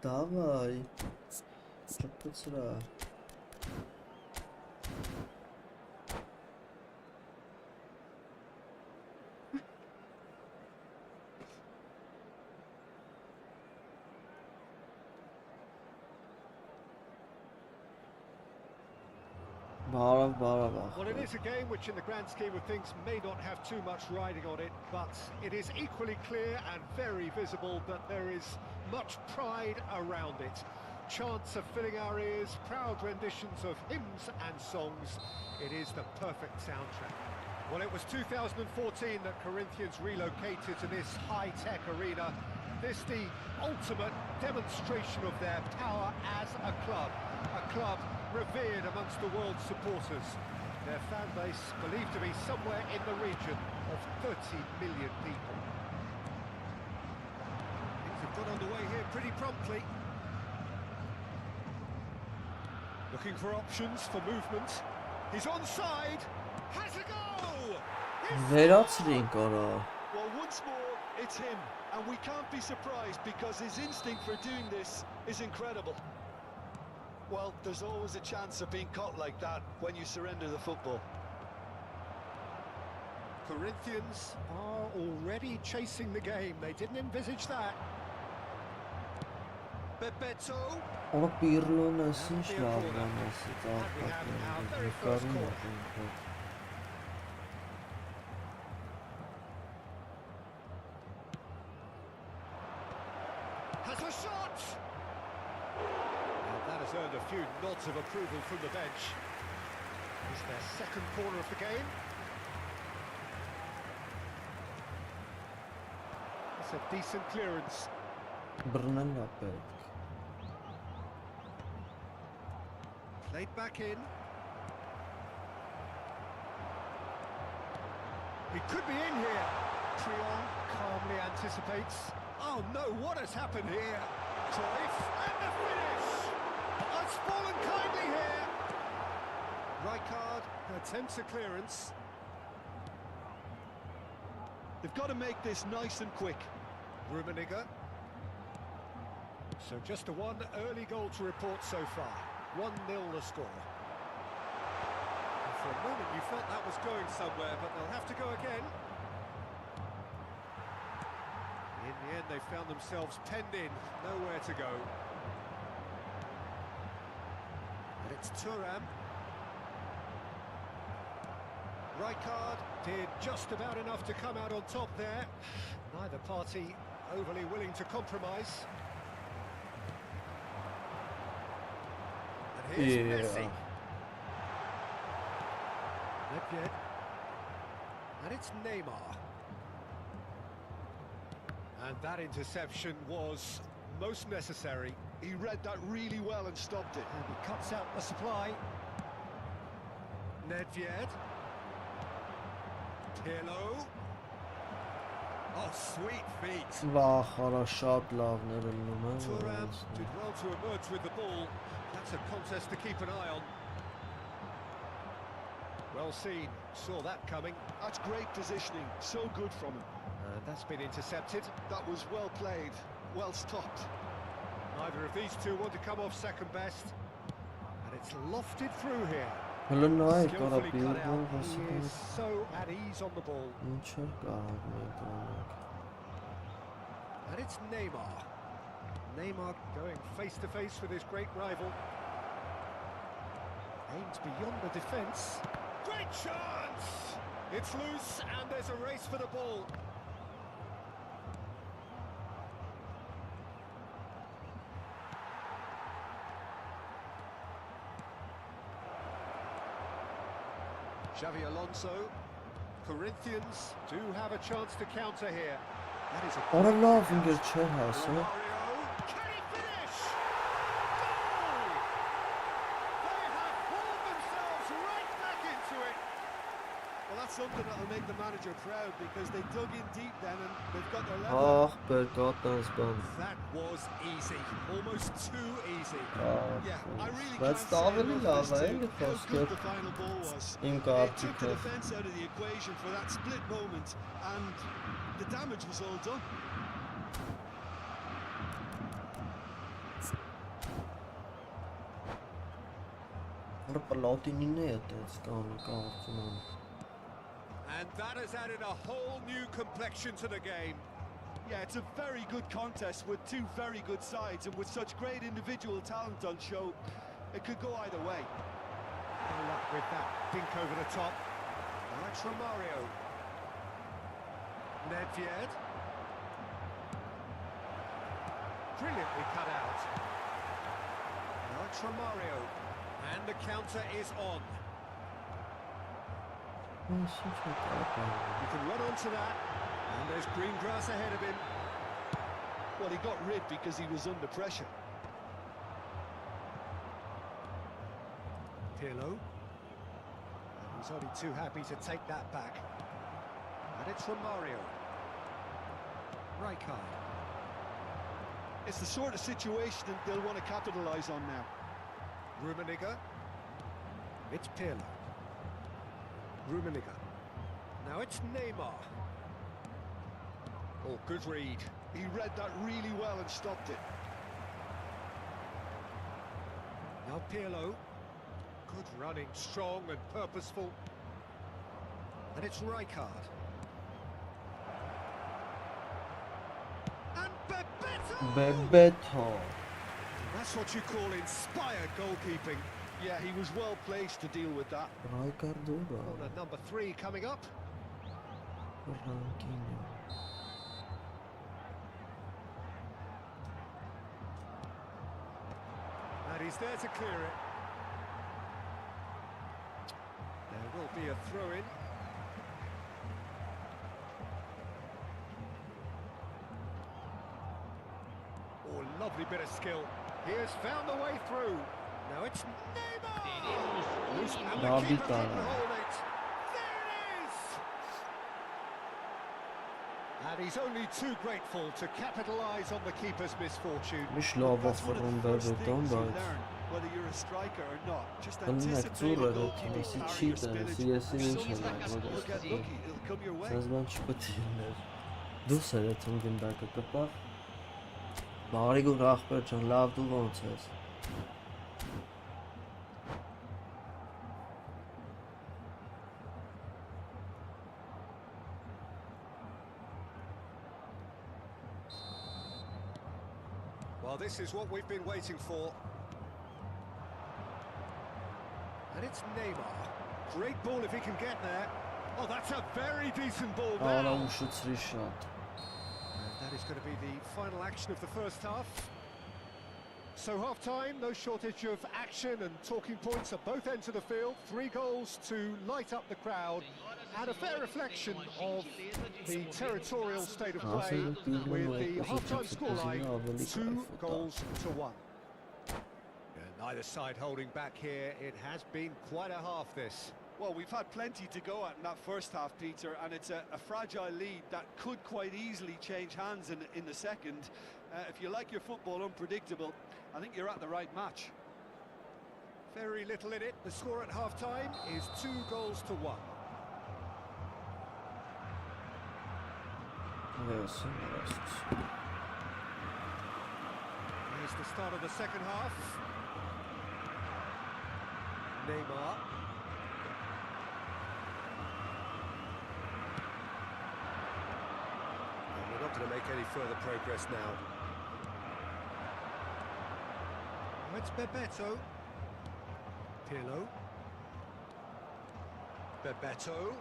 Давай. Что-то сюда. Well, it is a game which in the grand scheme of things may not have too much riding on it, but it is equally clear and very visible that there is much pride around it. Chants are filling our ears, proud renditions of hymns and songs. It is the perfect soundtrack. Well, it was 2014 that Corinthians relocated to this high-tech arena. This the ultimate demonstration of their power as a club revered amongst the world's supporters. Their fan base believed to be somewhere in the region of 30 million people. Things have got underway here pretty promptly. Looking for options for movement. He's onside. Has a goal! Well, once more, it's him. And we can't be surprised because his instinct for doing this is incredible. Well, there's always a chance of being caught like that when you surrender the football. Corinthians are already chasing the game. They didn't envisage that. Bebeto. Ona Pirlo nasıl şlavla Has a shot. And that has earned a few nods of approval from the bench. It's their second corner of the game. It's a decent clearance. Played back in. He could be in here. Trion calmly anticipates. Oh no, what has happened here? Cruyff, and the finish! It's fallen kindly here. Rijkaard attempts a clearance. They've got to make this nice and quick. Rummenigge. So just a one early goal to report so far. 1-0 the score. And for a moment you felt that was going somewhere, but they'll have to go again. In the end they found themselves penned in, nowhere to go. And it's Thuram. Rijkaard did just about enough to come out on top there. Neither party overly willing to compromise. And here's Messi. Nedved. And it's Neymar. And that interception was most necessary. He read that really well and stopped it. And he cuts out the supply. Nedved. Pirlo. Oh, sweet feet. Շատ լավներ ելնում են։ Thuram did well to emerge with the ball. That's a contest to keep an eye on. Well seen, saw that coming. That's great positioning, so good from him. And that's been intercepted. That was well played, well stopped. Neither of these two want to come off second best. And it's lofted through here. Հələ նայ կարա Skillfully cut բիլդում out. He հասկան։ is so at ease on the ball. Ինչ էր կարող մենք անենք։ And it's Neymar. Neymar going face to face with his great rival. Aims beyond the defence. Great chance! It's loose and there's a race for the ball. Xavi Alonso. Corinthians do have a chance to counter here. That is a Արա լավ ինգեր չէր հասը։ Mario. Can he finish? Goal! They have pulled themselves right back into it. Well, that's something that'll make the manager proud because they dug in deep then and they've got their level. Ահ, բերկատանց բան։ That was easy, almost too easy. Yeah, I really Բայց can't say ավելի enough լավ as է, to էլի how խոսքը։ good the final ball was. Իմ It took the կարծիքով։ defence out of the equation for that split moment and the damage was all done. Արա պլատինին է այդպես կան կարծում եմ։ And that has added a whole new complexion to the game. Yeah, it's a very good contest with two very good sides and with such great individual talent on show, it could go either way. No luck with that dink over the top. Now it's Romario. Nedved. Brilliantly cut out. Now it's Romario. And the counter is on. Ինչ է կապան։ You can run onto that. And there's green grass ahead of him. Well, he got rid because he was under pressure. Pirlo. He's only too happy to take that back. And it's Romario. Rijkaard. It's the sort of situation that they'll want to capitalise on now. Rummenigge. It's Pirlo. Rummenigge. Now it's Neymar. Oh, good read. He read that really well and stopped it. Now Pirlo. Good running, strong and purposeful. And it's Rijkaard. And Bebeto! Բեբեթո։ That's what you call inspired goalkeeping. Yeah, he was well placed to deal with that. Ռայկարդո բա։ Corner number 3 coming up. Ռանկինը։ And he's there to clear it. There will be a throw-in. Oh, lovely bit of skill. He has found the way through. Now it's Neymar! Loose, and the David keeper couldn't Dyer. hold it. There it is! And he's only too grateful to capitalise on the keeper's misfortune. Միշտ լավ That's one of ախորում the first բերբետան, things you բայց learn. whether you're a striker or not. Just Mտնենք anticipate ծուրը the goalkeeper դիվիզի carrying չի your տես, spillage. ես-ին If ինչ someone's եմ lucky, անում, you'll get lucky, it'll come your way. Սազման չպետք իներ։ Դուս էր էթում գնդակը կպավ։ Բարիգուն ախպեր ջան, լավ դու ոնց ես։ Well, this is what we've been waiting for. And it's Neymar. Great ball if he can get there. Oh, that's a very decent ball Արա now. ուշացրի շատ։ And that is going to be the final action of the first half. So half-time, no shortage of action and talking points at both ends of the field. 3 goals to light up the crowd. And a fair reflection of the territorial state of play with the half-time scoreline 2 goals to 1. And neither side holding back here. It has been quite a half, this. Well, we've had plenty to go at in that first half, Peter, and it's a fragile lead that could quite easily change hands in the second. If you like your football unpredictable, I think you're at the right match. Very little in it. The score at half-time is 2 goals to 1. Yes, Here's the start of the second half. Neymar. And we're not going to make any further progress now. It's Bebeto. Pirlo. Bebeto.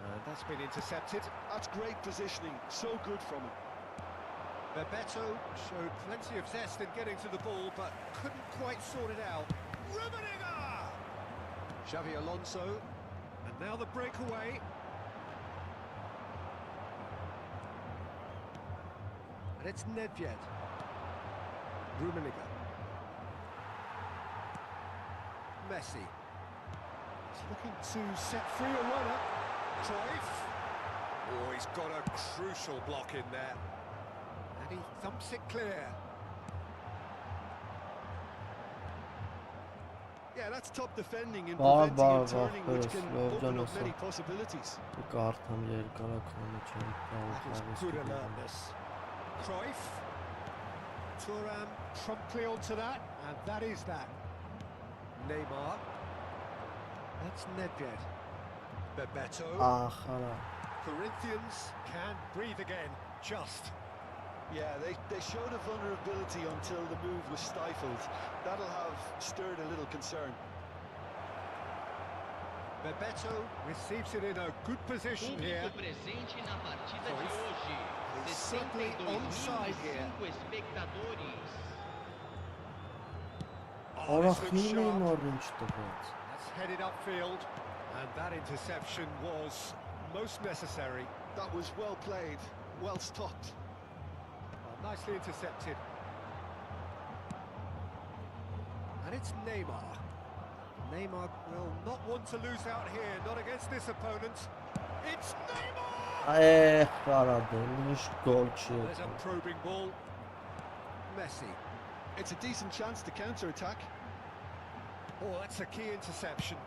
And that's been intercepted. That's great positioning, so good from him. Bebeto showed plenty of zest in getting to the ball, but couldn't quite sort it out. Rummenigge! Xavi Alonso, and now the breakaway. And it's Nedved. Rummenigge. Messi. He's looking to set free a runner. Cruyff. Oh, he's got a crucial block in there. And he thumps it clear. Yeah, that's top defending and Bar, preventing bar, and turning, bar, which can slow open up Jonas. many possibilities. Կարթամ երկարականը չեմ That is good alertness. Cruyff. Thuram promptly onto that, and that is that. Neymar. That's Nedved. Bebeto. Ախարա։ Corinthians can breathe again, just. Yeah, they showed a vulnerability until the move was stifled. That'll have stirred a little concern. Bebeto receives it in a good position here. Presente na partida de hoje. He's certainly onside here. Espectadores. Oh, this looks Արախնին sharp. եմ առինչ տված։ That's headed upfield, and that interception was most necessary. That was well played, well stopped. Well, nicely intercepted. And it's Neymar. Neymar will not want to lose out here, not against this opponent. It's Neymar! Խարադել, ինչ գոլ չի There's a եկել։ probing ball. Messi. It's a decent chance to counter-attack. Oh, that's a key interception.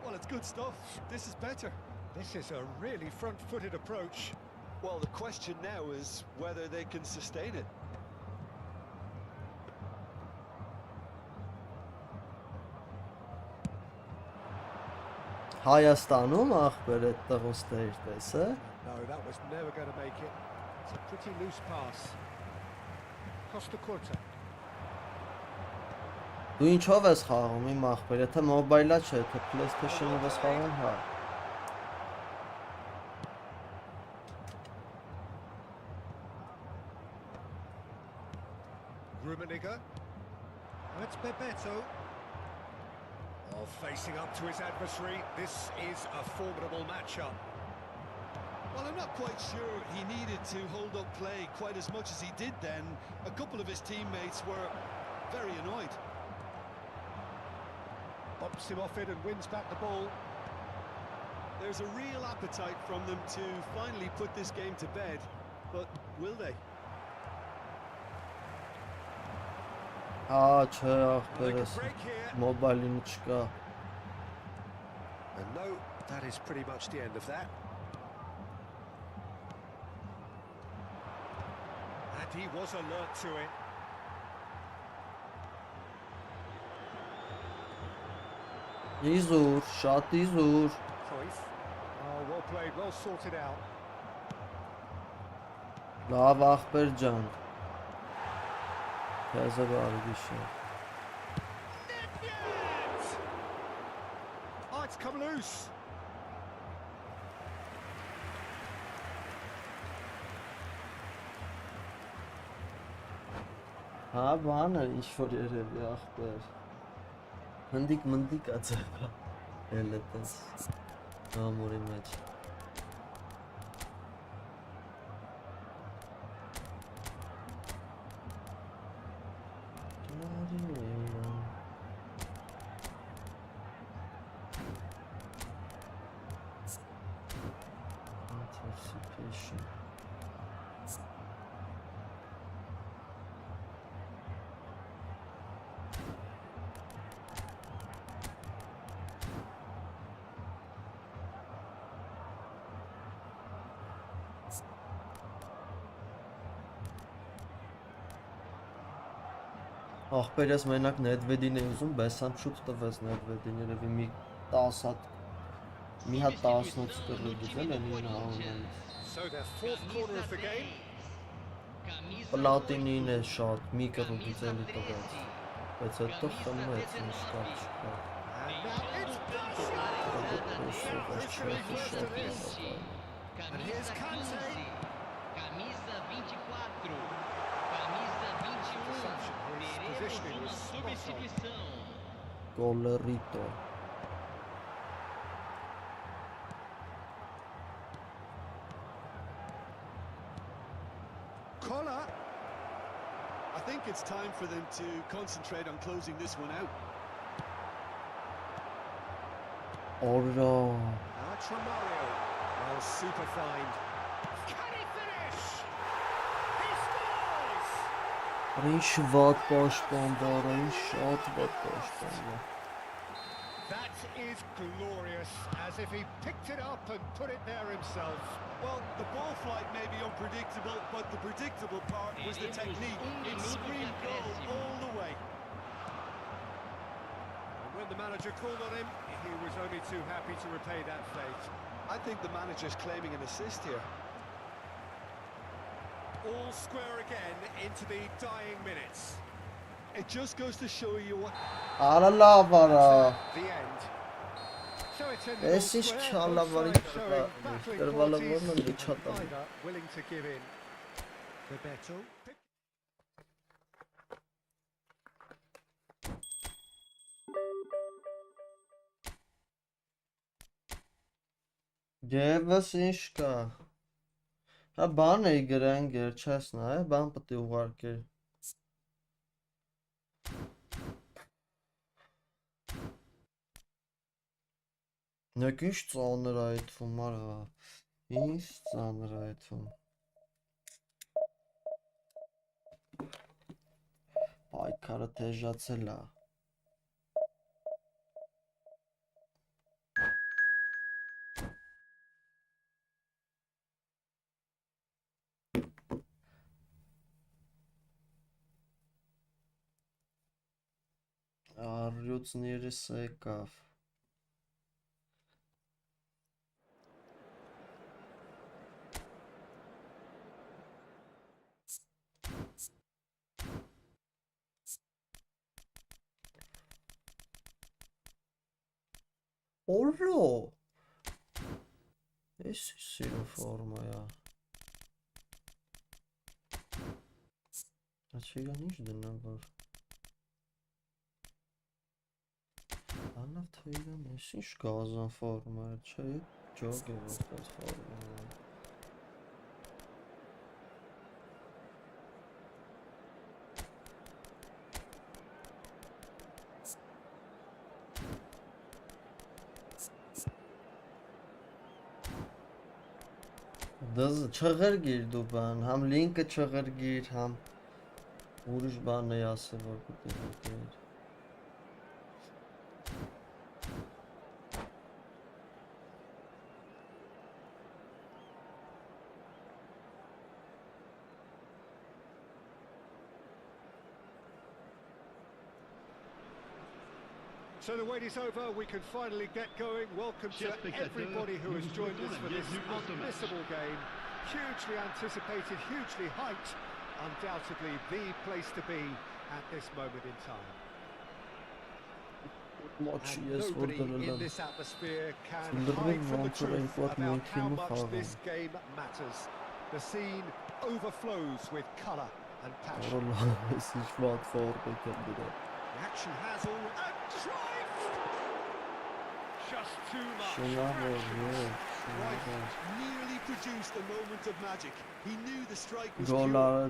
Well, it's good stuff. This is better. This is a really front-footed approach. Well, the question now is whether they can sustain it. Հայաստանում ախպեր այդտեղ ոստեր տես է։ No, that was never going to make it. It's a pretty loose pass. Costa Curta. Դու ինչով ես խաղում իմ ախպեր, եթե մոբայլա չէ, թե PlayStation-ով ես խաղում, հա։ Rummenigge. That's Bebeto. Oh, facing up to his adversary. This is a formidable matchup. Well, I'm not quite sure he needed to hold up play quite as much as he did then. A couple of his teammates were very annoyed. Bumps him off it and wins back the ball. There's a real appetite from them to finally put this game to bed, but will they? չէ, ախպերս, մոբայլին չկա։ And no, that is pretty much the end of that. And he was alert to it. Իզուր, շատ իզուր։ Cruyff. Oh, well played, well sorted out. Լավ ախպեր ջան։ Քեզը բարի գիշեր։ Oh, it's come loose. Հա, բանը ինչ-որ երևի ախպեր։ Հնդիկ ացեպա, էլ էտենց ամորի մեջ։ Anticipation. Ախպերս մենակ Նեդվեդին է ուզում, բայց սամ շուտ տվեց Նեդվեդին, երևի մի 10 հատ, մի հատ 18 կռի դիզել են ինը անունից։ So their fourth corner of the game. Պլատինին է շատ, մի կռու դիզելի տվեց, բայց հետո խմեց, ինչ կար չկար։ And now it's And here's Kante. Camisa 24. Camisa 21. Positioning was Teremos uma substituição. Golerito. Collar. I think it's time for them to concentrate on closing this one out. Ora. Now Mario. Well, super find. Can he finish? He scores! Ինչ վատ պաշտպան վար, ինչ շատ վատ պաշտպան վար։ That is glorious, as if he picked it up and put it there himself. Well, the ball flight may be unpredictable, but the predictable part was the technique. It screamed goal all the way. And when the manager called on him, he was only too happy to repay that fate. I think the manager's claiming an assist here. All square again into the dying minutes. It just goes to show you what... Արա լավ արա։ The end. So it's in Էս the ինչ square, չալավարի both sides showing battling կրվալը qualities, որն է չատա։ neither willing to give in. Bebeto. Եվս ինչ կա։ Հա բան էի գրան գեր, չես նայ, բան պետք է ուղարկել։ Նեք ինչ ծանր այդվում արա։ Ինչ ծանր այդվում։ Պայքարը թեժացել է։ Առյուծները սեկավ։ Օրո։ Էս սիրո ֆորմայա։ Աչիգան ինչ դնամ որ։ Անավ թեյրան էս ինչ գազան ֆորմա է, չէ, ջոգ է որպես ֆորմա։ Դազ չղրգիր դու բան, համ լինկը չղրգիր, համ Ուրիշ բան է ասել, որ պետք է դեր։ So the wait is over, we can finally get going. Welcome to everybody who has joined us for this unmissable game. Hugely anticipated, hugely hyped. Undoubtedly the place to be at this moment in time. And nobody in this atmosphere can hide from the truth about how much this game matters. The scene overflows with colour and passion. The action has all... And drive! Just too much. Right, nearly produced a moment of magic. He knew the strike was due. Oh no,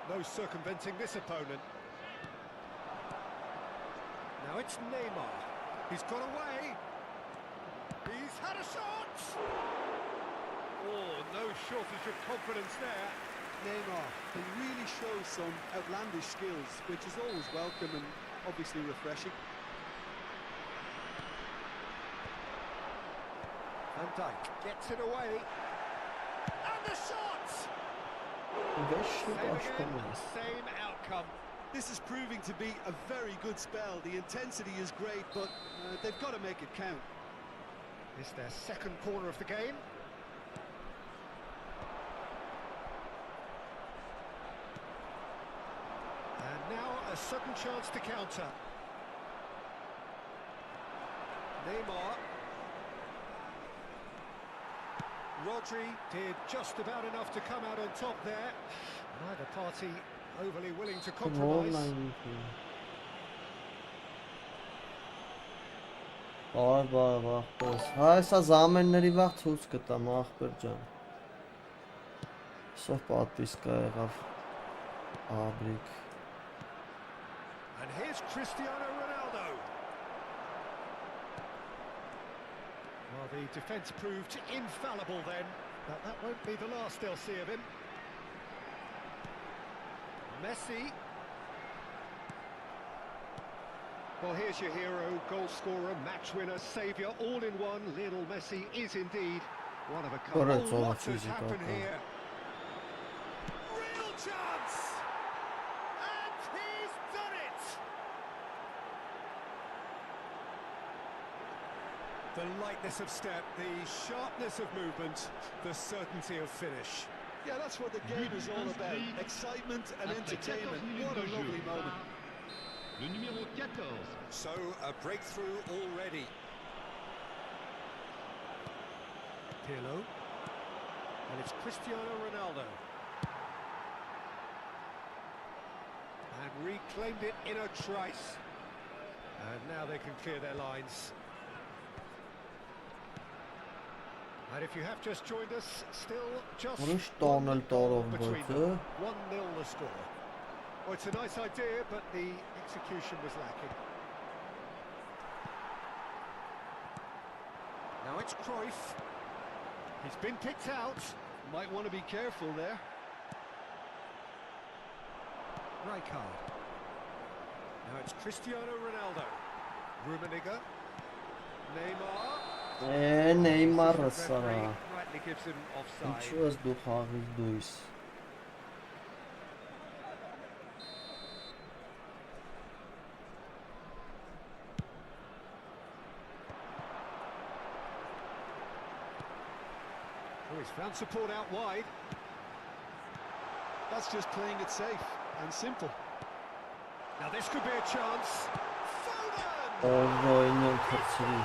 no circumventing this opponent. Now it's Neymar. He's got away. He's had a shot! Oh, no shortage of confidence there. Neymar can really show some outlandish skills, which is always welcome and obviously refreshing. Van Dijk gets it away. And the shot! Same outcome. This is proving to be a very good spell. The intensity is great, but they've got to make it count. It's their second corner of the game. And now a sudden chance to counter. Neymar. Rodri did just about enough to come out on top there. Neither party overly willing to compromise. Բար, հայ զամենների վաղ ցույց կտամ ախպեր ջան։ Սա պատվիսկա եղավ աբրիկ։ And here's Cristiano Ronaldo. Well, the defence proved infallible then, but that won't be the last they'll see of him. Messi. Well, here's your hero, goal scorer, match winner, saviour, all in one. Lionel Messi is indeed one of a kind. Oh, what has happened here? Real chance! And he's done it! The lightness of step, the sharpness of movement, the certainty of finish. Yeah, that's what the game is all about. Excitement and entertainment. What a lovely moment. Le numéro 14. So, a breakthrough already. Pirlo. And it's Cristiano Ronaldo. And reclaimed it in a trice. And now they can clear their lines. And if you have just joined us, still just 1-0 between them. 1-0 the score. Well, it's a nice idea, but the execution was lacking. Now it's Cruyff. He's been picked out. Might want to be careful there. Rijkaard. Now it's Cristiano Ronaldo. Rummenigge. Neymar. Neymar Sara. Rightly gives him offside. Ինչու ես դու խաղից դույս։ Oh, he's found support out wide. That's just playing it safe and simple. Now this could be a chance. Foden! Օրոյնը քրծրի։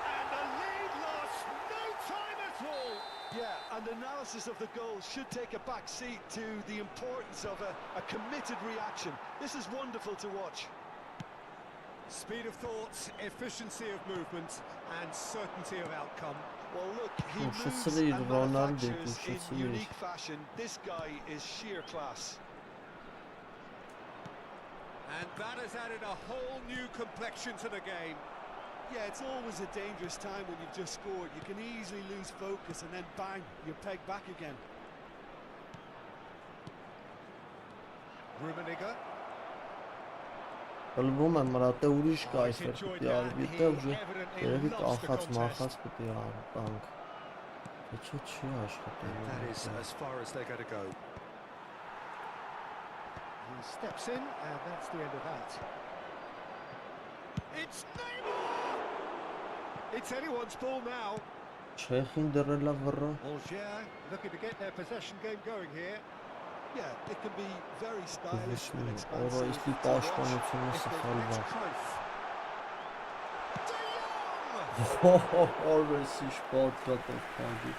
And the lead lost no time at all. Yeah, and analysis of the goal should take a back seat to the importance of a committed reaction. This is wonderful to watch. Speed of thought, efficiency of movement, and certainty of outcome. Well, look, he moves Şusili and Ronaldo, manufactures in şusili. unique fashion. This guy is sheer class. And that has added a whole new complexion to the game. Yeah, it's always a dangerous time when you've just scored. You can easily lose focus and then bang, you're pegged back again. Rummenigge. Ալվում եմ մրա տե ուրիշ կա Oh, այսօր he's enjoyed պիտի արվի that. տե He ուժը evidently երևի loves the կախած contest. մախած պիտի տանք Չէ չի աշխատում That is as far as they're going to go. He steps in, and that's the end of that. It's Neymar! It's anyone's ball now. Չեխին դրելա վռը Algier looking to get their possession game going here. Yeah, it can be very stylish and Օրո expansive իսկի to watch. պաշտպանությունը If they've սխալվա reached Cruyff. De Jong! Օրվեսի շպոտ գտով կագի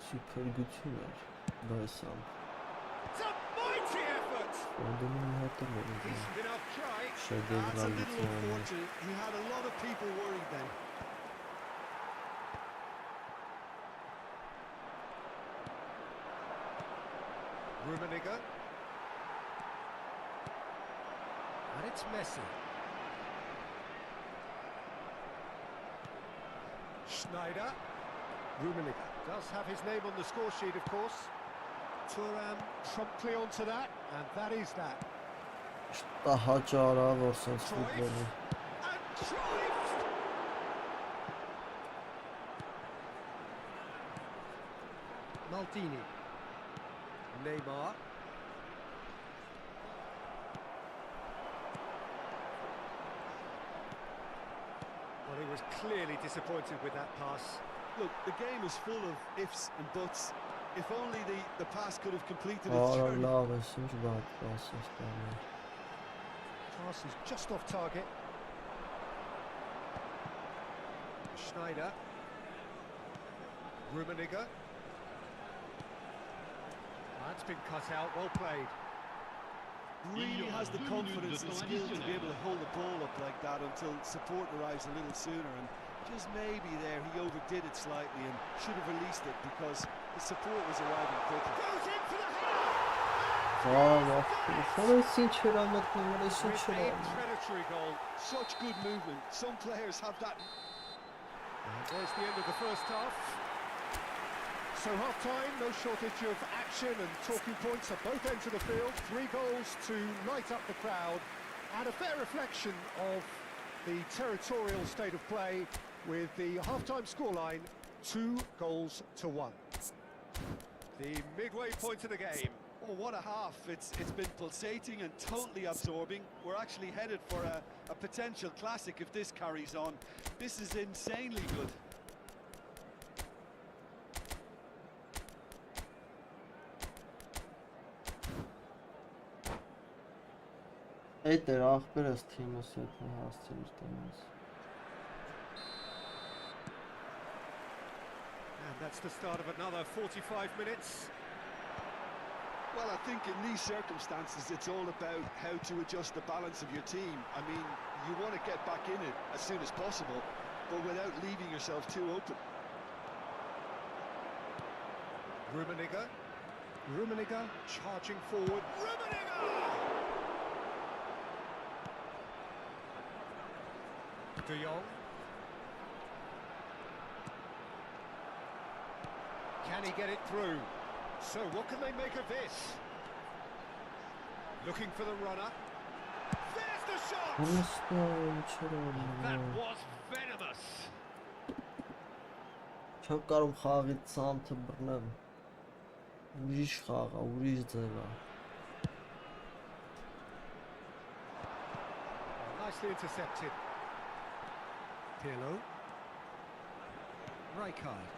Սուպերգություն էր բայսամ It's a mighty effort! Անդնում հատում էր Decent enough try. That's a little շեդեվրալիցիան unfortunate. He had a lot of people worried then. Rummenigge. And it's Messi. Schneider. Rummenigge does have his name on the score sheet, of course. Thuram promptly onto that, and that is that. Շտա հաճարա որ սենց Cruyff. ֆուտբոլի And Cruyff! Maldini. Neymar. Well, he was clearly disappointed with that pass. Look, the game is full of ifs and buts. If only the pass could have completed its Արա journey. լավ ես ինչ բան պասես տանը Pass is just off target. Schneider. Rummenigge. That's been cut out, well played. Really has the confidence and skill to be able to hold the ball up like that until support arrives a little sooner, and just maybe there he overdid it slightly and should have released it because the support was arriving quickly. Goes in for the header! Վավ Ֆորես ինչ էր ամոթնում ես ինչ With էր a predatory goal. Such good movement. Some players have that. And there's the end of the first half. So half-time, no shortage of action and talking points at both ends of the field. 3 goals to light up the crowd, and a fair reflection of the territorial state of play with the half-time scoreline 2-1. The midway point of the game. Oh, what a half. It's been pulsating and totally absorbing. We're actually headed for a potential classic if this carries on. This is insanely good. Այդ էր աղբերս թիմս հետ հասցել իր տնից And that's the start of another 45 minutes. Well, I think in these circumstances, it's all about how to adjust the balance of your team. I mean, you want to get back in it as soon as possible, but without leaving yourself too open. Rummenigge. Rummenigge charging forward. Rummenigge! De Jong. Can he get it through? So what can they make of this? Looking for the runner. There's the shot! That was venomous. Չեմ կարող խաղից ցամթը բռնեմ ուրիշ խաղ է ուրիշ ձև է Nicely intercepted. Pirlo. Rijkaard.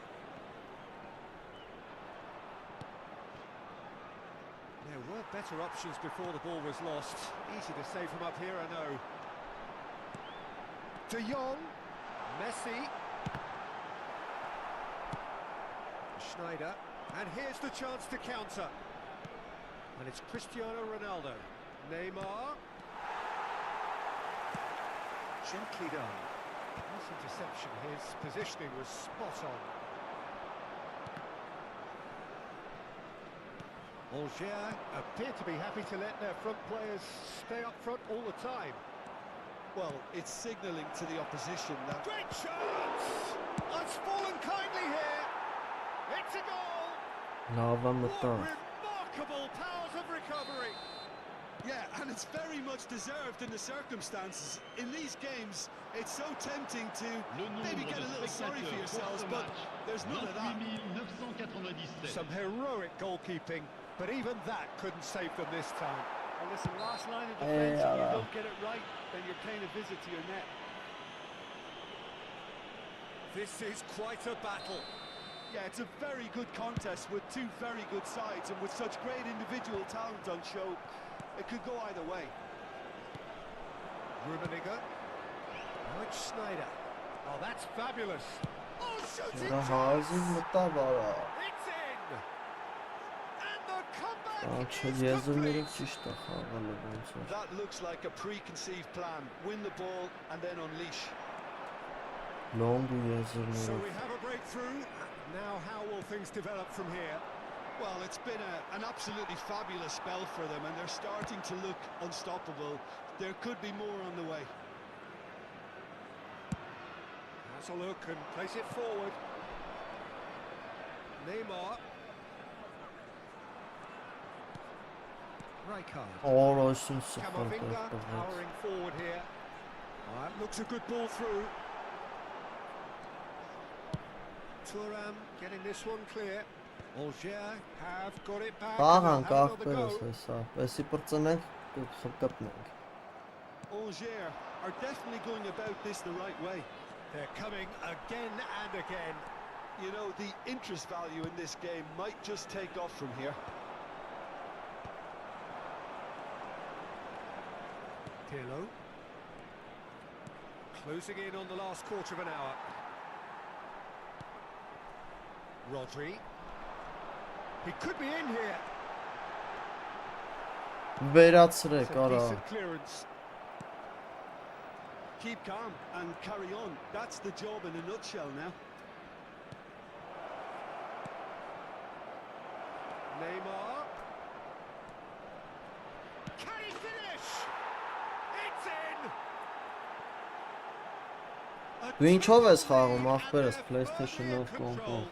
There were better options before the ball was lost. Easy to save from up here, I know. De Jong. Messi. Schneider. And here's the chance to counter. And it's Cristiano Ronaldo. Neymar. Gently done. Nice interception. His positioning was spot on. Algiers appear to be happy to let their front players stay up front all the time. Well, it's signalling to the opposition that... Great chance! It's fallen kindly here. It's a goal! Lava What մտավ։ remarkable powers of recovery! Yeah, and it's very much deserved in the circumstances. In these games, it's so tempting to maybe get a little sorry for yourselves, but there's none of that. 28 Some heroic goalkeeping, but even that couldn't save them this time. Well, listen, last line of defence, if you Yeah. don't get it right, then you're paying a visit to your net. This is quite a battle. Yeah, it's a very good contest with two very good sides, and with such great individual talent on show, it could go either way. Rummenigge. Now it's Snyder. Oh, that's fabulous. Oh, shooting Դա chance! հազիվ մտավ արա։ It's in! And the comeback Կանչել is եզրները complete! ճիշտ է խաղալը ոնց որ։ That looks like a preconceived plan. Win the ball and then unleash. Լոնգ ու So եզրները։ we have a breakthrough. Now how will things develop from here? Well, it's been an absolutely fabulous spell for them, and they're starting to look unstoppable. There could be more on the way. Has a look and place it forward. Neymar. Rijkaard. Օրոսին սխալ Camavinga տվեց։ powering forward here. That looks a good ball through. Thuram getting this one clear. Algiers have got it back. Բաղան and they'll have կախպերս another go. հեսա։ Եսի պրծնենք կպնենք։ Algiers are definitely going about this the right way. They're coming again and again. You know, the interest value in this game might just take off from here. Pirlo. Closing in on the last quarter of an hour. Rodri. He could be in here. Վերացրեք It's a արա։ decent clearance. Keep calm and carry on. That's the job in a nutshell now. Neymar. Can he finish? It's in! Դու ինչով ես խաղում ախպերս PlayStation-ով կոմպով։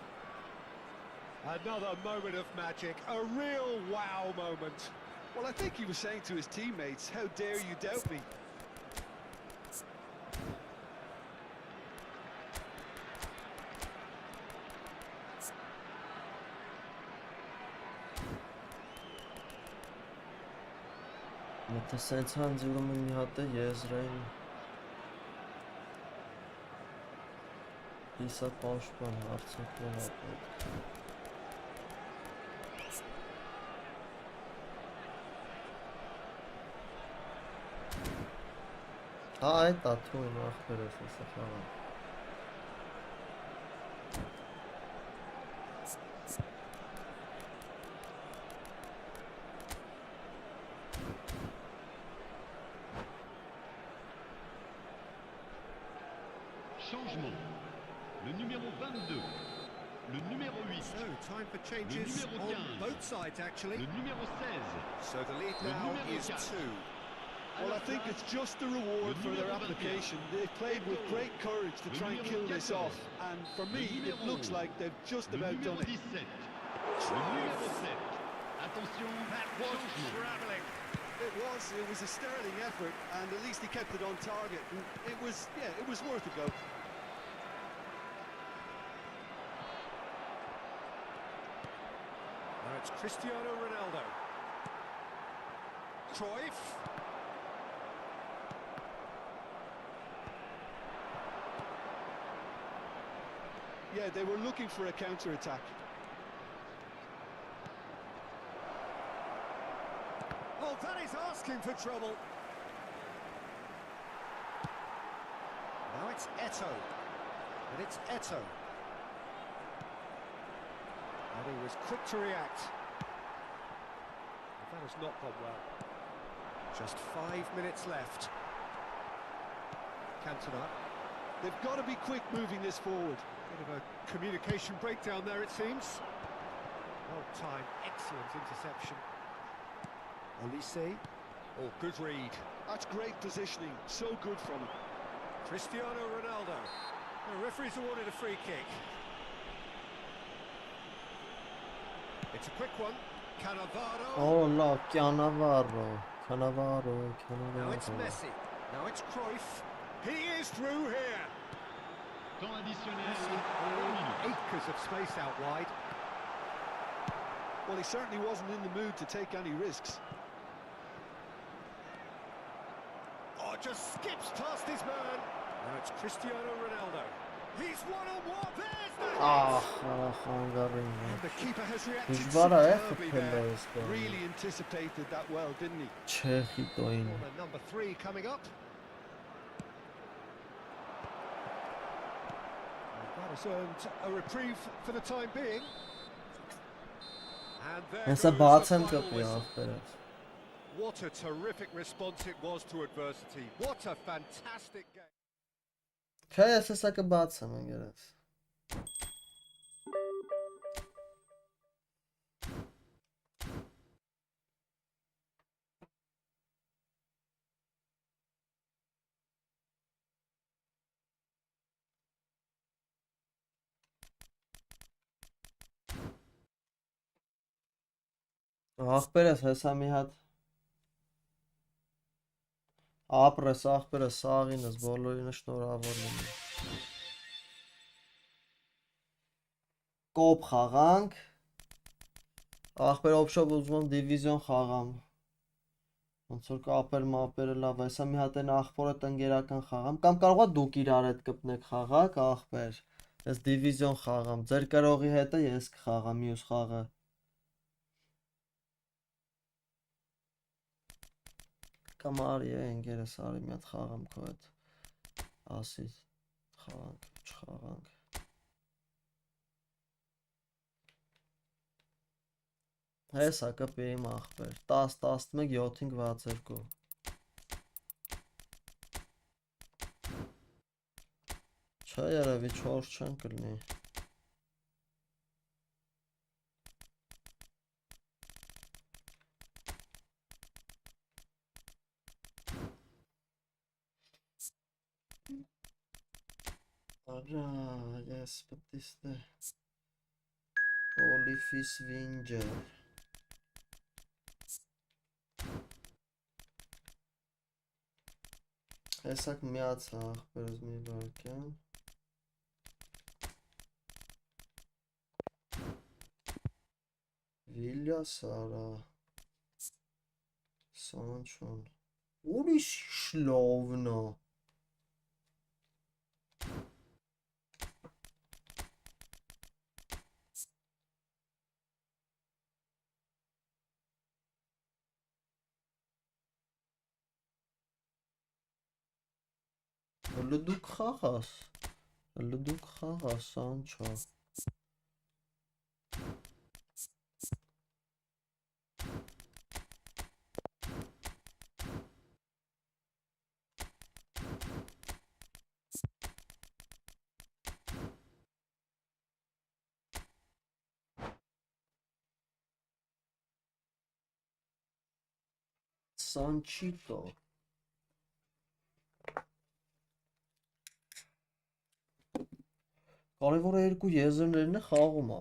Another moment of magic, a real wow moment. Well, I think he was saying to his teammates, how dare you doubt me? Եթե սենց հանձիլում եմ մի հատ է եզրային։ Իսա պաշտպան հարցակներ ապետ։ Այդ աթույն ախպերս հեսա խաղան։ Changement. Le numéro 22. Le numéro 8. So, time for changes numéro on 15. both sides, actually. Le numéro 16. So the lead Le now numéro is 4. 2. Well, I think it's just the reward for their application. They've played with great courage to try and kill this off, and for me, it looks like they've just Le about done numéro it. 17. Le numéro 7. Attention, That was changement. travelling. It was a sterling effort, and at least he kept it on target. And it was worth a go. Now it's Cristiano Ronaldo. Cruyff. Yeah, they were looking for a counter-attack. Oh, that is asking for trouble. Now it's Eto'o. And it's Eto'o. And he was quick to react. That has not gone well. Just 5 minutes left. Cantona. They've got to be quick moving this forward. Bit of a communication breakdown there, it seems. Well timed, excellent interception. Olise. Oh, good read. That's great positioning. So good from him. Cristiano Ronaldo. The referee's awarded a free kick. It's a quick one. Cannavaro. Oh la, Cannavaro. Now it's Messi. Now it's Cruyff. He is through here. Temps additionnel, Messi, 1 minute. acres of space out wide. Well, he certainly wasn't in the mood to take any risks. Oh, just skips past his man. Now it's Cristiano Ronaldo. He's one-on-one. There's the hit. Hungary. The keeper has reacted Dժվար է superbly խփել there. այս բանը։ Really anticipated that well, didn't he? Չեխիտոին։ Corner number 3 coming up. That has earned a reprieve for the time being. And there Հեսա goes բաց the եմ final կպի whistle. ախպերս։ What a terrific response it was to adversity. What a fantastic game. Չէ, ես հեսա կբացեմ ընկերս։ Ախպերս հեսա մի հատ ապրես ախպերս սաղինս բոլորինը շնորհավոր լինի։ Կոպ խաղանք։ Ախպեր օփշոպ ուզում եմ դիվիզիոն խաղամ։ Ոնց որ կապեր մապերը լավ, հեսա մի հատ են ախպորը տնկերական խաղամ, կամ կարող է դուք իրար հետ կպնեք խաղակ, ախպեր։ Ես դիվիզիոն խաղամ, ձեր կրողի հետը ես կխաղամ մյուս խաղը։ Կամ արի ընկերս արի մի հատ խաղամ քո հետ։ Ասի խաղանք, չխաղանք։ Հեսա կպի իմ ախպեր 10 11 7 62 Չէ երևի 4 չեն կլինի Արա, ես պտիստե Olifis Winger Հեսակ միացա ախպերս մի վարկյան Վիլյաս արա Սանչոն Ուրիշ շլովնա Լդուկ խաղաս, Սանչո Սանչիտո Կարևորը երկու եզրներն է խաղում է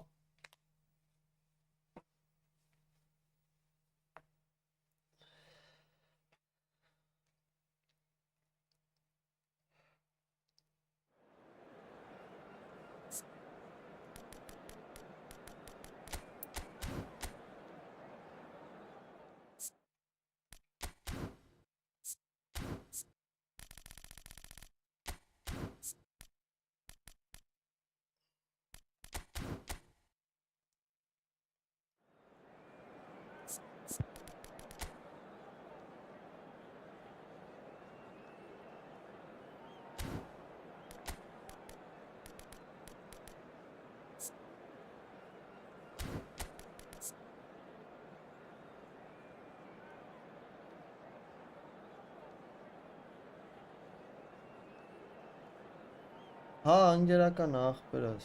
Հա, անգերական ախպերս։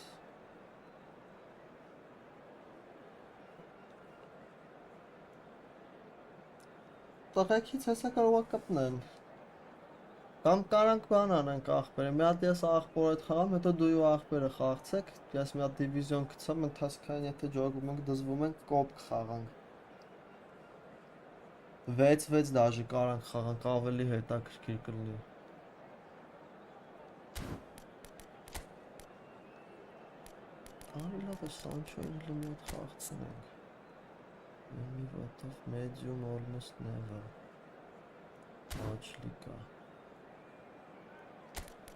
Տղեկից հեսա կարող է կպնեն։ Կամ կարանք բան անենք ախպերը, մի հատ ես ախպոր այդ խաղամ, հետո դու ու ախպերը խաղցեք, ես մի հատ դիվիզիոն գցեմ, ընթացքային եթե ջոգում ենք, դզվում ենք, կոպ կխաղանք։ 6-6 դաժի կարանք խաղանք, ավելի հետաքրքիր կլինի։ Արի լավ է, Սանչոյին հլի մի հատ խաղցնենք։ Մի ոտով medium almost never։ Ոչ լիկա։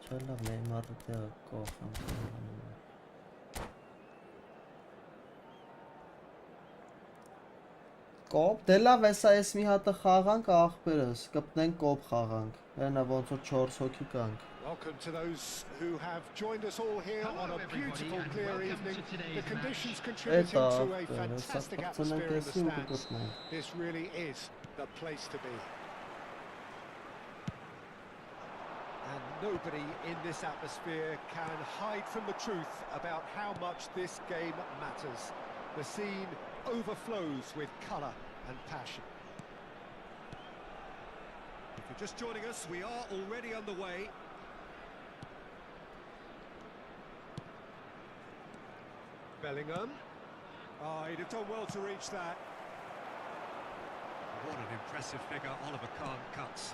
Չէ լավ, Նեյմարի տեղը կոխեմ։ Կոպ, դե լավ էսա ես մի հատը խաղանք ախպերս, կպնենք կոպ խաղանք, հենա ոնց որ 4 հոգի կանք։ Welcome to those who have joined us all here on a beautiful clear evening. The conditions contributing to a fantastic atmosphere in the stands. This really is the place to be. And nobody in this atmosphere can hide from the truth about how much this game matters. The scene overflows with colour and passion. If you're just joining us, we are already underway. Bellingham. Oh, he'd have done well to reach that. What an impressive figure Oliver Kahn cuts.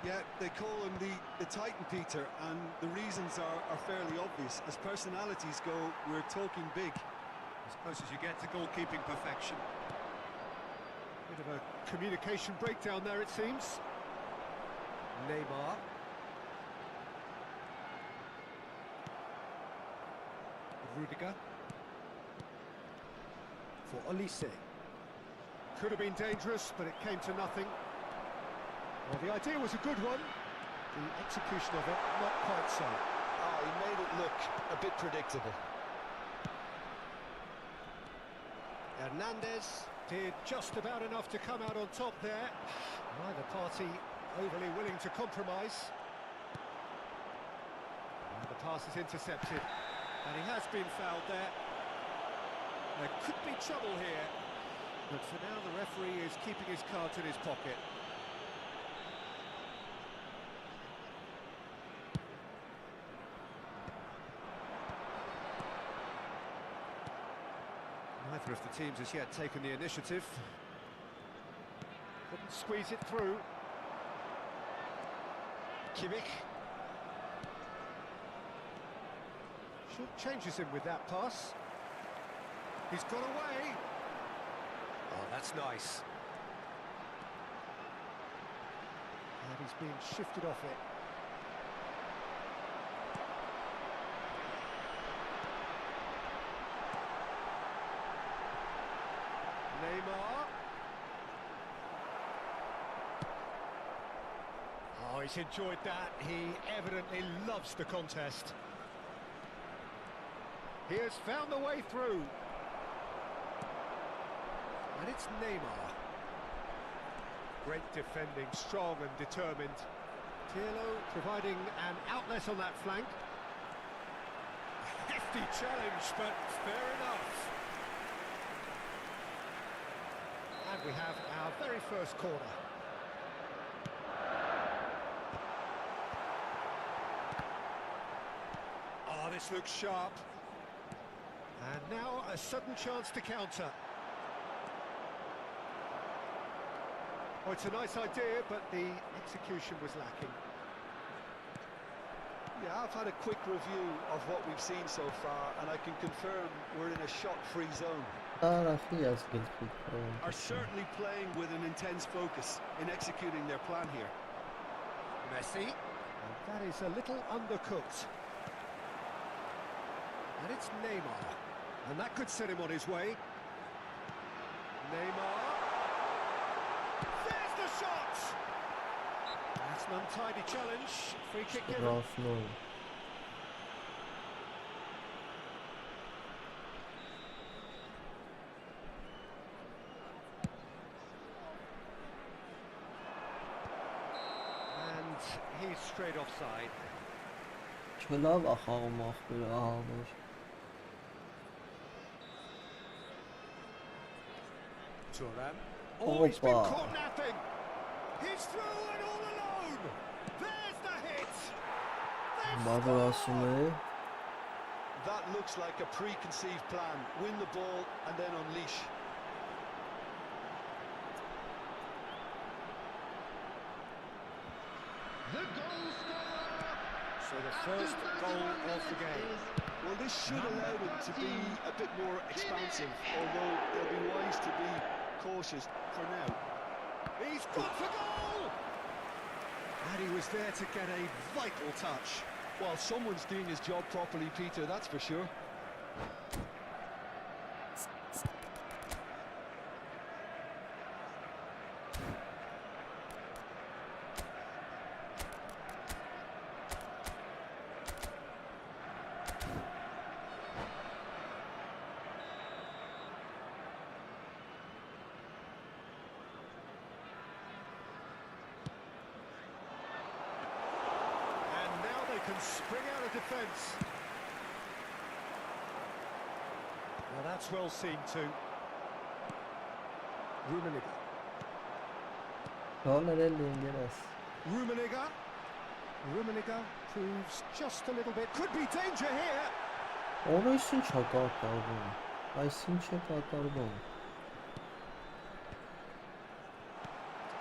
Yeah, they call him the Titan, Peter, and the reasons are fairly obvious. As personalities go, we're talking big. As close as you get to goalkeeping perfection. Bit of a communication breakdown there, it seems. Neymar. Rudiger. For Olise. Could have been dangerous, but it came to nothing. Well, the idea was a good one. The execution of it, not quite so. Oh, he made it look a bit predictable. Hernandez did just about enough to come out on top there. Neither party overly willing to compromise. And the pass is intercepted. And he has been fouled there. There could be trouble here. But for now, the referee is keeping his cards in his pocket. Neither of the teams has yet taken the initiative. Couldn't squeeze it through. Kimmich. Should changes him with that pass. He's got away. Oh, that's nice. And he's been shifted off it. Neymar. Oh, he's enjoyed that. He evidently loves the contest. He has found the way through. And it's Neymar. Great defending, strong and determined. Pirlo providing an outlet on that flank. Hefty challenge, but fair enough. And we have our very first corner. Oh, this looks sharp. And now a sudden chance to counter. Oh, it's a nice idea, but the execution was lacking. Yeah, I've had a quick review of what we've seen so far, and I can confirm we're in a shot-free zone. Are certainly playing with an intense focus in executing their plan here. Messi. And that is a little undercooked. And it's Neymar. And that could set him on his way. Neymar. There's the shot! That's an untidy challenge. Free kick given. And he's straight offside. Չլավ ախաղում ախպերը ահավեր։ Turan. Oh, he's been Opa. caught napping. He's through and all alone. There's the hit. They've Բավար ասում է։ That looks like a preconceived plan. Win the ball and then unleash. The goal scorer. So the first goal of the game. Well, this should allow them to be a bit more expansive, although they'll be wise to be cautious for now. He's gone for goal. And he was there to get a vital touch. Well, someone's doing his job properly, Peter, that's for sure. Can spring out of defence. Well, that's well seen too. Rummenigge. Rummenigge. Rummenigge proves just a little bit. Could be danger here. Օրս ինչ է կատարվում։ Այս ինչ է կատարվում։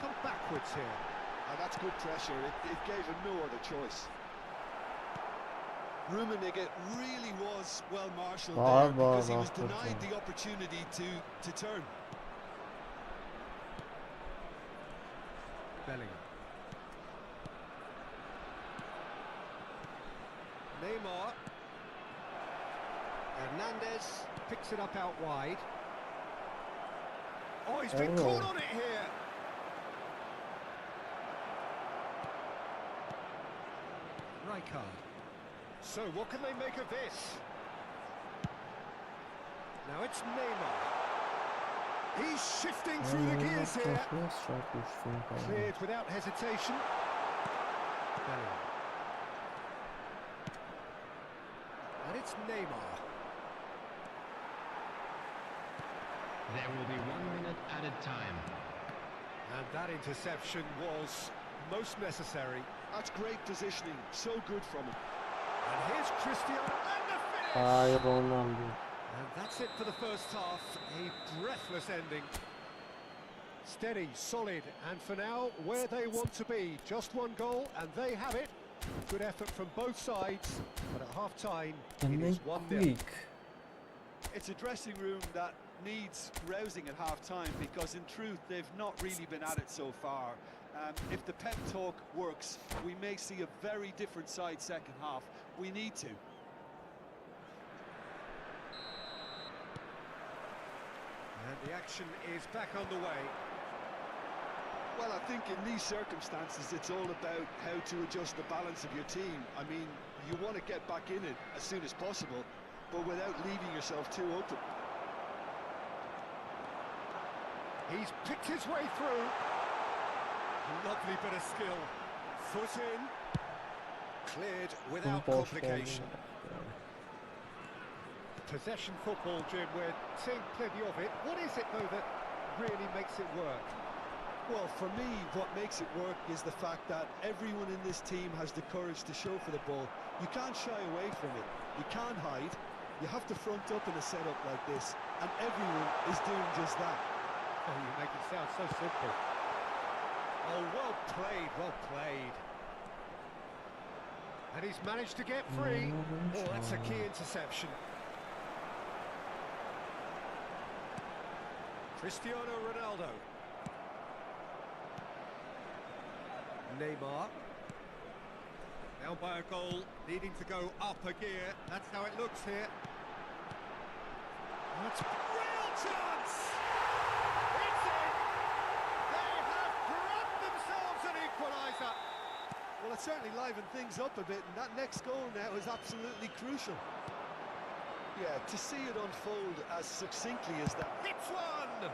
Come backwards here. And that's good pressure. It gave him no other choice. Rummenigge really was well marshalled there because he was denied the opportunity to turn. Bellingham. Neymar. Hernandez picks it up out wide. Oh, he's been caught on it here. Rijkaard. So what can they make of this? Now it's Neymar. He's shifting through the gears here. Cleared without hesitation. Bellingham. And it's Neymar. There will be 1 minute added time. And that interception was most necessary. That's great positioning, so good from him. And here's Cristiano and the finish! Ay Ronaldo. And that's it for the first half, a breathless ending. Steady, solid, and for now, where they want to be. Just one goal, and they have it. Good effort from both sides, but at half-time, it is 1-0. It's a dressing room that needs rousing at half-time because in truth they've not really been at it so far. If the pep talk works, we may see a very different side second half. We need to. And the action is back on the way. Well, I think in these circumstances it's all about how to adjust the balance of your team. I mean, you want to get back in it as soon as possible, but without leaving yourself too open. He's picked his way through. Lovely bit of skill. Foot in. Cleared without complication. Possession football, Jim, we're seeing plenty of it. What is it, though, that really makes it work? Well, for me, what makes it work is the fact that everyone in this team has the courage to show for the ball. You can't shy away from it. You can't hide. You have to front up in a setup like this, and everyone is doing just that. Oh, you make it sound so simple. Oh, well played, well played. And he's managed to get free. Oh, that's a key interception. Cristiano Ronaldo. Neymar. Down by a goal, needing to go up a gear. That's how it looks here. That's a real chance! It's in! They have grabbed themselves an equaliser. Well, it certainly livened things up a bit, and that next goal now is absolutely crucial. Yeah, to see it unfold as succinctly as that. Hits one!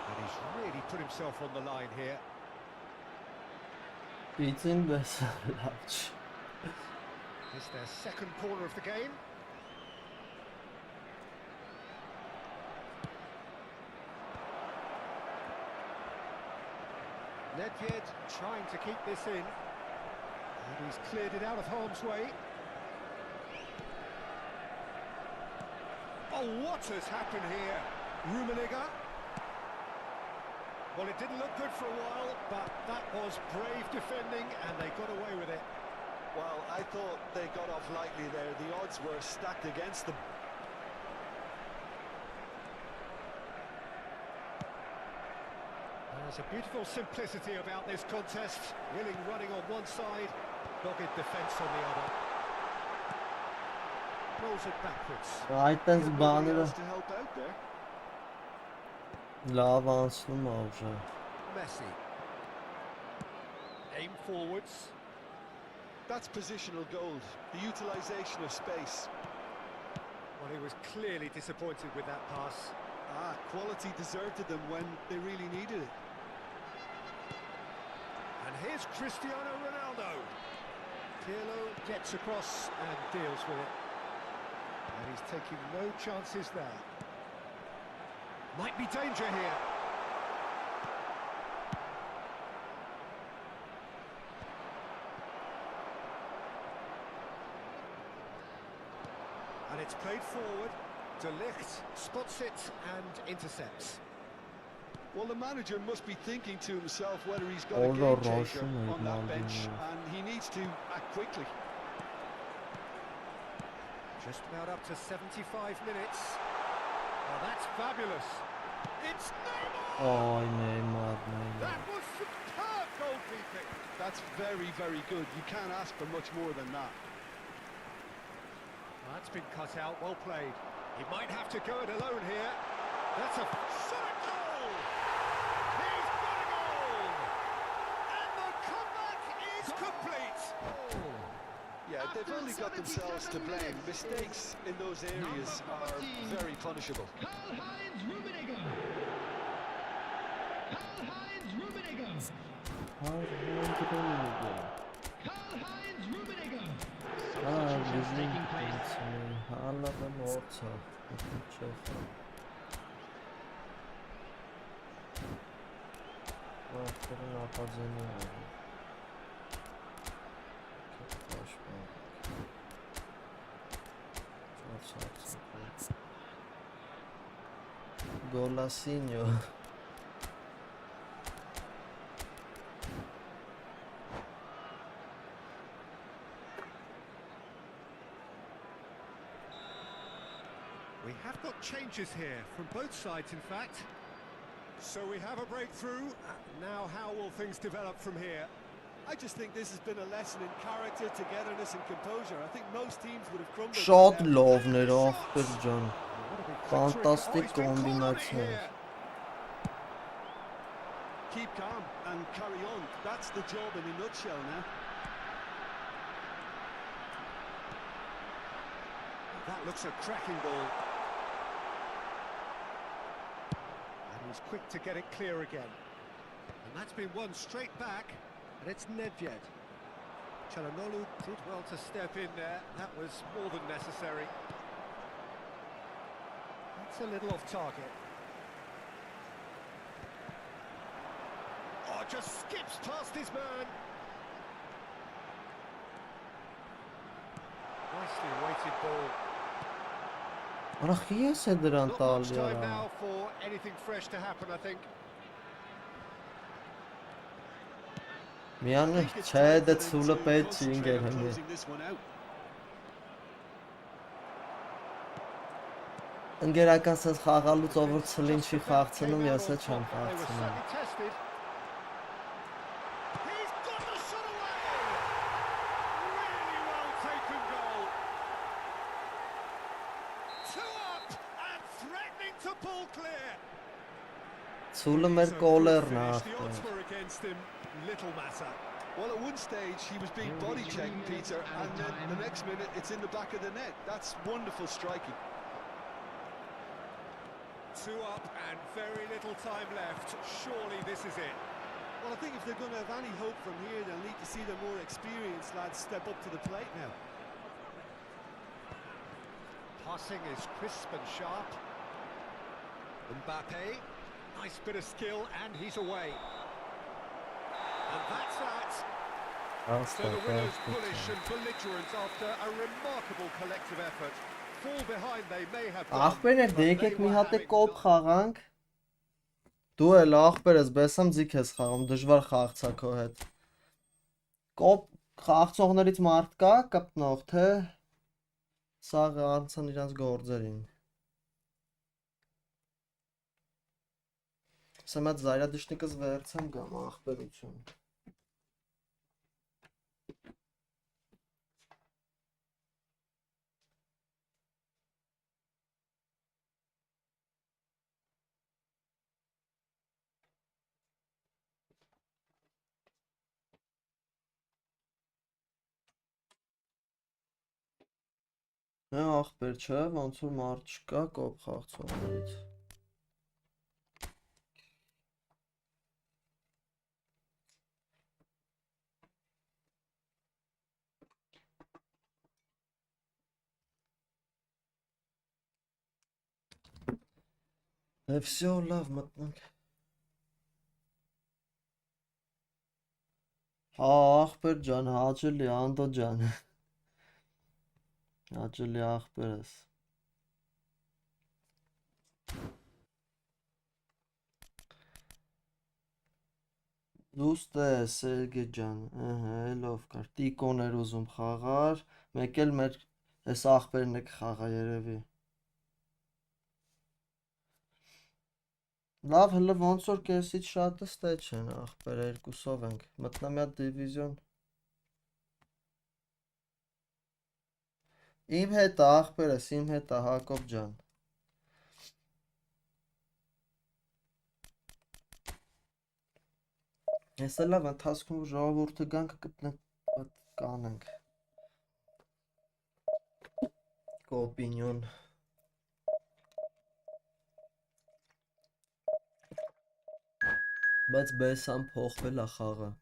And he's really put himself on the line here. Beating Besarabch. It's their second corner of the game. Nedved trying to keep this in. And he's cleared it out of harm's way. Oh, what has happened here? Rummenigge. Well, it didn't look good for a while, but that was brave defending, and they got away with it. Well, I thought they got off lightly there. The odds were stacked against them. There's a beautiful simplicity about this contest. Willing running on one side, dogged defence on the other. Rolls it backwards. Այդտենց Nobody բաները else to help out there. լավ անցնում ա ուժը։ Messi. Aim forwards. That's positional gold, the utilisation of space. Well, he was clearly disappointed with that pass. Quality deserted them when they really needed it. And here's Cristiano Ronaldo. Pirlo gets across and deals with it. And he's taking no chances there. Might be danger here. And it's played forward. De Ligt spots it and intercepts. Well, the manager must be thinking to himself whether he's got a Orada game changer Roshan on that bench, Ronaldinho. and he needs to act quickly. Just about up to 75 minutes. Oh, that's fabulous. It's Neymar! Ay Neymar. That was superb goalkeeping. That's very, very good. You can't ask for much more than that. That's been cut out, well played. He might have to go it alone here. That's a shot goal! He's got a goal! And the comeback is complete! Yeah, they've only got themselves to blame. Mistakes in those areas are very punishable. Karl-Heinz Rummenigge. Karl-Heinz Rummenigge. Karl-Heinz Rummenigge. Substitutions taking place. Հալը մորցա։ Չեխա։ Ախտերը նապազենի է։ Գոլասինյո։ We have got changes here, from both sides in fact. So we have a breakthrough. Now how will things develop from here? I just think this has been a lesson in character, togetherness and composure. I think most teams would have crumbled. Շատ to them. լովն էր ախպեր ջան։ What a big victory. Ֆանտաստիկ Oh, he's been caught on it կոմբինացիա։ here. Keep calm and carry on. That's the job in a nutshell now. That looks a cracking ball. And he's quick to get it clear again. And that's been won straight back, and it's Nedved. Çalhanoğlu did well to step in there. That was more than necessary. That's a little off target. Oh, just skips past his man. Nicely weighted ball. Արախ ես է դրան Not much տալի time արա։ now for anything fresh to happen, I think. Միանը չէ դե ցուլը պետք չի ինգեր հնի։ Closing this one out. Ընկերական sense խաղալուց ով որ ցլին չի խաղցնում, Came out ես on է չեմ top. They were խաղցնում։ slightly tested. He's got the shot away! Really well taken goal. 2 up and threatening to pull clear. Ցուլը մեր So կոլերն good է finish. The odds ախպեր։ were against him. Little matter. Well, at one stage he was being body checked, Peter, and then the next minute it's in the back of the net. That's wonderful striking. 2 up and very little time left. Surely this is it. Well, I think if they're going to have any hope from here, they'll need to see the more experienced lads step up to the plate now. Passing is crisp and sharp. Mbappe, nice bit of skill, and he's away. And that's that. So the winners bullish and belligerent after a remarkable collective effort. Fall behind they may have done, Ախպերներ, but դե they եկեք մի were հատ է having կոպ խաղանք։ Դու էլ ախպերս բեսամ ձիք ես խաղում, դժվար խաղացա քո հետ։ Կոպ խաղացողներից մարդ կա կպտնող, թե սաղը անցան իրանց գործերին։ Սա մատ զայրադիշնիկս վերցեմ գամ ախպերություն։ Հա ախպեր չէ, ոնց որ մարդ չկա կոպ խաղացողներից։ Դե վсё լավ մտնենք։ Հա ախպեր ջան, հաճելի անդո ջան։ Հաճելի ախպերս։ Դուստե Սերգեյ ջան, ելով կար, տիկոներ ուզում խաղար, մեկ էլ մեր այս ախպերն եք խաղա երևի։ Լավ, հələ ոնց որ կեսից շատը ստե չեն, ախպեր երկուսով ենք, մտնեմ մի հատ դիվիզիոն։ Իմ հետ է ախպերս, իմ հետ է Հակոբ ջան։ Ես էլ լավ ընթացքում ժողովուրդը գան կգտնենք կանենք։ Կոպինյոն։ Բայց բեսան փոխվել է խաղը։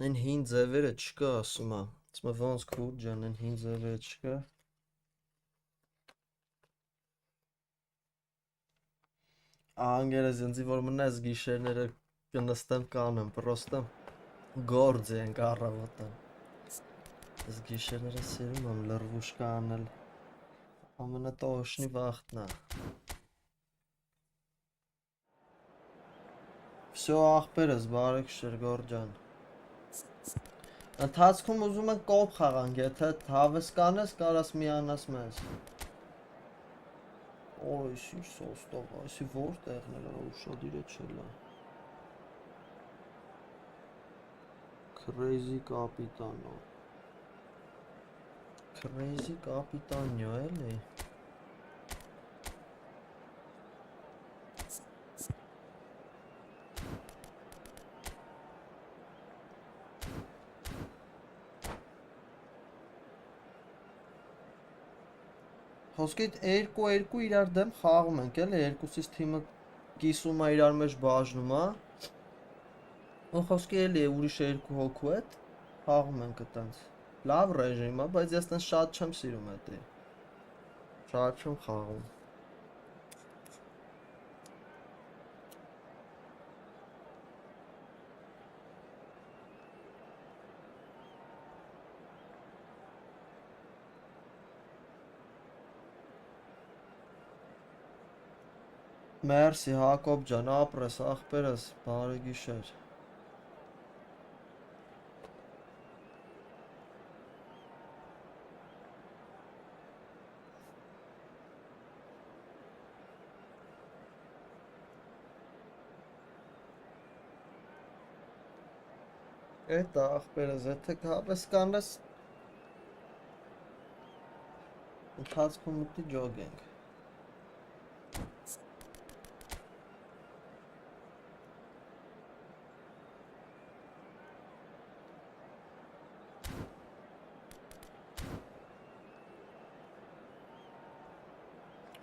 Այն հին ձևերը չկա, ասում է։ Ասում է ոնց քուր ջան, այն հին ձևերը չկա։ Անգերեզենցի որ մնաս գիշերները կնստեմ կանեմ, պրոստը գործ ենք առավոտը։ Ես գիշերները սիրում եմ լրվուշկա անել։ Ամենատոշնի վախտն է։ Всё ախպերս, բարեկշեր գորջան։ Ընթացքում ուզում ենք կոպ խաղանք, եթե հավես կանես, կարաս միանաս մեզ։ Օй, սոստով, այսի որտեղն էլ ուշադիր է չելա։ Crazy կապիտանո։ Crazy կապիտանյո էլի։ Խոսքի 2-2 իրար դեմ խաղում ենք, էլի, երկուսից թիմը կիսում է իրար մեջ բաժնում է։ Ու խոսքի էլի ուրիշ 2 հոգու հետ խաղում ենք այտենց։ Լավ ռեժիմ է, բայց ես տենց շատ չեմ սիրում էտի։ Շատ չեմ խաղում։ Մերսի Հակոբ ջան, ապրես, ախպերս, բարի գիշեր։ Էդ ախպերս, եթե հավես կանես ընթացքում մտի ջոգենք։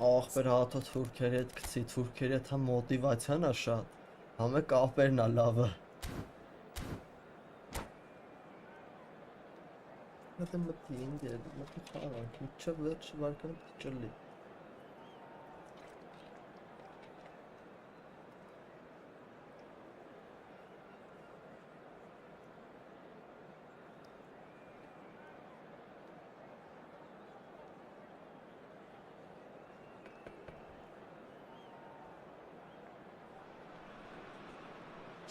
Ախպեր հատո թուրքերի հետ գցի, թուրքերի հետ հա մոտիվացիան է շատ, համե կապերն է լավը։ Հատը մտի ինգեր, մտի խաղանք, միջև վերջը վարկանը պիտի ճլի։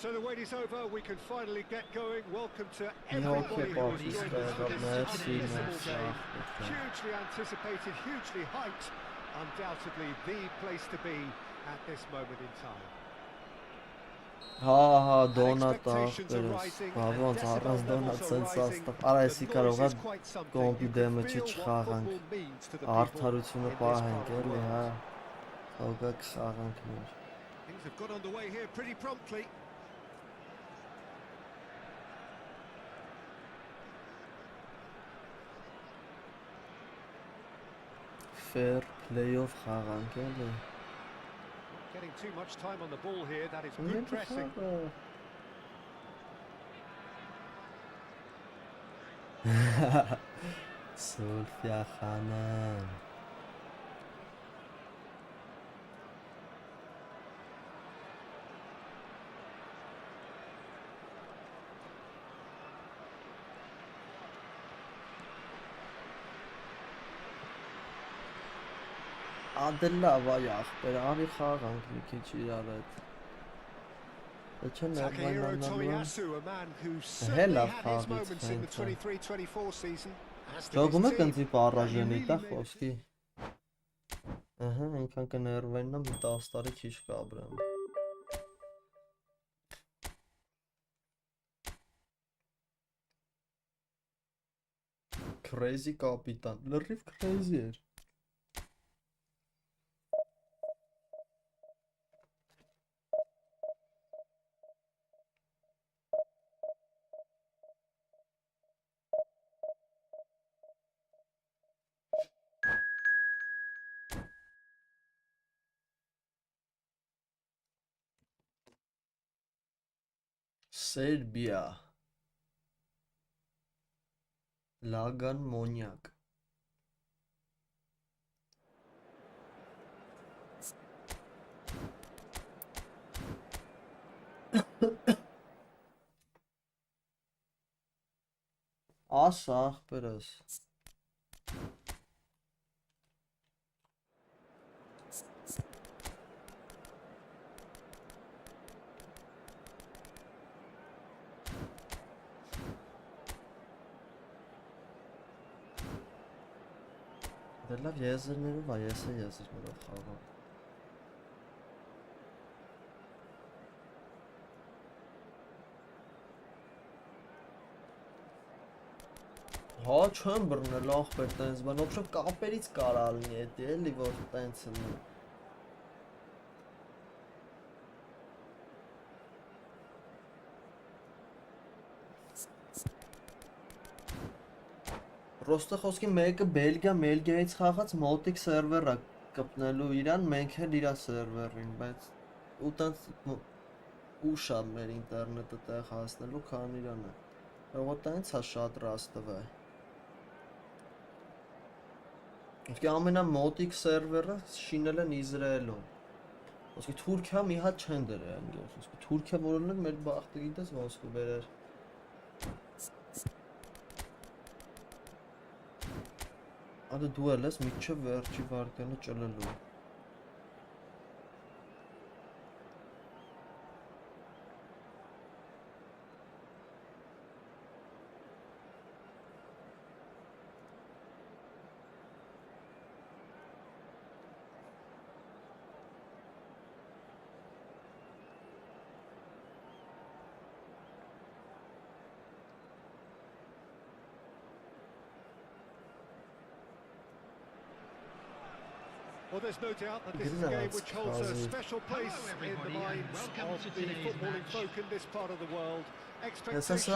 So the wait is over, we can finally get going. Welcome to Okay, everybody who Bobby, has joined us for this merci, magnificent day. merci. Hugely anticipated, hugely hyped. Undoubtedly the place to be at this moment in time. Հա, դոնատ ախպերս, բավոնց առանց դոնատ սենց աստավ, արա եսի կարող է կոմպի դեմը չի չխաղանք, արդարությունը պահենք էլի, հա, հոգակ խաղանք մեր։ Things have got underway here pretty promptly. Fair play-off խաղանք էլի։ Getting too much time on the ball here, that is good pressing. Սոլֆիա խանան։ Ադելավ այ ախպեր, արի խաղանք մի քիչ իրար հետ։ Takahiro Tomiyasu, a man who certainly Հելավ had his moments in the խաղից 23-24 season. As did Ճոգում է his կնձի team. պարաժենի տա խոսքի։ Ահա, ինքան կներվեննա մի 10 տարի քիչ կաբրեմ։ Crazy կապիտան, լրիվ crazy էր։ Սերբիա Լագան Մոնյակ Ասա ախպերս Դե լավ եզրներով է, ես է եզրներով խաղամ Հա չեմ բռնել ախպեր տենց բան, ոբշով կապերից կարա լինի էդի էլի, որ տենց լինի Պրոստը խոսքի մեկը Բելգիայից խաղաց մոտիկ սերվեր է կպնելու իրան, մենք էլ իրա սերվերին, բայց ու տենց ուշ է մեր ինտերնետը տեղ հասնելու, քան իրան է Ողո տենց է շատ ռաստվ է Ոսկի ամենամոտիկ սերվերը շինել են Իզրայելում Ոսկի Թուրքիա մի հատ չեն դրել Ոսկի Թուրքիա որոնն էլ մեր բախտը գիտես ոնց կբերեր Ադը դու էլ ես միջև վերջի վարկանը ճլելու Well, there's no doubt that this is a game which holds a special place in the minds of the footballing folk in this part of the world. Expectations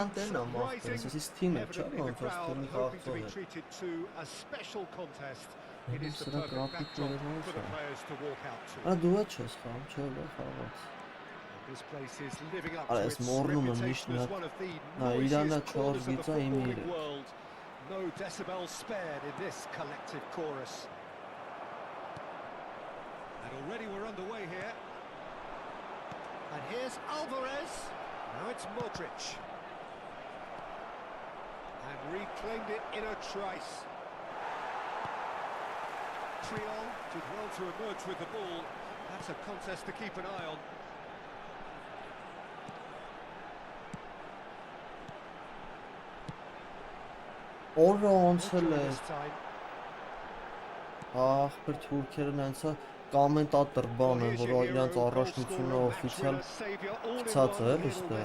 rising, evidently the crowd hoping to be treated to a special contest. It is the perfect backdrop for the players to walk out to. Դու է չես խաղում, չէ՞ բա խաղաց This place is living up to its reputation as one of the noisiest corners of the footballing world. No decibels spared in this collective chorus. And already we're underway here. And here's Alvarez. Now it's Modric. And reclaimed it in a trice. Triol did well to emerge with the ball. That's a contest to keep an eye on. Օրը անցել է։ Ախպեր թուրքերն այնցա կոմենտատոր բան են, որ իրանց առաջնությունը օֆիցիալ գցած է, էստե։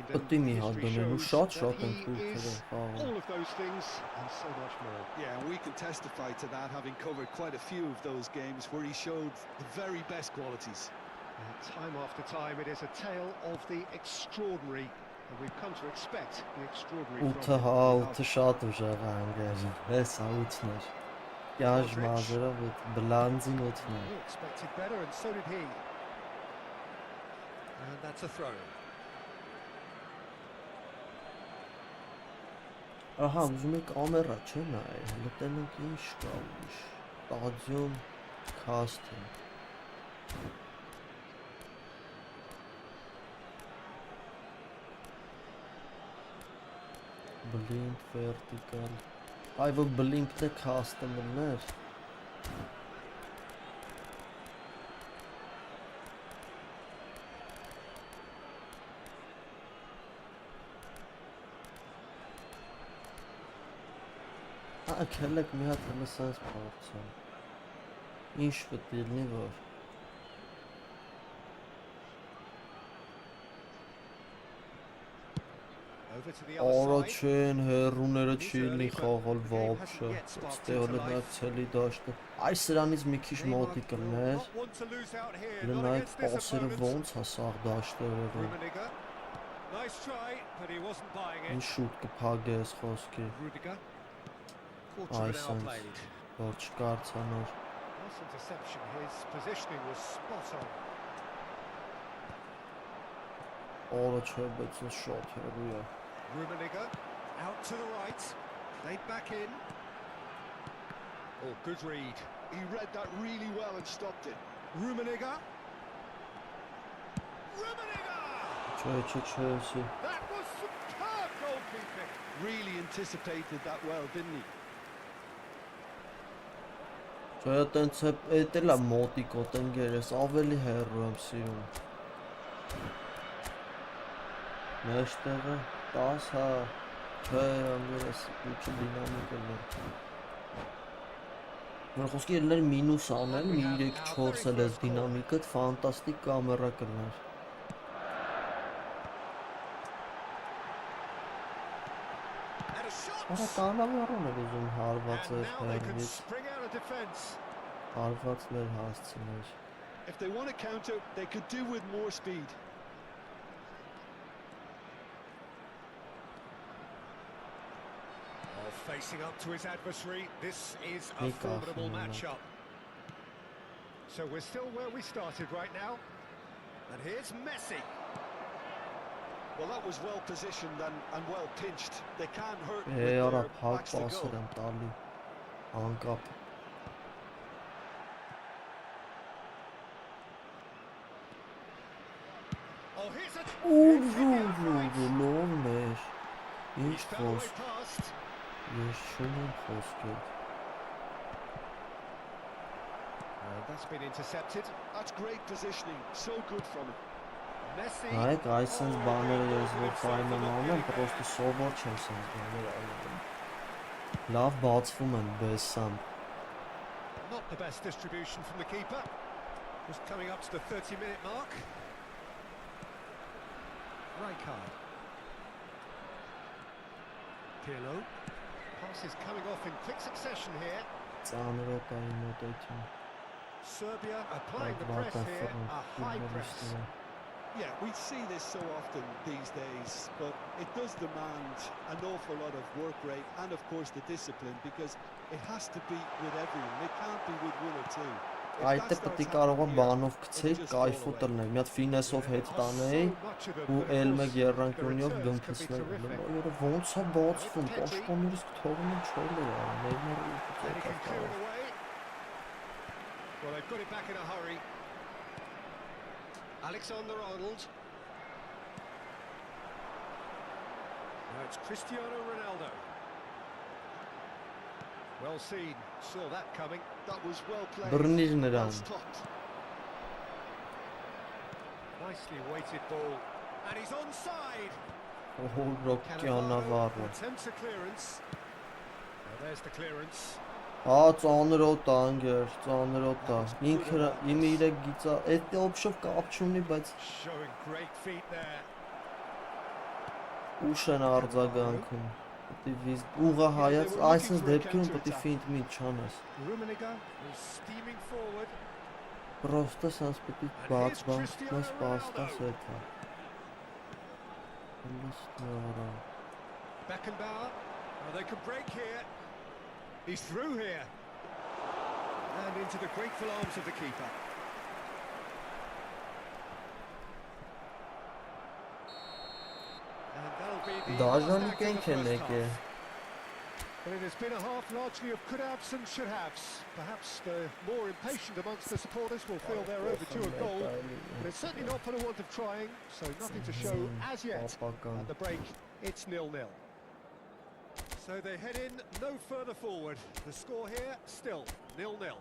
Պետք է մի հատ դնեն ու շատ են թուրքերը խաղում։ All of those things and so much more. Yeah, and we can testify to that, having covered quite a few of those games where he showed the very best qualities. And time after time, it is a tale of the extraordinary. And we've come to expect the extraordinary from Ութը հա, ութը շատ ուժեղ է անգаж։ Էս ութն էր։ Կյաժ մազերով այդ բլանձին ութն է։ He expected better and so did he. And that's a throw. Ահա, ուզում եք կամերա չէ նայ, հələ տենենք ինչ կա ուրիշ։ Ստադիոն քասթինգ։ Blink vertical. Այ որ blink-ն է custom-ներ։ Աքելեք մի հատ հələ sense փորձեմ։ Ինչ պետք է լինի որ Over to the other side. Առաջին հերուները չի լինի խաղալ վաբշե։ Ստեղ նա ցելի դաշտը։ Այս սրանից մի քիչ մոտիկ կլներ։ Լնայք պասերը ոնց է սաղ դաշտերով։ Nice try, but he wasn't buying it. Ինչ շուտ կփագե այս խոսքի։ Rudiger. Այս played. որ չկարծանոր։ Nice interception. His positioning was spot on. Օրը չէ, բայց ինձ շատ հերու է։ Rummenigge out to the right, played back in. Oh, good read. He read that really well and stopped it. Rummenigge. Չէ։ That was superb goalkeeping. Really anticipated that well, didn't he? Չէ, տենց է էտել է մոտիկ օտենգերես, ավելի հերու եմ սիրում։ Մեջտեղը 10 հա, չէ, անգերես ուչի դինամիկը լեր։ Որ խոսքի երներ մինուս անել, մի 3-4 էլ ես դինամիկը, ֆանտաստիկ կամերա կլներ։ Արա կանավարոն էր ուզում հարված էր հերվից, հարված լեր հասցներ։ If they want to counter, they could do with more speed. Facing up to his adversary, this is a formidable matchup. So we're still where we started right now. And here's Messi. Well, that was well positioned and well pinched. They can't hurt with Արա their փակ backs to պասեր goal. եմ տալի, անկապ։ Oh, here's a Լովն էր, ինչ fell away խոսք, past. ես չունեմ խոսքեր։ That's been intercepted. That's great positioning. So good from him. Messi. Նայեք, այս սենց բաները ես որ ֆայմ եմ անում, պրոստը սովոր չեմ սենց բաները անում։ Լավ բացվում են բեսամ։ Not the best distribution from the keeper. Just coming up to the 30-minute mark. Rijkaard. Pirlo. Pass is coming off in quick succession here. Ծանրոտայի մոտեցում։ Serbia applying the press here, a high press. Yeah, we see this so often these days, but it does demand an awful lot of work rate and, of course, the discipline, because it has to be with everyone. It can't be with one or two. Այդ է պետք է կարող է բանով գցեի, կայֆու տրնել, մի հատ ֆինեսով հետ տանեի ու L1 երրանկյունիով գմփցնել։ Լոյերը ոնց է բացվում, պաշտպաններից թողնում են չորը, Neymar-ը And he can clear it away. Well, they've got it back in a hurry. Alexander-Arnold. Now it's Cristiano Ronaldo. Well seen, saw that coming. That was well played. Բռնիր Well նրան։ stopped. Nicely weighted ball. And he's onside. Ռոկյանավառը։ Attempts a clearance. Well, there's the clearance. Ծանրոտ անգեր, ծանրոտ է։ Ինքը իմը իրեք գիծա, այդ օպշով կապ չունի, բայց Showing great feet there. ուշ են արձագանքում։ Ուղղա հայաց, այսինքն դեպքում պետք է ֆինտ մի չանես։ Rummenigge was steaming forward. Պրոստը սանց պետք է բաց պաստաս էթա։ Beckenbauer. Oh, they could break here. He's through here. And into the grateful arms of the keeper. And that'll be the Դաժանի last act of կենք the են first եկել։ half. But it has been a half largely of could-haves and should-haves. Perhaps the more impatient amongst the supporters will feel they're overdue a goal, but it's certainly not for the want of trying, so nothing to show as yet. At the break, it's 0-0. So they head in no further forward. The score here, still 0-0.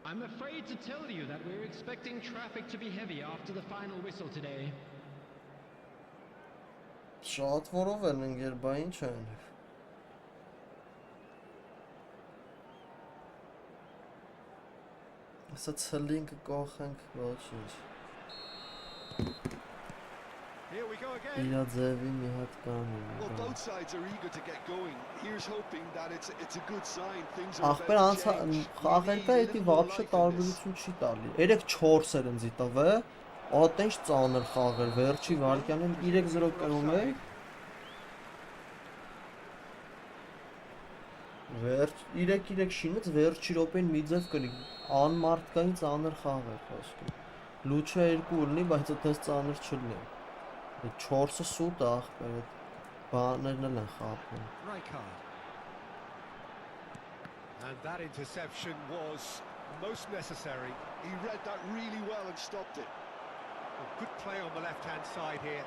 I'm afraid to tell you that we're expecting traffic to be heavy after the final whistle today. Շատ որով են ընկեր, բա ինչ են։ Ասա ցլինք կողենք, ոչինչ։ Here we go again. Իրա ձևի մի հատ կան։ Well, both sides are eager to get going. Here's hoping that it's a good sign. Things are Ախպեր about to անցա change. խաղերկա էդի вообще տարբերություն չի տալի։ 3-4 էր ընձի տվե, ատենչ ծանր խաղեր, վերջի վարկյանին 3-0 կրում էի։ Վերջ 3-3 շինեց, վերջի րոպեին մի ձև կրի, անմարդկային ծանր խաղ էր խոսքը։ Լուչը 2 ունի, բայց այդպես ծանր չլինի։ 4-ը սուտ է ախպեր, այդ բաներն էլ են խափում։ Rijkaard. And that interception was most necessary. He read that really well and stopped it. A good play on the left-hand side here.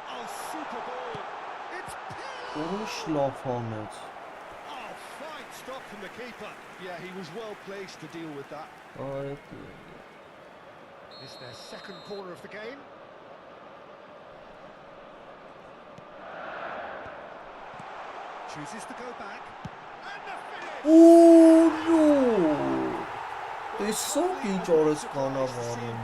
Oh, super ball! It's Ուրիշ լավ հանեց։ oh, fine stop from the keeper. Yeah, he was well placed to deal with that. Այդ It's their second corner of the game. Chooses to go back. And the finish! Օո! Տեսակ ինչ օրես կանավարում։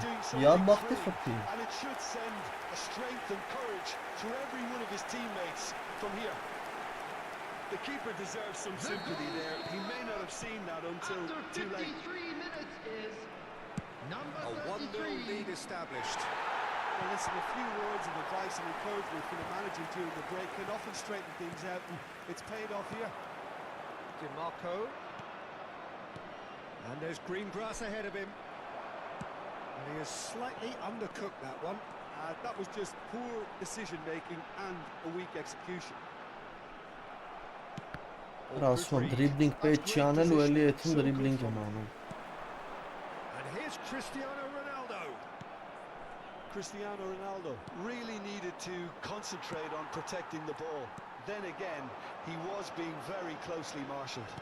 Յարմախտի խփի։ And it should send a strength and courage to every one of his teammates from here. The keeper deserves some sympathy there. He may not have seen that until After too late. 53 minutes is number A 1-0 33. lead established. Well, listen, a few words of advice and encouragement from the manager during the break can often straighten things out, and it's paid off here. DiMarco. And there's green grass ahead of him. And he has slightly undercooked that one. That was just poor decision-making and a weak execution. Ասում դրիբլինգ պետք չի անել ու էլի էթում դրիբլինգ եմ անում։ And here's Cristiano Ronaldo. Cristiano Ronaldo really needed to concentrate on protecting the ball. Then again, he was being very closely marshalled.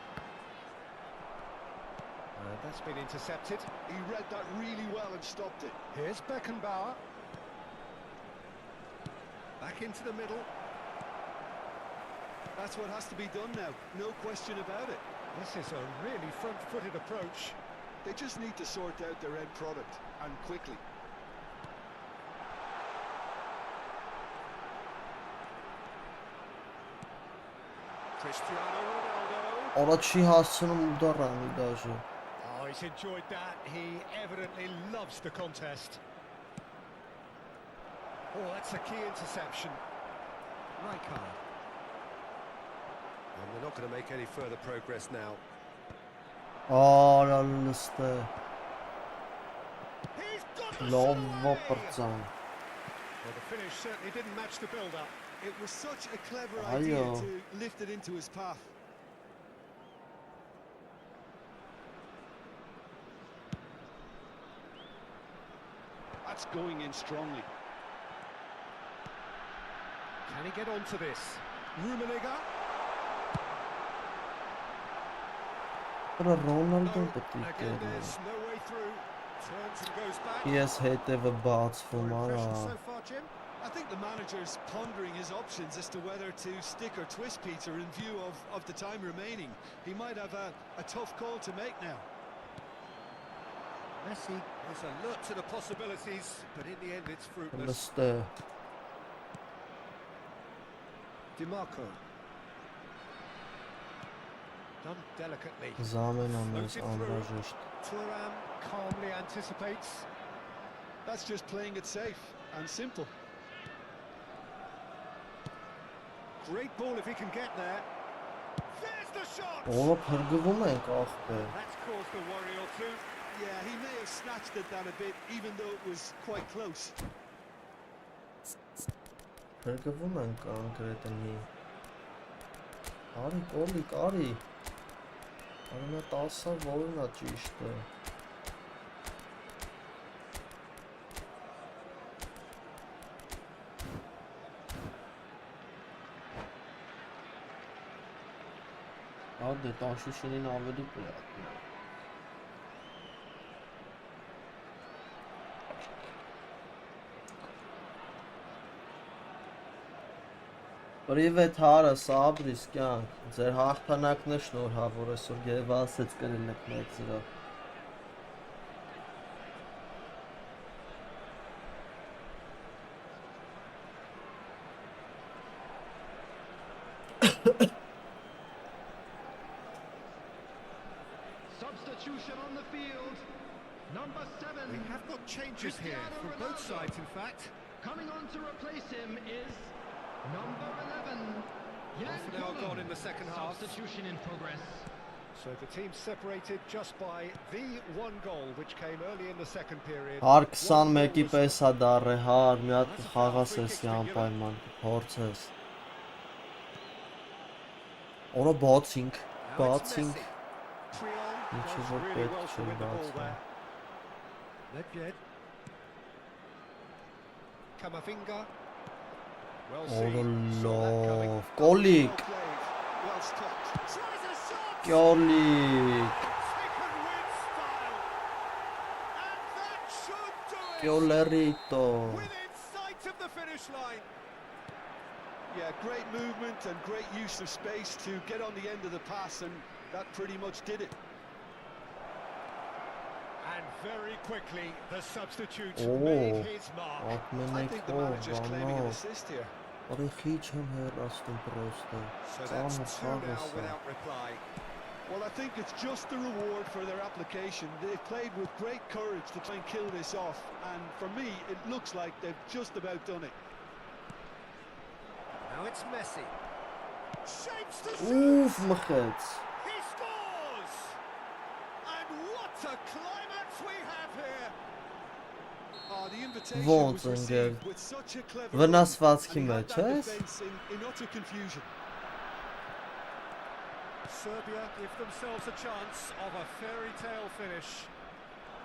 That's been intercepted. He read that really well and stopped it. Here's Beckenbauer. Back into the middle. That's what has to be done now, no question about it. This is a really front-footed approach. They just need to sort out their end product, and quickly. Cristiano Ronaldo. Ora չի հասցնում ուդար անի դաժե։ Oh, he's enjoyed that. He evidently loves the contest. Oh, that's a key interception. Rijkaard. And they're not going to make any further progress now. Ora լստե։ He's got the shot Լովո away. պրծան։ Well, the finish certainly didn't match the build-up. It was such a clever Ayo. idea to lift it into his path. That's going in strongly. Can he get onto this? Rummenigge. Ora Ռոնալդոն No, պետք է again, դեր։ there's no way through. Turns and goes back. Ես հետևը բացվում Your արա։ impressions so far, Jim? I think the manager's pondering his options as to whether to stick or twist Peter in view of the time remaining. He might have a tough call to make now. Messi is alert to the possibilities, but in the end it's fruitless. Լստե։ DiMarco. Done delicately. Զամենա մեզ անհրաժեշտ։ Thuram calmly anticipates. That's just playing it safe and simple. Great ball if he can get there. There's the shot! Ora փրկվում ենք ախպեր։ That's caused a worry or two. Yeah, he may have snatched at that a bit, even though it was quite close. Փրկվում ենք կոնկրետը մի։ Արի կոլիկ, արի։ Արինա 10-ը որն է ճիշտը։ Ադե տաշուշինին ավելի պրիատն է։ Պրիվետ հարս, աբրիս կյանք, ձեր հաղթանակն է շնորհավոր այսօր գևասեց կրել եք 1-0։ Substitution on the field. Number 7. We have got changes here Cristiano from both Ronaldo. sides, in fact. Coming on to replace him is number 11. Half an hour gone in the second half. Substitution in progress. So the team separated just by the one goal, which came early in the second period. Հար One 21-ի goal պես է դառը, հար մի հատ խաղաս ես անպայման, փորձես։ Օրա բացինք, Now it's բացինք։ Messi. Triol Ինչի does որ really պետք well to չէ win the ball բացում։ there. Nedved. Camavinga. Well Օրա seen. Saw that coming. լով, կոլիկ, Well played, well stopped. Tries a shot. կյոլիկ, Taken with style. And that should do it. կյոլերիտո։ Within sight of the finish line. Yeah, great movement and great use of space to get on the end of the pass, and that pretty much did it. And very quickly, the substitute Oh. made his mark. I Ակմենեք think the ով, manager's claiming an վանով, assist here. արի խիչ եմ հեռաստում պրոստը, So ծանր that's two now խաղս է։ without reply. Well, I think it's just the reward for their application. They've played with great courage to try and kill this off, and for me, it looks like they've just about done it. Now it's Messi. Shapes to Ուֆ, shoot. մխեց։ He scores. And what a climax we have here. Oh, the invitation Ոնց was ընկեր։ received with such a clever Վնասվածքի run, and he had մեջ that ես։ defense in utter confusion. Serbia give themselves a chance of a fairy tale finish.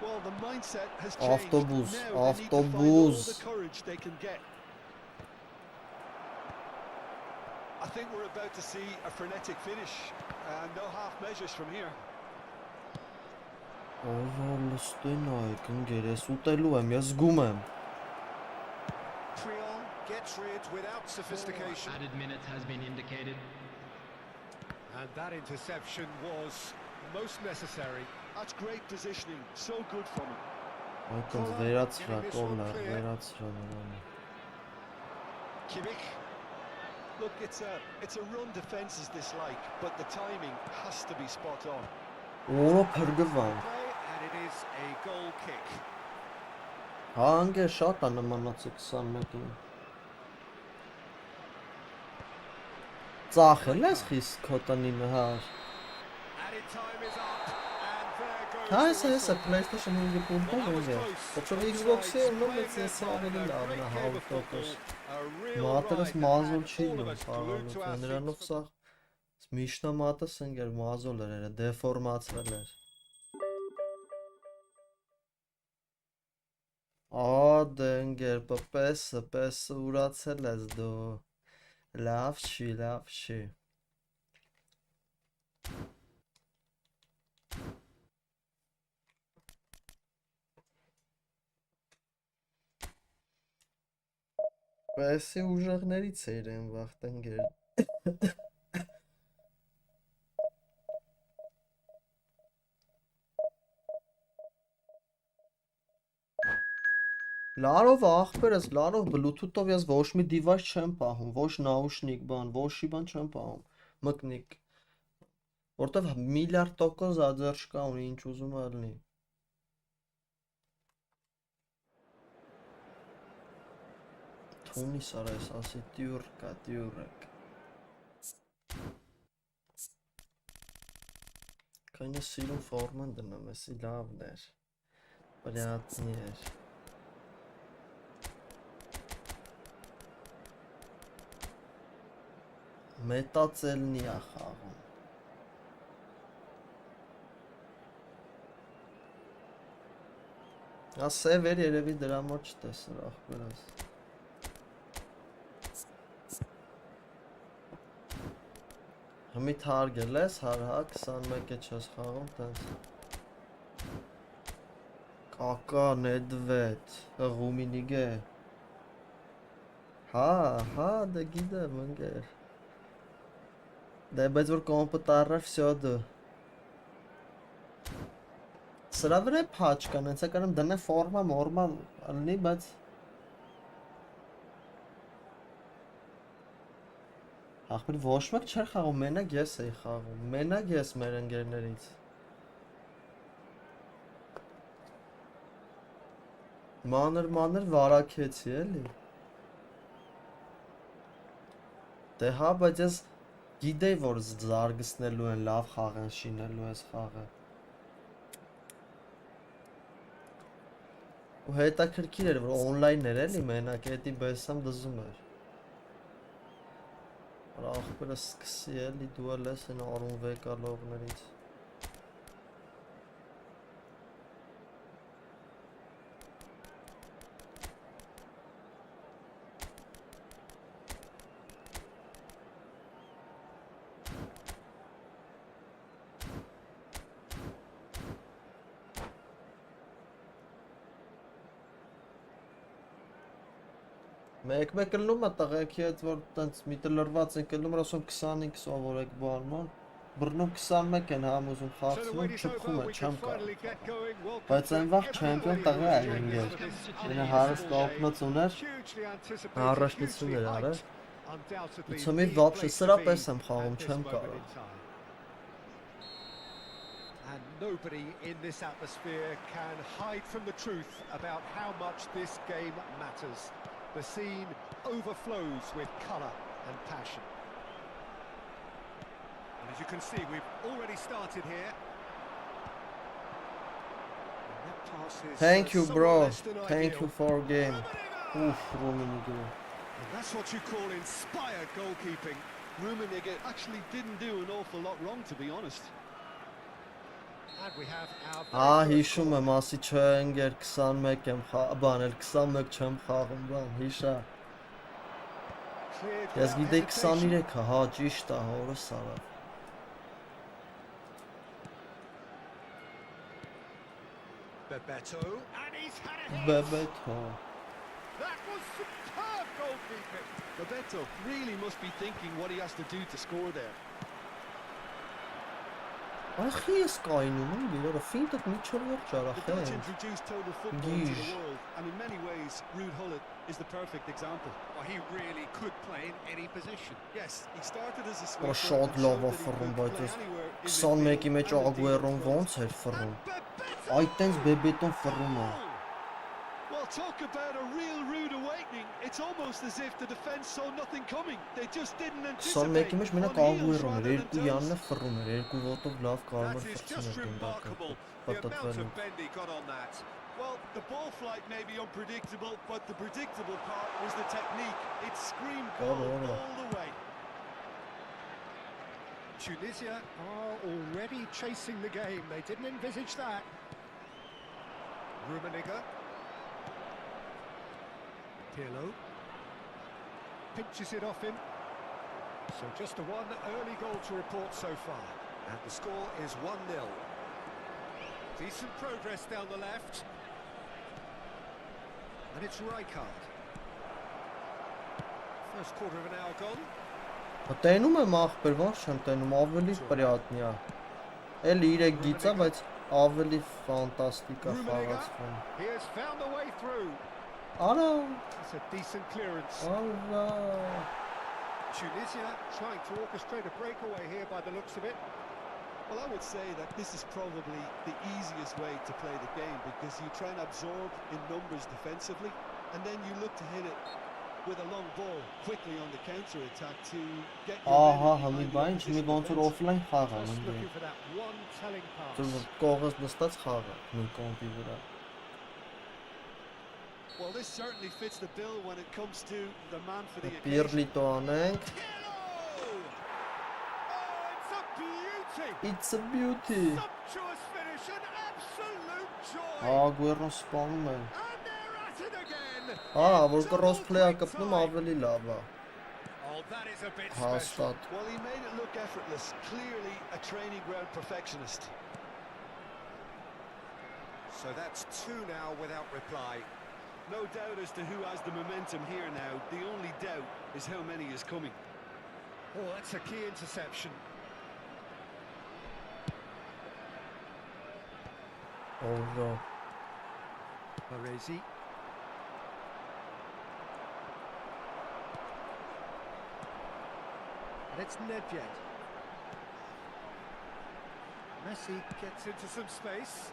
Well, the mindset has changed. Avtobus, Now they need to find all avtobus. the courage they can get. I think we're about to see a frenetic finish, and no half measures from here. Օրա լստին այք, ընգեր, ես ուտելու եմ, ես զգում եմ։ Triol gets rid without sophistication. Added minute has been indicated. And that interception was most necessary. That's great positioning, so good from him. Այդքան վերացրա, կորնար, վերացրա նրան։ Kimmich. Look, it's a run defence's dislike, but the timing has to be spot on. Որը փրկվան։ And it is a goal kick. Հա, անգե շատ է նմանացի 21-ին։ Ծախել ես խիստ քոտնինը, հա։ Added time is up, and there goes Հա, the էսը PlayStation 5-ի պունտով է։ Ոչով Xbox-ի ու մեծ էսը ավելի լավն է 100%։ Մատերս մազոլ չի նույն նրանով սա միշնա մատս ընկեր մազոլ էր, դեֆորմացվել էր։ Դե ընկեր, պես ուրացել ես դու։ Լավ չի։ Պեսի ուժեղներից է իրեն վաղտ ընկեր։ Լարով ախպերս, լարով Bluetooth-ով ես ոչ մի device չեմ պահում, ոչ նաուշնիկ բան, ոչի բան չեմ պահում, մկնիկ, որտև միլիարդ տոկոս աջերջ կա ունի, ինչ ուզում ալնի։ Թունի սարա ես ասի տյուրկ։ Կայնը սիրում ֆորման դնամ, եսի լավն էր, պրյատնի էր։ Մետածելնի է խաղում։ Սև էր երևի դրա մոտ չտեսր ախպերս։ Հմիտ հարգել ես, հարհա 21 է չես խաղում, տենց։ Կակա, նեդվետ, հղումինիգ է։ Հա, դե գիտեմ ընկեր։ Դե բայց որ կոմպուտարը վсё դու։ Սրա վրա փաչ կան, հենց եկարեմ դնե ֆորմա մորմա ալնի, բայց ախպեր ոչ մեկ չէր խաղում, մենակ ես էի խաղում, մենակ ես մեր ընկերներից։ Մանր վարակեցի էլի։ Դե հա, բայց ես գիտեի, որ զարգացնելու են, լավ խաղ են շինելու ես խաղը։ Ու հետաքրքիր էր, որ օնլայն էր էլի մենակ, էդի բեսամ դզում էր։ Որ ախպերը սկսի էլի, դու էլ ես են արուն վեկալողներից։ Մեկ կլնում է տղեկի հետ, որ տենց միտը լրված են կլնում, ասում 25 սովորեք բանման, բրնում 21 են համ ուզում խաղցնում, չպխում է, չեմ կարող։ Բայց այն վաղ չեմպիոն տղա է ինգեր, ինը հարս կողնոց ուներ, առաջնություն էր արել, ուցումի վապշը սրա պես եմ խաղում, չեմ կարող։ And nobody in this atmosphere can hide from the truth about how much this game matters. The scene overflows with colour and passion. And as you can see, we've already started here. Thank you, bro. Thank you for game. Oof, Rummenigge. That's what you call inspired goalkeeping. Rummenigge actually didn't do an awful lot wrong, to be honest. And we have our Հիշում եմ, ասի չէ ընկեր 21 եմ բան էլ 21 չեմ խաղում բան, հիշա։ Ես գիտեի 23-ը, հա, ճիշտ է, հորս արա։ Bebeto, and he's had it. Bebeto. That was superb goalkeeping. Bebeto really must be thinking what he has to do to score there. Ախի ես կայնում եմ, գիրը ֆինտը միջով The ճարախ Dutch է։ introduced total football to the world, and in many ways, Ruud Gullit is the perfect example. Well, he really could play in any position. Yes, he started as a Բա sweeper շատ and լավ showed է that he ֆռում, could բայց play այս anywhere in 21-ի midfield մեջ and indeed Ագուերոն in front. ոնց էր ֆռում։ Այ տենց բեբետոն ֆռում է։ Well, talk about a real rude awakening. It's almost as if the defence saw nothing coming. They just didn't anticipate. 21-ի մեջ մենակ On heels Ագուերոն էր, rather than երկու յանն է toes. ֆռում էր, երկու ոտով լավ կարող That էր is ֆռցնել just գնդակը։ remarkable. The amount Պատտվել of bend he got on that. Well, the ball flight may be unpredictable, but the predictable part was the technique. It screamed goal all the way. Tunisia are already chasing the game. They didn't envisage that. Rummenigge. Pirlo. Pinches it off him. So just a one early goal to report so far. And the score is 1-0. Decent progress down the left. And it's Rijkaard. First quarter of an hour gone. Տենում եմ ախպեր, ոնց չեմ տենում, ավելի պրիատնի է։ Էլի 3 գիծ է, բայց ավելի ֆանտաստիկ է խաղացվում։ He has found a way through. Արա, That's a decent clearance. արա։ Tunisia trying to orchestrate a breakaway here by the looks of it. Well, I would say that this is probably the easiest way to play the game because you try and absorb in numbers defensively and then you look to hit it with a long ball quickly on the counter-attack to get your Ահա, men համի behind the բան, մի opposition ոնց որ defence. օֆլայն խաղ է Just մնի։ looking for that one telling pass. Դու կողս նստած խաղ է, նույն կոմպի վրա։ Well, this certainly fits the bill when it comes to the man for the occasion. Պիրլիտո անենք։ Oh, it's a beauty! It's a beauty։ Sumptuous finish, an absolute joy! Ագուերոն սպանում են։ And they're at it again! Հա, որ կրոս փլեյ կպնում ավելի լավ է։ Oh, that is a bit special. Հաստատ։ Well, he made it look effortless. Clearly a training ground perfectionist. So that's 2 now without reply. No doubt as to who has the momentum here now. The only doubt is how many is coming. Oh, that's a key interception. Օժո։ Baresi. And it's Nedved. Messi gets into some space.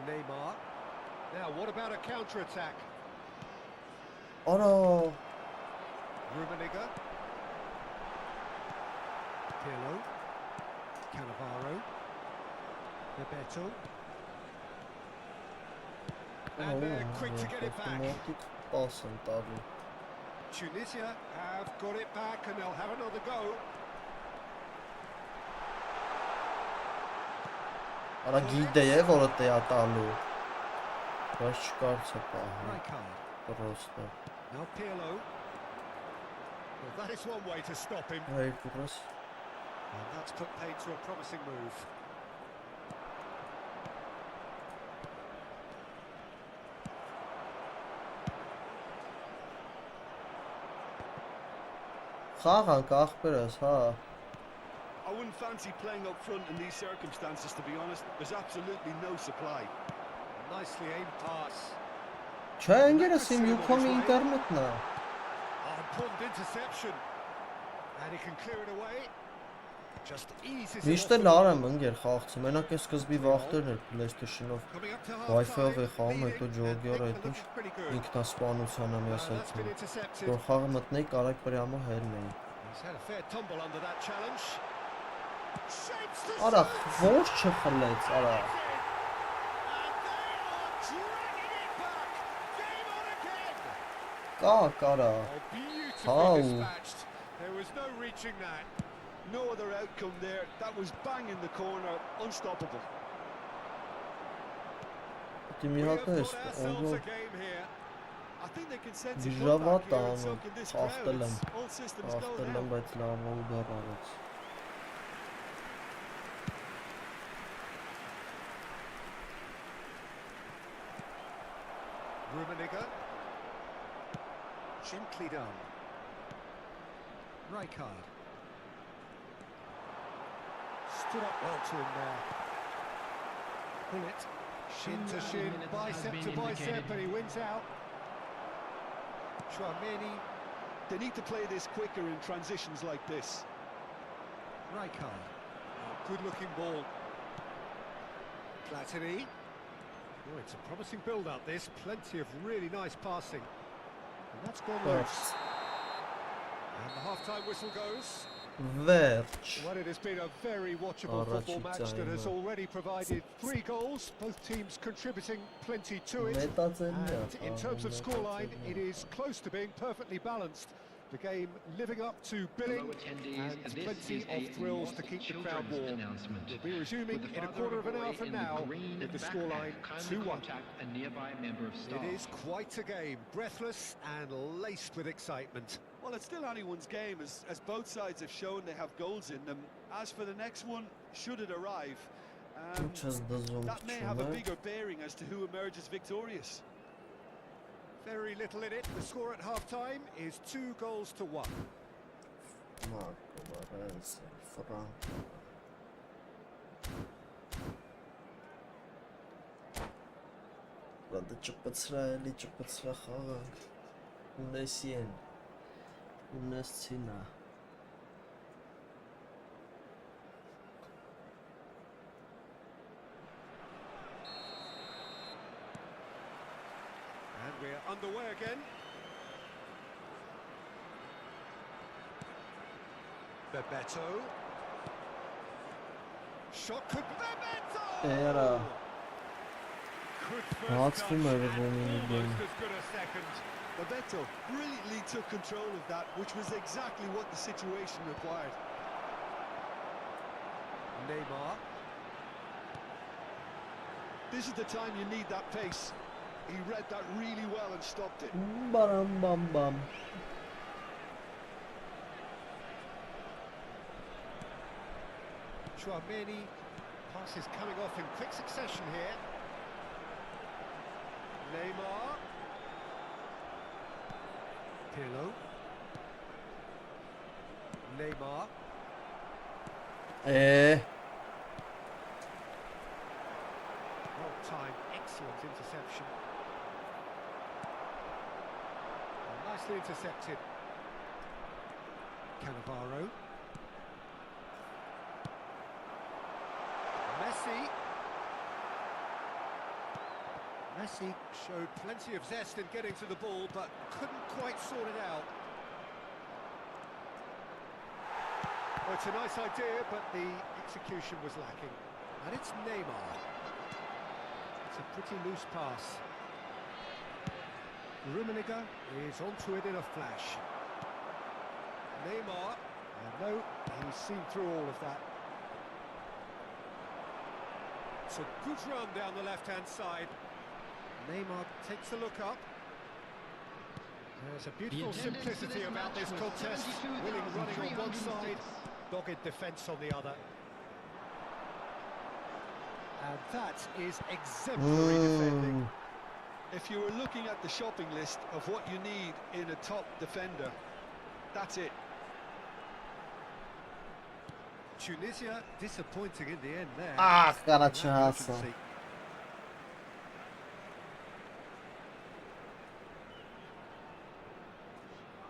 Neymar. Now, what about a counter-attack? Արա, Rummenigge. Pirlo. Cannavaro. Bebeto. And they're quick to get it back. Ավտոմատիկ պաս են տալու։ Tunisia have got it back and they'll have another go. Արա գիտե է, որը տեա տալու։ Բայց չկարծա պահը, Rijkaard. պրոստը։ Now Pirlo. Well, that is one way to stop him. Հայ կուրս։ And that's put paid to a promising move. Խաղանք ախպերս, հա։ I wouldn't fancy playing up front in these circumstances, to be honest. There's absolutely no supply. Nicely aimed pass. Չէ, ընկերս իմ յուքոմի ինտերնետն է։ Oh, important interception. And he can clear it away. Just eases it Միշտ off էլ the արեմ ball. ընկեր խաղացում, մենակ այս սկզբի վախտերն էր PlayStation-ով, Coming up to Wi-Fi-ով half-time, է խաղում, հետո leading, ջոգերը, and այդ ինչ things are looking pretty good. ինքնասպանության եմ ես That's been այդում։ intercepted. Որ խաղը մտնեի, կարակ պրյամո հելնեի։ He's had a fair tumble under that challenge. Shapes the Արա, surface. ոնց չխլեց, արա։ And they are dragging it back. Game on again. Կա, կարա։ Oh, beautifully How? dispatched. There was no reaching that. No other outcome there. That was bang in the corner. Unstoppable. Դի մի We have հատ got էս, ourselves օգո։ a game here. I think they can sense a Դժավատ comeback here and անում, soak in this crowd. խախտել եմ, It's all systems go խախտել now. եմ, բայց լավ ու դեռ արեց։ Rummenigge. Gently done. Rijkaard. stood up well to him there. Pull it. Shin to shin, bicep to bicep, and he wins out. Chouameni, they need to play this quicker in transitions like this. Rijkaard. Good-looking ball. Platini. Oh, it's a promising build-up, this. Plenty of really nice passing. And that's gone loose. And the half-time whistle goes. Verge. Well, it has been a very watchable football match that has already provided 3 goals, both teams contributing plenty to it. And in terms of scoreline, it is close to being perfectly balanced. The game living up to billing and plenty of thrills to keep the crowd warm. We'll be resuming in a quarter of an hour from now with the scoreline 2-1. It is quite a game, breathless and laced with excitement. Well, it's still anyone's game, as both sides have shown they have goals in them. As for the next one, should it arrive, that may have a bigger bearing as to who emerges victorious. Very little in it. The score at half-time is 2-1. Rada ճպցրայելի ճպցրա խաղանք ունեսի են ունեսցինա And we're underway again. Bebeto. Shot could Bebeto! Era. Good That's first the touch murder and one in the almost game. as good a second. Bebeto brilliantly took control of that, which was exactly what the situation required. Neymar. This is the time you need that pace. He read that really well and stopped it. Baram bam bam. Chouameni. Passes coming off in quick succession here. Neymar. Pirlo. Neymar. Well timed, excellent interception. Nicely intercepted. Cannavaro. Messi showed plenty of zest in getting to the ball, but couldn't quite sort it out. Well, it's a nice idea, but the execution was lacking. And it's Neymar. It's a pretty loose pass. Rummenigge is onto it in a flash. Neymar, and no, he's seen through all of that. It's a good run down the left-hand side. Neymar takes a look up. There's a beautiful simplicity about this contest. Willing running on one side, dogged defence on the other. And that is exemplary defending. If you were looking at the shopping list of what you need in a top defender, that's it. Tunisia disappointing in the end there. Qarachasa.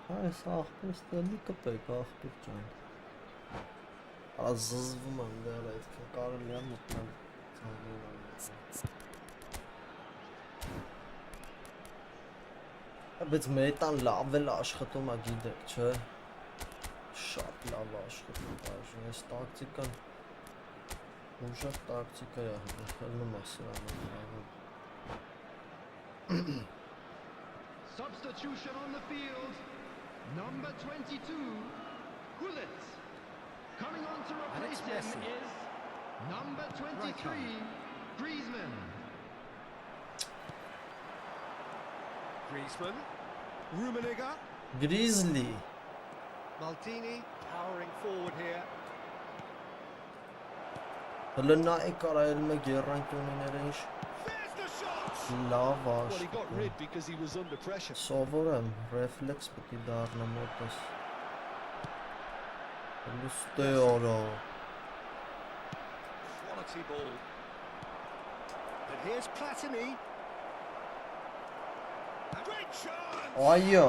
Այս աղբերս տելի կպեք աղբեր ջան Ազզվում եմ դեռ այդքան կարելի է մտնել Բայց մետան լավ էլ աշխատում է գիտեք, չէ Շատ լավ աշխատում է, այս տակտիկան Ուժեղ տակտիկա է, հելնում է սրանը Substitution on the field. Number 22, Gullit. Coming on to replace him is number 23, Griezmann. Griezmann. Rummenigge. Grizzly Maldini powering forward here. Հլնա է կարայել մեկ երանք ունիներ ինչ There's the shot! Լավ Well, he got աշխատում rid because he was under pressure. Սովոր եմ, ռեֆլեքս պետք է դառնա մոտս Լուստե արա quality ball. And here's Platini. A great chance! Այո,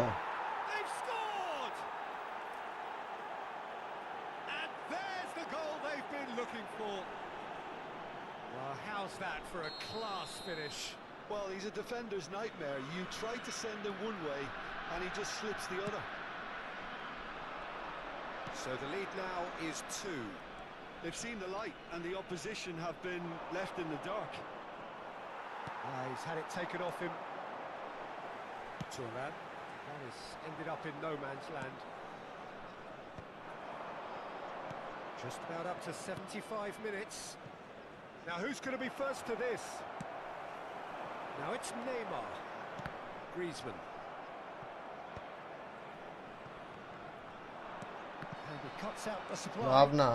They've scored! And there's the goal they've been looking for. Well, how's that for a class finish? Well, he's a defender's nightmare. You try to send him one way, and he just slips the other. So the lead now is 2. They've seen the light, and the opposition have been left in the dark. He's had it taken off him. Turan. That has ended up in no man's land. Just about up to 75 minutes. Now who's going to be first to this? Now it's Neymar. Griezmann. And he cuts out the supply. լավնա,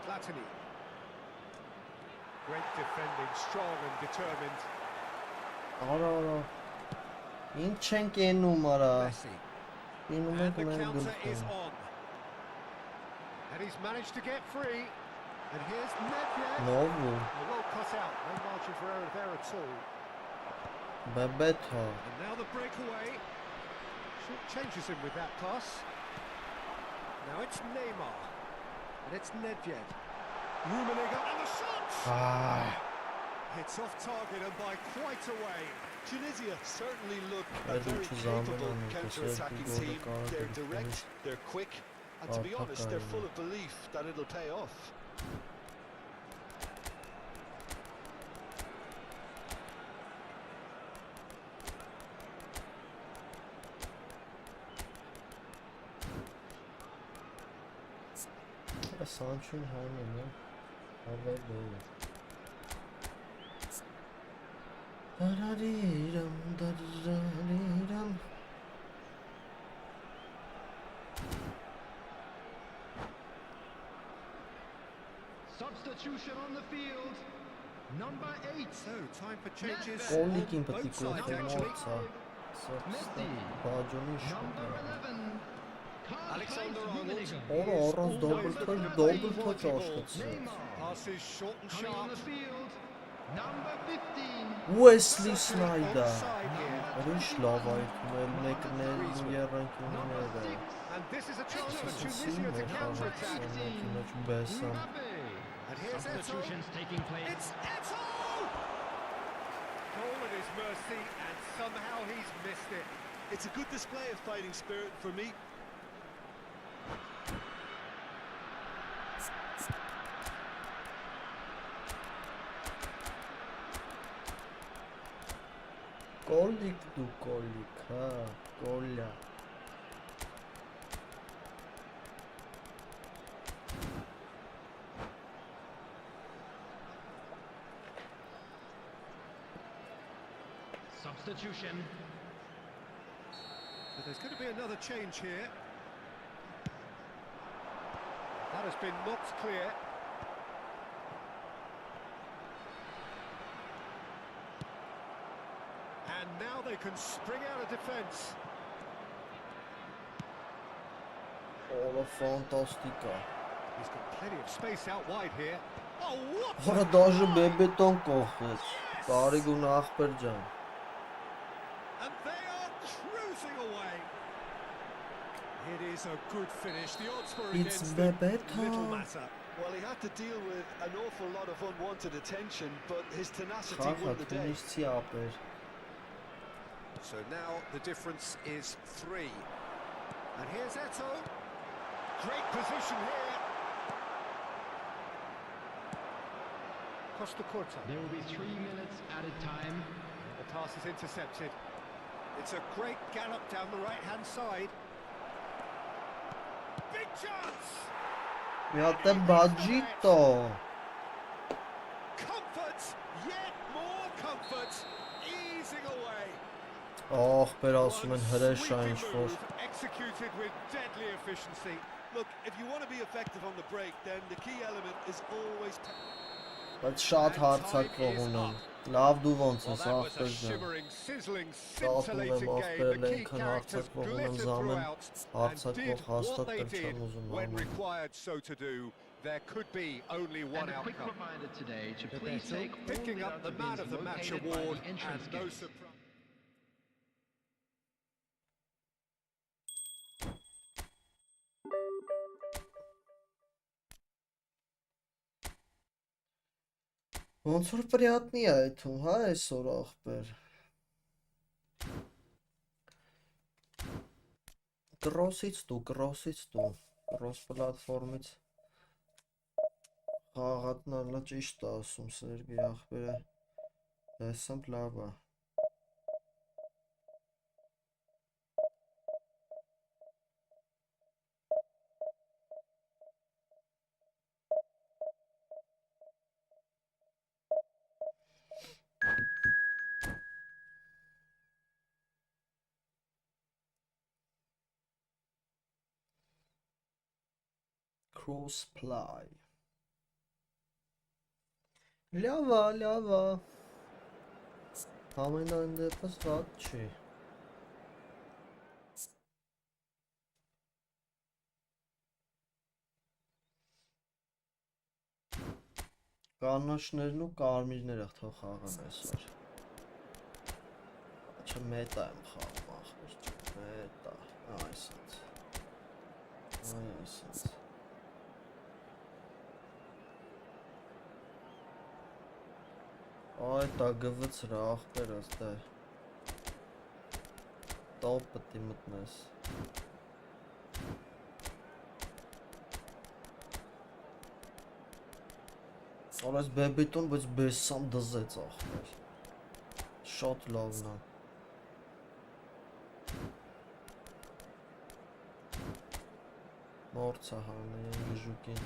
Platini. Great defending, strong and determined. արա, ինչ ենք ենում արա, Messi. ենում And ենք the մենք counter is գլխում, on. And he's managed to get free. And here's Nedved. նովու, Well cut out, no margin for error there at all. բեբեթա, And now the breakaway. Short changes him with that pass. Now it's Neymar. And it's Nedved. Rummenigge and the shot! այ, It's off target and by quite a way. Tunisia certainly look a Maybe very choose Armen capable and counter-attacking Decisive team. goal the They're card direct, they're quick, and to be honest, they're full of belief that it'll pay off. Sanchun հայնն է, հավայ բողը, դարարիրամ, Substitution on the field. Number 8. So, time for changes. Կոլնիկին on պետք է both sides, կողքը actually. մոցա, Messi. բաջոնի Number շուտ, 11. Alexander Karl-Heinz Arnold. Rummenigge. օրը առանց դոբլթոչ աշխեցի, Neymar. Passes short and Coming on the sharp. field. Number 15. Wesley Snyder, Onside here. ինչ լավ այդում, մեկներ ու երանքինները, And this is a chance for սիսին Tunisia to մեր counter-attack. խաղացի մեջ բեսան, Mbappe. And here's Eto'o. Substitutions taking place. It's Eto'o! Goal at his mercy, and somehow he's missed it. It's a good display of fighting spirit for me. կոլիկ դու կոլիկ, հա, կոլյա, Substitution. So there's going to be another change here. That has been knocked clear. And now they can spring out of defence. օրը ֆանտաստիկա, He's got plenty of space out wide here. Oh, what? օրը դաժը բեբետոն կողեց, կարիգուն ախպեր ջան, And they are cruising away. It is a good finish. The odds were It's against them. Bebeto. Little matter. Well, he had to deal with an awful lot of unwanted attention, but his tenacity խաղա won the day. թունիսցի ապեր, So now the difference is 3. And here's Eto'o. Great position here. Costa Curta. There will be 3 minutes added time. The pass is intercepted. It's a great gallop down the right-hand side. Big chance! մի հատ է բաջիտո, Comfort! Yet more comfort! Easing away. ախպեր ասում են հրեշ One ինչ sweeping որ, move executed with deadly efficiency. Look, if you want to be effective on the break, then the key element is always... բայց շատ հարցակվող ունեմ, լավ դու ոնց Well, ես that was a ախպեր ջան, shimmering, sizzling, Շատում եմ scintillating game. ախպերել The key ենքան characters հարցակվող ունեմ glittered զամեն, throughout and հարցակվող did what հաստատ they եմ did չեմ ուզում when անել, required so to do. there could be only one And a quick outcome. reminder today to please take all Picking the up the other Man bins of the Match located by award the entrance and no gate. surprise. Ոնց որ պրիատնի է այդում, հա, այսօր ախպեր։ Կրոսից դու, կրոս պլատֆորմից խաղաղատնալը ճիշտ է ասում Սերգեյ ախպերը, դեսամբ լավ է։ Crossplay լավ է Համենայն դեպս վատ չի Կանաչներն ու կարմիրները թող խաղան այսօր Չէ մետա եմ խաղում ախպեր մետա այսպես այսպես Ay da gıvıç rağ biraz da Top mıtnız Oraz bebeton բայց բեսամ դզեց ախպեր Շատ լավն է Մորցա հանեն գժուկին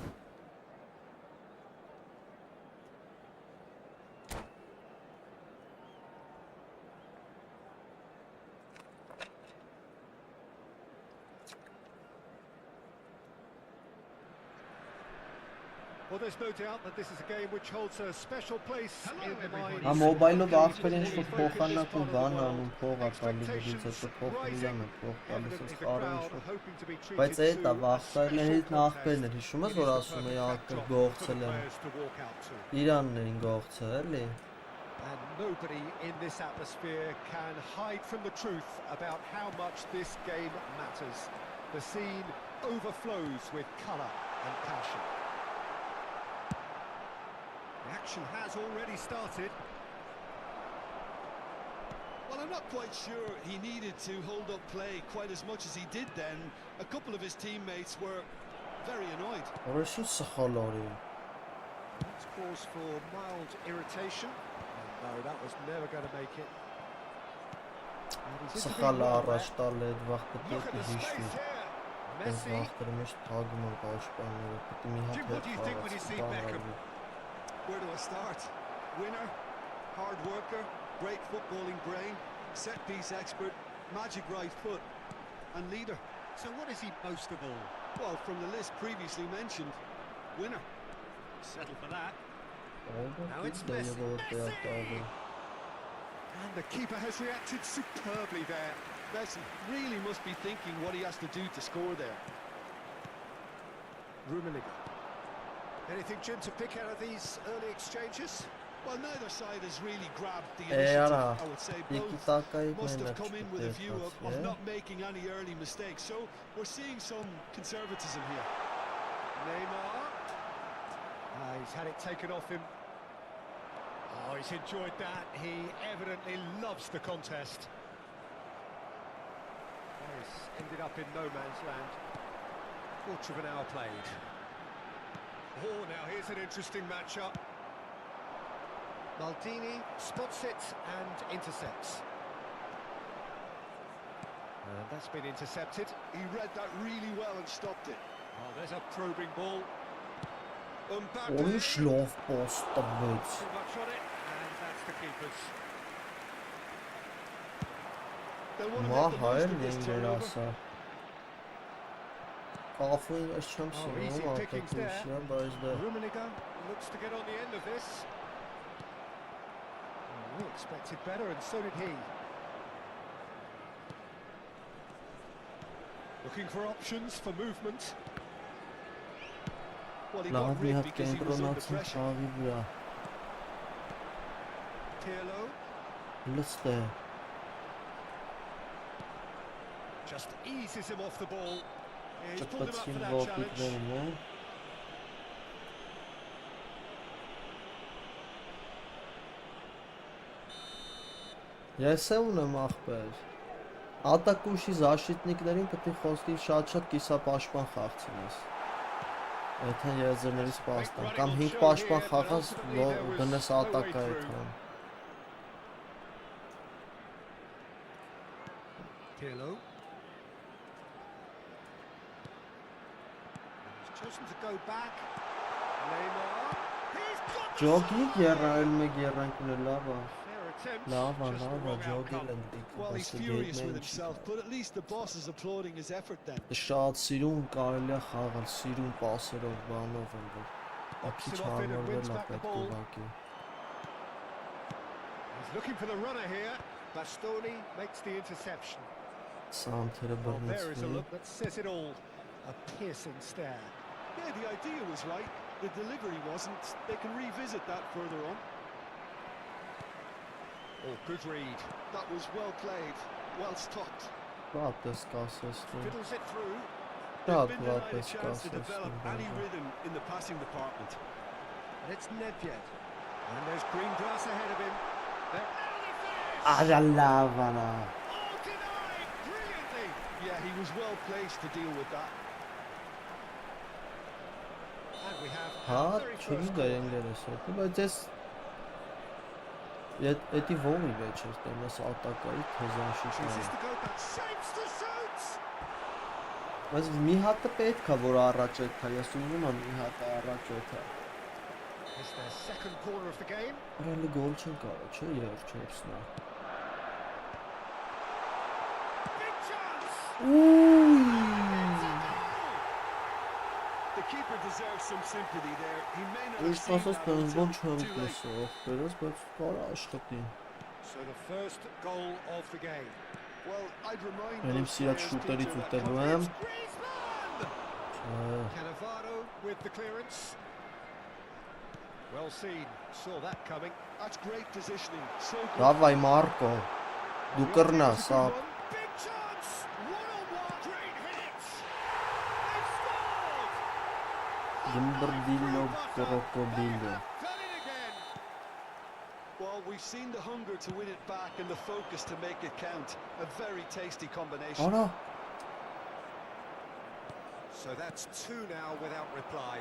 Well, there's no doubt that this is a game which holds a special place in the mind. Am mobilul ախպեր ինչ-որ փոխանակում բան անում, փող է տալի դրից հետո փոխվիլանը, փող տալիս ես խարը ինչ-որ Բայց էդ է վախտարներից ախպերն էր, հիշում ես որ ասում էի ակր գողցել եմ Իրանն էին գողցել, էլի And nobody in this atmosphere can hide from the truth about how much this game matters. The scene overflows with colour and passion. The action has already started. Well, I'm not quite sure he needed to hold up play quite as much as he did then. A couple of his teammates were very annoyed. Որոշու սխալ արի That's cause for mild irritation. No, that was never going to make it. Սխալ առաջ տալ այդ վաղ պետք Look at է the հիշվի space here. Այս Messi. վաղտերը մեջ թագում են պաշտպանները, պետք է մի հատ Jim, what do you think when you see Beckham? Where do I start? Winner, hard worker, great footballing brain, set-piece expert, magic right foot, and leader. So what is he most of all? Well, from the list previously mentioned, winner. Settle for that. Now it's Messi. And the keeper has reacted superbly there. Messi really must be thinking what he has to do to score there. Rummenigge. Anything, Jim, to pick out of these early exchanges? Well, neither side has really grabbed the initiative. I would say both must have come in with a view of not making any early mistakes. So we're seeing some conservatism here. Neymar. He's had it taken off him. Oh, he's enjoyed that. He evidently loves the contest. He's ended up in no man's land. Quarter of an hour played. Oh, now here's an interesting matchup. Maldini spots it and intercepts. And that's been intercepted. He read that really well and stopped it. Oh, there's a probing ball. Ուրիշ լով պոստ տվեց Too much on it, and that's the keeper's. Մա հայերն էին վերասա Կաֆույն ես չեմ սիրում ատակույշյան, բայց դա Rummenigge looks to get on the end of this. We expected better, and so did he. Looking for options for movement. Well, he Լավ got մի rid հատ because he was under կենտրոնացին pressure. խաղի վրա։ Pirlo Լստ է։ just eases him off the ball. Yeah, he's pulled him up for Ճպտեցին that challenge. ոտիկներին, է։ Ես է ունեմ ախպեր։ Ատակուշի զաշիտնիկներին պետք է խոսքի շատ կիսապաշտպան խաղցնես։ Եթե եզերներից պաստան, կամ 5 պաշտպան խաղաս դնես ատակա այդքան։ Pirlo. He's chosen to go back. Neymar. He's got the Ջոգի shot! գերայել մեկ երանքն է լավա։ Fair attempt, Լավա, just the լավա, wrong ջոգի outcome. լնդիկ։ Well, he's furious with himself, but at least the boss is applauding his effort then. Շատ սիրուն կարելի է խաղալ, սիրուն պասերով, բանով են որ։ Boxes Քիչ him off in and wins հարմարվել է back the պետք ball. ուղղակի։ He's looking for the runner here. Bastoni makes the interception. Սանթերը Well, there is a բռնեցին։ look that says it all. A piercing stare. Yeah, the idea was right. The delivery wasn't. They can revisit that further on. Oh, good read. That was well played, well stopped. Շատ ես կասես։ Fiddles it through. Շատ They've been denied a վատ ես chance to develop any կասես։ rhythm in the passing department. And it's Nedved. And there's green grass ahead of him. They're early finish! Արա լավանա։ Oh, denied! Brilliantly! Yeah, he was well placed to deal with that. And we have Հա, our very չունի first դա corner. ենգերես հետի, բայց ես Էդի ողի վեճ էր տենես ատակայի թեզանշի Chooses կայ։ to go back. Shapes to shoot! Բայց մի հատը պետք է որ առաջ էթա, ես ուզում եմ մի հատը առաջ էթա։ It's their second corner of the game. Արալի գոլ չեն կարա, չէ, երբ չորսնա։ Big chance! Ուй։ The keeper deserves some sympathy there. He may not have Ես seen ասած that տանզբոն until չեմ too late. տեսող, դերս, բայց կարա աշխատի։ So the first goal of the game. Well, I'd remind Mən those siyah players, şutları Peter, that tutarım. It's Griezmann! Չէ։ Cannavaro with the clearance. Well seen. Saw that coming. that's great positioning. So good. Դավայ Մարկո։ Դու կռնաս, Good ապ։ one. Big chance! One-on-one. Great hit! They've scored! Գմբրդիլո կրոկոդիլո։ Done it again! Well, we've seen the hunger to win it back and the focus to make it count. A very tasty combination. Արա, So that's two now without reply.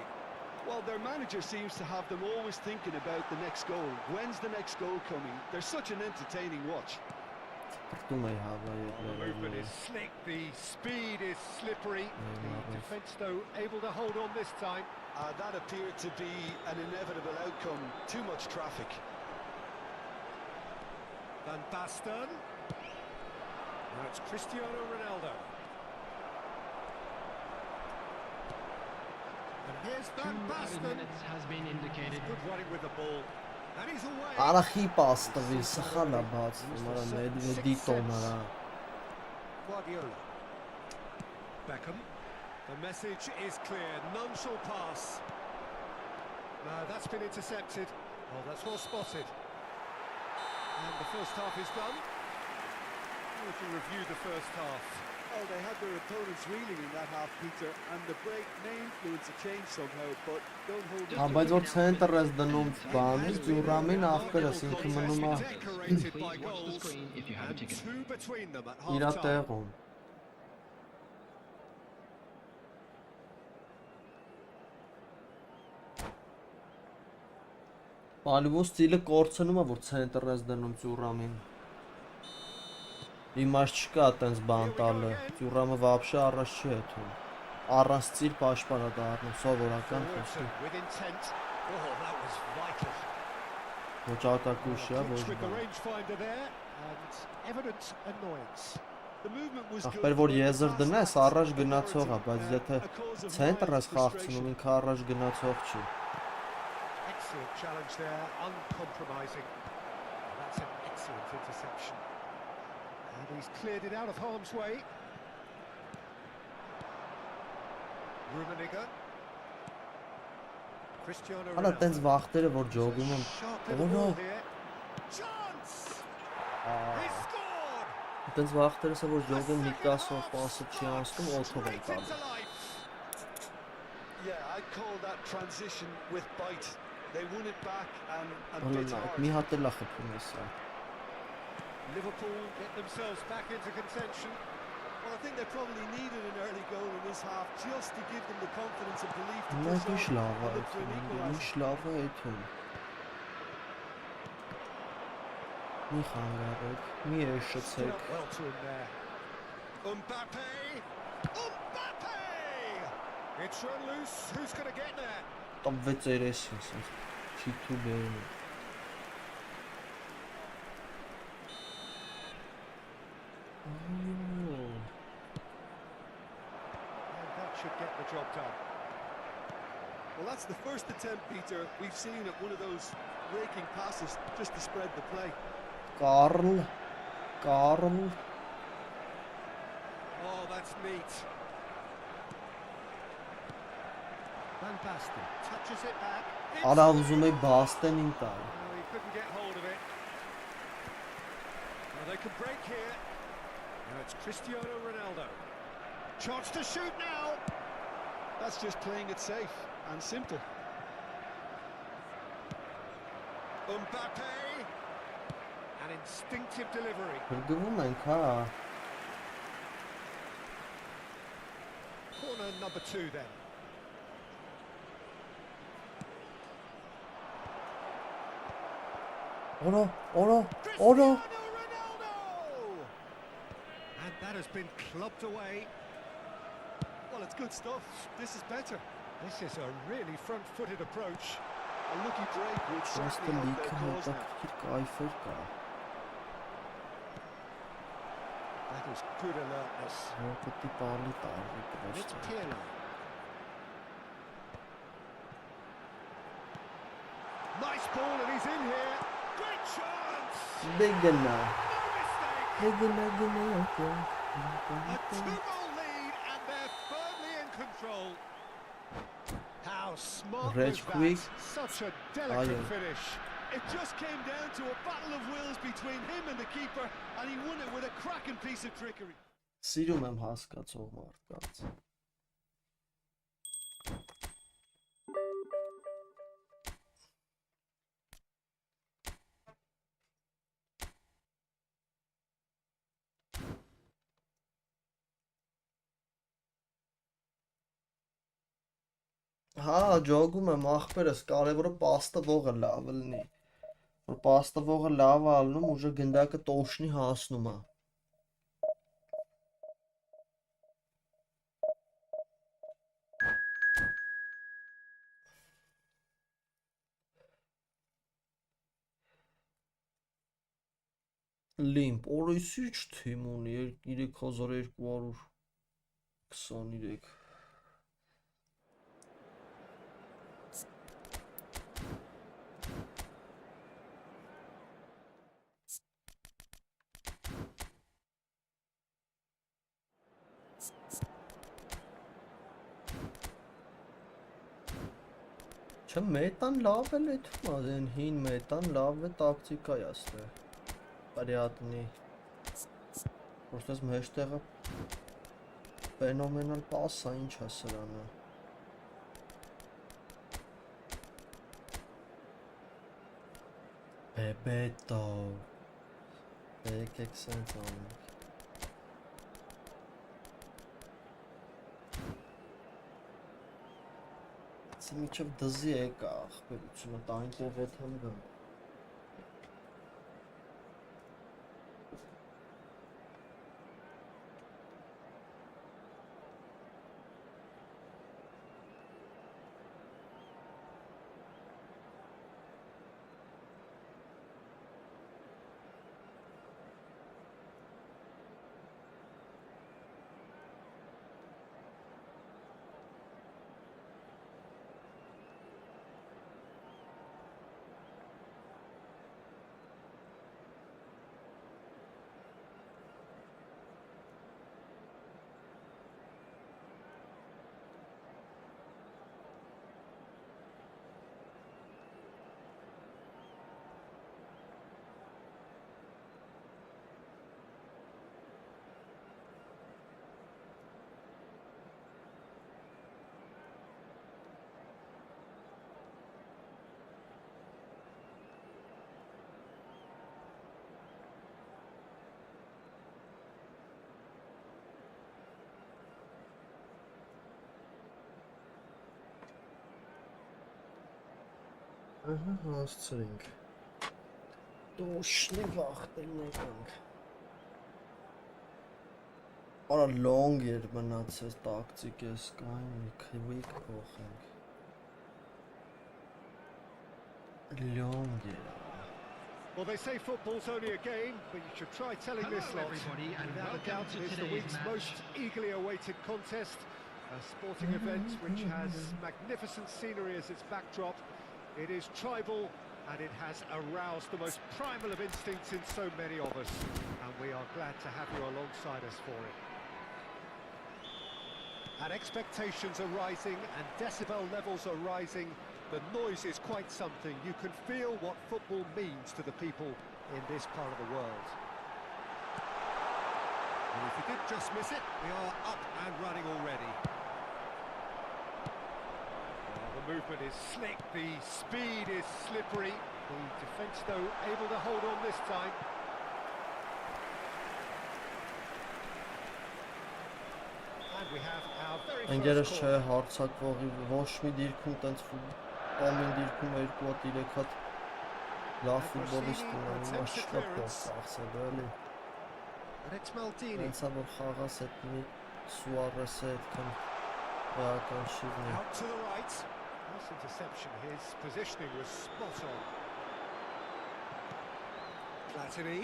Well, their manager seems to have them always thinking about the next goal. When's the next goal coming? They're such an entertaining watch. դու մեի The movement is հավայել։ slick, the speed is slippery. The defence, though, able to hold on this time. That appeared to be an inevitable outcome. Too much traffic. Van Basten. Now it's Cristiano Ronaldo. And here's 2 Van added Basten. minutes has been indicated. Good running with the ball. And he's away. Արախի պաստվի, սխալ է բացվում, արա նեդի տոմարա։ Guardiola. Beckham. The message is clear. None shall pass. No, that's been intercepted. Oh, that's well spotted. And the first half is done. If we review the first half. Well, they had their opponents reeling in that half, Peter, and the break may influence a change somehow, but don't hold it. Հա, բայց որ ցենտրը ես դնում բանից, ջուրամին ախպերս ինքը մնում է Decorated by Please watch the goals. screen if you have a And ticket. two between them at իր half time. տեղում։ Բալիվոն ստիլը կորցնում է, որ ցենտրը ես դնում ջուրամին։ Իմաստ չկա այտենց բան տալը, ջուրամը վաբշե առաջ չի եթում։ Առանց ծիր պաշտպան է դառնում, սովորական խոսքի։ Wilson with intent. Oh, that was vital. Ոչ ատակուշ է, ոչ Clinch with the բան։ rangefinder there, and evident annoyance. The movement was Ախպեր որ եզր դնես, առաջ գնացող է, բայց եթե ցենտրը ես խաղցնում, ինքը առաջ գնացող չի։ Excellent challenge there, uncompromising. That's an excellent interception. And he's cleared it out of harm's way. Rummenigge. Cristiano Արա տենց Ronaldo. վախտերը որ ջոգում են։ Sharp little Օնո, ball here. Chance! He scored! տենց վախտերս որ A ջոգեն մի second կասով half պասը չի spark անցնում, օթով են straight into տալու։ life. Yeah, I'd call that transition with bite. They won it back and Հələ bit նայ, hard. մի հատ էլ է խփում է սա։ Liverpool get themselves back into contention. Well, I think they probably needed an early goal in this half just to give them the confidence and belief to Նա push ինչ on լավ է and look for an այդում, equaliser. ինչ լավ է այդում։ Մի խանգարեք, մի Stood էշեցեք։ up well to him there. Mbappe! Mbappe! It's run loose. Who's going to get there? Там վեցերես ինձ չի թու բերում։ And that should get the job done. Well, that's the first attempt, Peter, we've seen at one of those raking passes just to spread the play. Կարլ, Oh, that's neat. Van Basten touches it back. արա ուզում է Բաստենին տալ։ Oh, he couldn't get hold of it. Well, they can break here. Now it's Cristiano Ronaldo. Chance to shoot now. That's just playing it safe and simple. Mbappe. An instinctive delivery. Հրգվում ենք, հա։ Corner number 2 then. Օնո, օնո, Cristiano օնո։ Ronaldo! And that has been clubbed away. Well, it's good stuff. This is better. This is a really front-footed approach. A lucky break would Ոստը certainly help լիքը their cause now. հետաքրքիր կայֆեր կա։ That is good alertness. Որ պետք է պարլի տարվի And it's պրոստը։ Pirlo. Nice ball and he's in here. Great chance! Դեգնա։ No mistake! Դեգնա գնա։ A 2-goal lead and they're firmly in control. How smart Red was quick. that? Such a delicate Iron. finish. It just came down to a battle of wills between him and the keeper, and he won it with a cracking piece of trickery. Սիրում եմ հասկացող մարդկանց։ Հա, ջոգում եմ ախպերս, կարևորը պաստվողը լավը լինի։ Որ պաստվողը լավ է ալնում, ուժը գնդակը տոշնի հասնում է։ Limp, օրիսիչ թիմ ունի 3223։ Չէ, մետան լավ էլ է թվում, այն հին մետան լավ է տակտիկա է աստե։ Պարյատնի։ Просто մեջտեղը ֆենոմենալ պաս է, ինչ է սրանը։ Բեբետո։ Եկեք սենց անենք։ Միջև դզի եկա ախպերությունը, տա այնտեղ հետ համ գամ։ Հասցրինք։ Դոշնի վախտելն եկանք։ Արա long էր մնացել տակտիկ էս կային մի quick փոխենք։ Long էր։ Well, they say football's only a game, but you should try telling Hello, this lot. everybody, and Without a welcome doubt, to it is the today's week's match. most eagerly awaited contest. A sporting event which has magnificent scenery as its backdrop. It is tribal, and it has aroused the most primal of instincts in so many of us. And we are glad to have you alongside us for it. And expectations are rising, and decibel levels are rising. The noise is quite something. You can feel what football means to the people in this part of the world. And if you did just miss it, we are up and running already. Well, the movement is slick, the speed is slippery. The defence, though, able to hold on this time. And we have our very Ընկերս first չէ corner. հարցակվողի ոչ մի դիրքում տենց ամեն դիրքում 2 հատ 3 հատ լավ ֆուտբոլիստ ունեն, ոչ չկա փող ծախսել, էլի։ And it's Maldini. Հենց որ խաղաս այդ մի Սուարեսը այդքան էական չի լինի։ Out to the right. Nice interception. His positioning was spot on. Platini.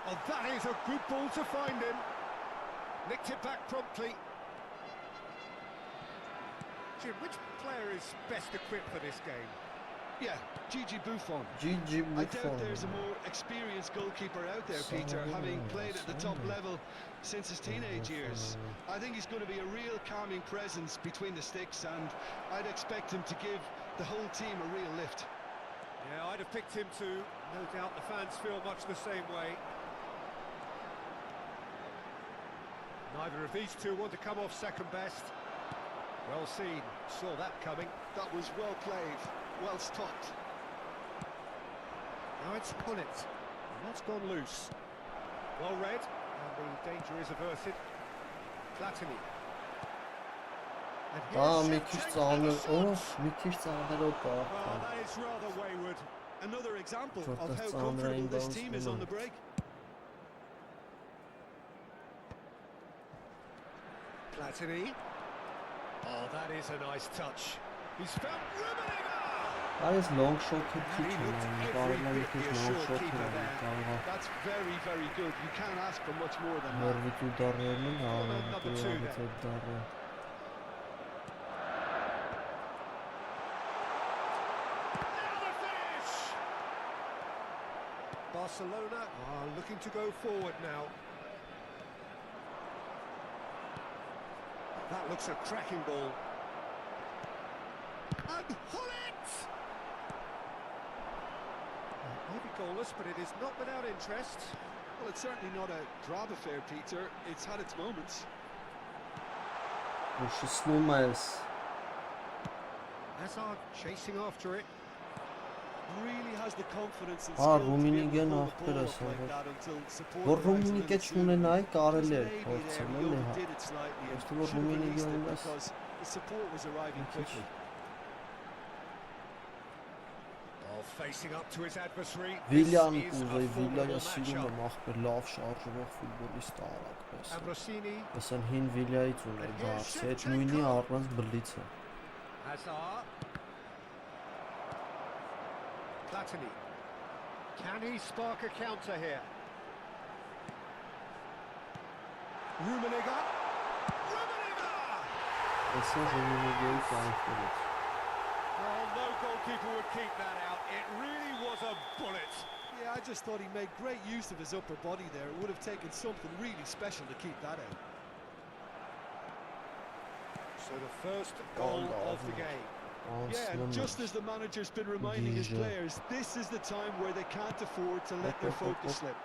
Oh, that is a good ball to find him. Nicked it back promptly. Jim, which player is best equipped for this game? Yeah, Gigi Buffon. GG I doubt Buffon. there's a more experienced goalkeeper out there, Peter, having played at the top level since his teenage years. I think he's going to be a real calming presence between the sticks, and I'd expect him to give the whole team a real lift. Yeah, I'd have picked him too. No doubt the fans feel much the same way. Neither of these two want to come off second best. Well seen, saw that coming. That was well played, well stopped. Now it's Hullet, and that's gone loose. Well read, and the danger is averted. Platini. And Մի քիչ Shevchenko ծանր, shot. մի քիչ ծանրով կա։ Well, that is rather wayward. Another example Sort of of how sound comfortable this rainbows, team is on the break. Platini. Oh, that is a nice touch. He's found Rummenigge! Այս long shot-ը քիչ He է, looked կարող every է մի bit քիչ the long assured shot keeper ունենալ, there. կարող է That's very, very good. You can't ask for much more than that. հերվի ու դառերն են, Number two հավատի there. այդ դառը։ Now the finish! Barcelona are looking to go forward now. That looks a cracking ball. And Hullet! Maybe goalless, but it is not without interest. Well, it's certainly not a drab affair, Peter. It's had its moments. Ուշացնում ես։ Hazard chasing after it. Really has the confidence and Ah, skill to be able to Rummenigge-ն pull the ախպեր ball է up like սովոր։ that until support Որ arrives a Rummenigge little չունենայի, կարելի Just է maybe փորձել, there he էլի հա։ overdid it slightly and Ոստի որ should have released Rummenigge-ն it ունես, because the support was arriving quickly. Oh, facing up to his adversary. Վիլյան This is a կուզեի, Վիլյանը formidable սիրում matchup. եմ ախպեր լավ շարժվող ֆուտբոլիստ արագ Ambrosini, Ասեն հին Վիլյայից ուներ բարձ, այդ նույնի առանց բլիցը։ Hazard. Platini. Can he spark a counter here? Rummenigge. Rummenigge! Ասա Ռումինիգեի կանքերից։ Well, no goalkeeper would keep that out. It really was a bullet. Yeah, I just thought he made great use of his upper body there. It would have taken something really special to keep that out. So the first goal of the game. Yeah, and just as the manager's been reminding his players, this is the time where they can't afford to let their focus slip.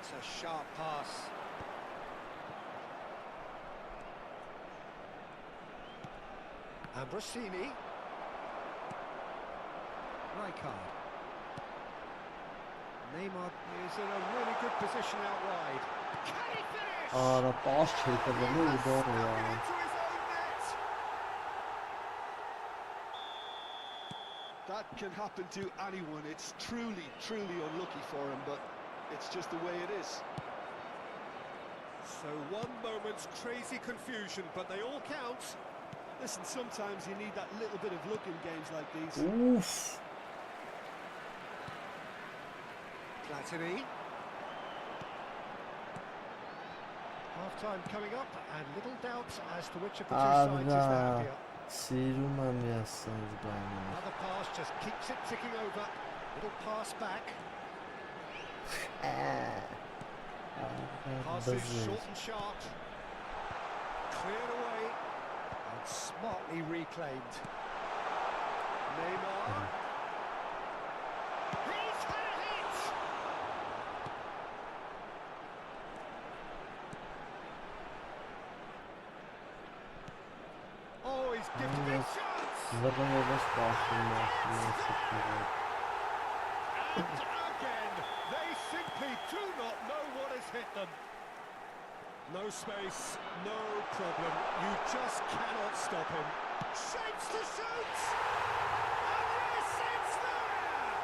It's a sharp pass. Ambrosini. Rijkaard. Neymar is in a really good position out wide. Can he finish? Արա պաս չի տվելու ու դորը Stuck it յա։ into his own net. That can happen to anyone. It's truly, truly unlucky for him, but it's just the way it is. So one moment's crazy confusion, but they all count. Listen, sometimes you need that little bit of luck in games like these. Ուֆ։ Platini. Half-time coming up, and little doubt as to which of the two sides is the Արա happier. սիրում եմ ես սենց բանը։ Another pass just keeps it ticking over. Little pass back. Passes short and sharp. Cleared away and smartly reclaimed. Neymar. He's had a hit! Oh, he's gifted a chance! Զրնովս պաշտում է։ And again, they simply do not know what has hit them. No space, no problem. You just cannot stop him. Shapes to shoot! And yes, it's there!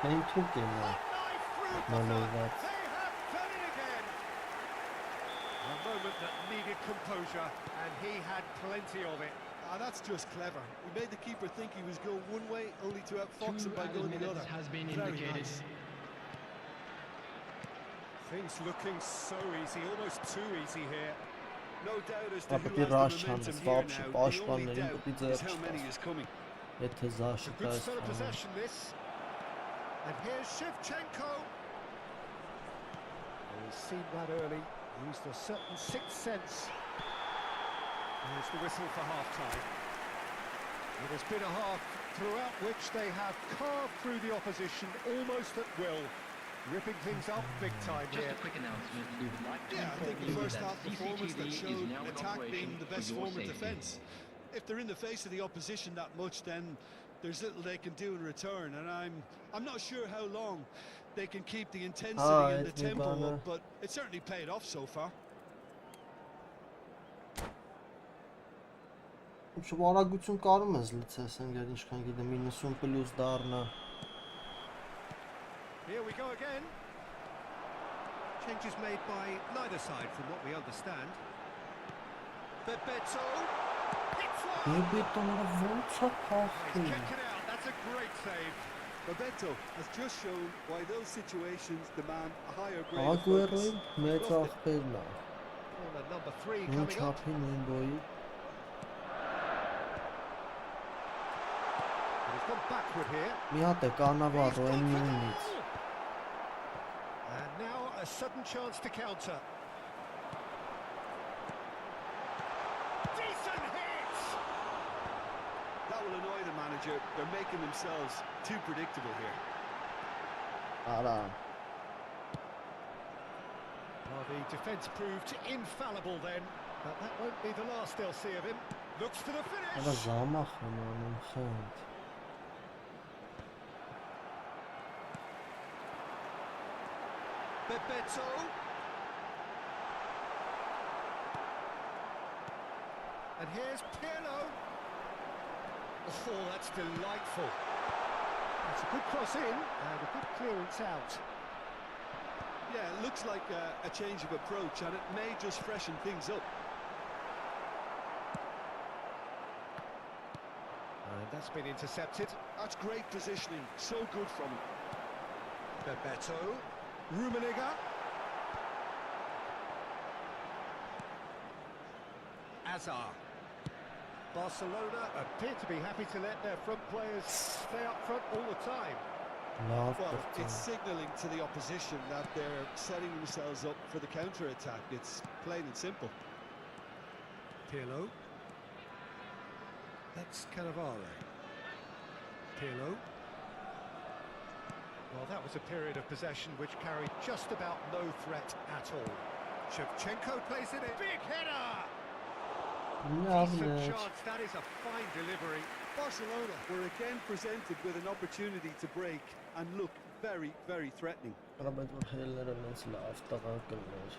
Հեն թուք եմ նա։ A knife through Maneuver. buffer. They have done it again. A moment that needed composure, and he had plenty of it. Ah, that's just clever. He made the keeper think he was going one way, only to outfox him by going the other. Has been Very indicated. nice. Things looking so easy, almost too easy here. No doubt as to Ապա who դի has ռաշ the չանես, momentum here վապշի now. The only պաշտպաններին doubt պիտի is ձեռք how many չտաս։ is coming. Եթե It's զաշը a good տաս։ spell of possession, this. And here's Shevchenko. He's seen that early, used a certain sixth sense. Here's the whistle for half-time. It has been a half throughout which they have carved through the opposition almost at will, ripping things up big time Just here. a quick announcement. We would like to Yeah, I think inform the you first that half performance that CCTV is showed now in attack operation being the for best your form of safety. defence. If they're in the face of the opposition that much, then there's little they can do in return, and I'm not sure how long they can keep the intensity and the it's me, tempo Bana. up, but it certainly paid off so far. Շվարագություն կարում ես լցես, ընկեր ինչքան գիտեմ 90 պլյուս դառնա։ Here we go again. Changes made by neither side from what we understand. Bebeto. Hits one! Բետոնը ո՞նց է He's փախում։ kicked it out, that's a great save. Bebeto has just shown why those situations demand a higher grade of Ագուերոյի focus. մեծ Loved it. աղբերն է։ Corner number 3 Նույն coming up. չափի նույն բոյի։ And he's gone backward here. Մի հատ է կանավառ He's gone այն for նույնից։ goal! And now a sudden chance to counter. Decent hit! That will annoy the manager. They're making themselves too predictable here. Արա։ Well, the defence proved infallible then, but that won't be the last they'll see of him. Looks for the Արա finish! զամախ եմ անում խենդ։ Bebeto. And here's Pirlo. Oh, that's delightful. It's a good cross in and a good clearance out. Yeah, it looks like a change of approach, and it may just freshen things up. And that's been intercepted. That's great positioning. So good from him. Bebeto. Rummenigge. Azar. Barcelona appear to be happy to let their front players stay up front all the time. Լավ Well, կրծան։ it's signalling to the opposition that they're setting themselves up for the counter-attack. It's plain and simple. Pirlo. That's Cannavaro. Pirlo. Well, that was a period of possession which carried just about no threat at all. Shevchenko plays it in. Big header! Լավ Decent է։ chance, that is a fine delivery. Barcelona were again presented with an opportunity to break and look very, very threatening. Բայց որ հելները մեծ լավ տղա կներ։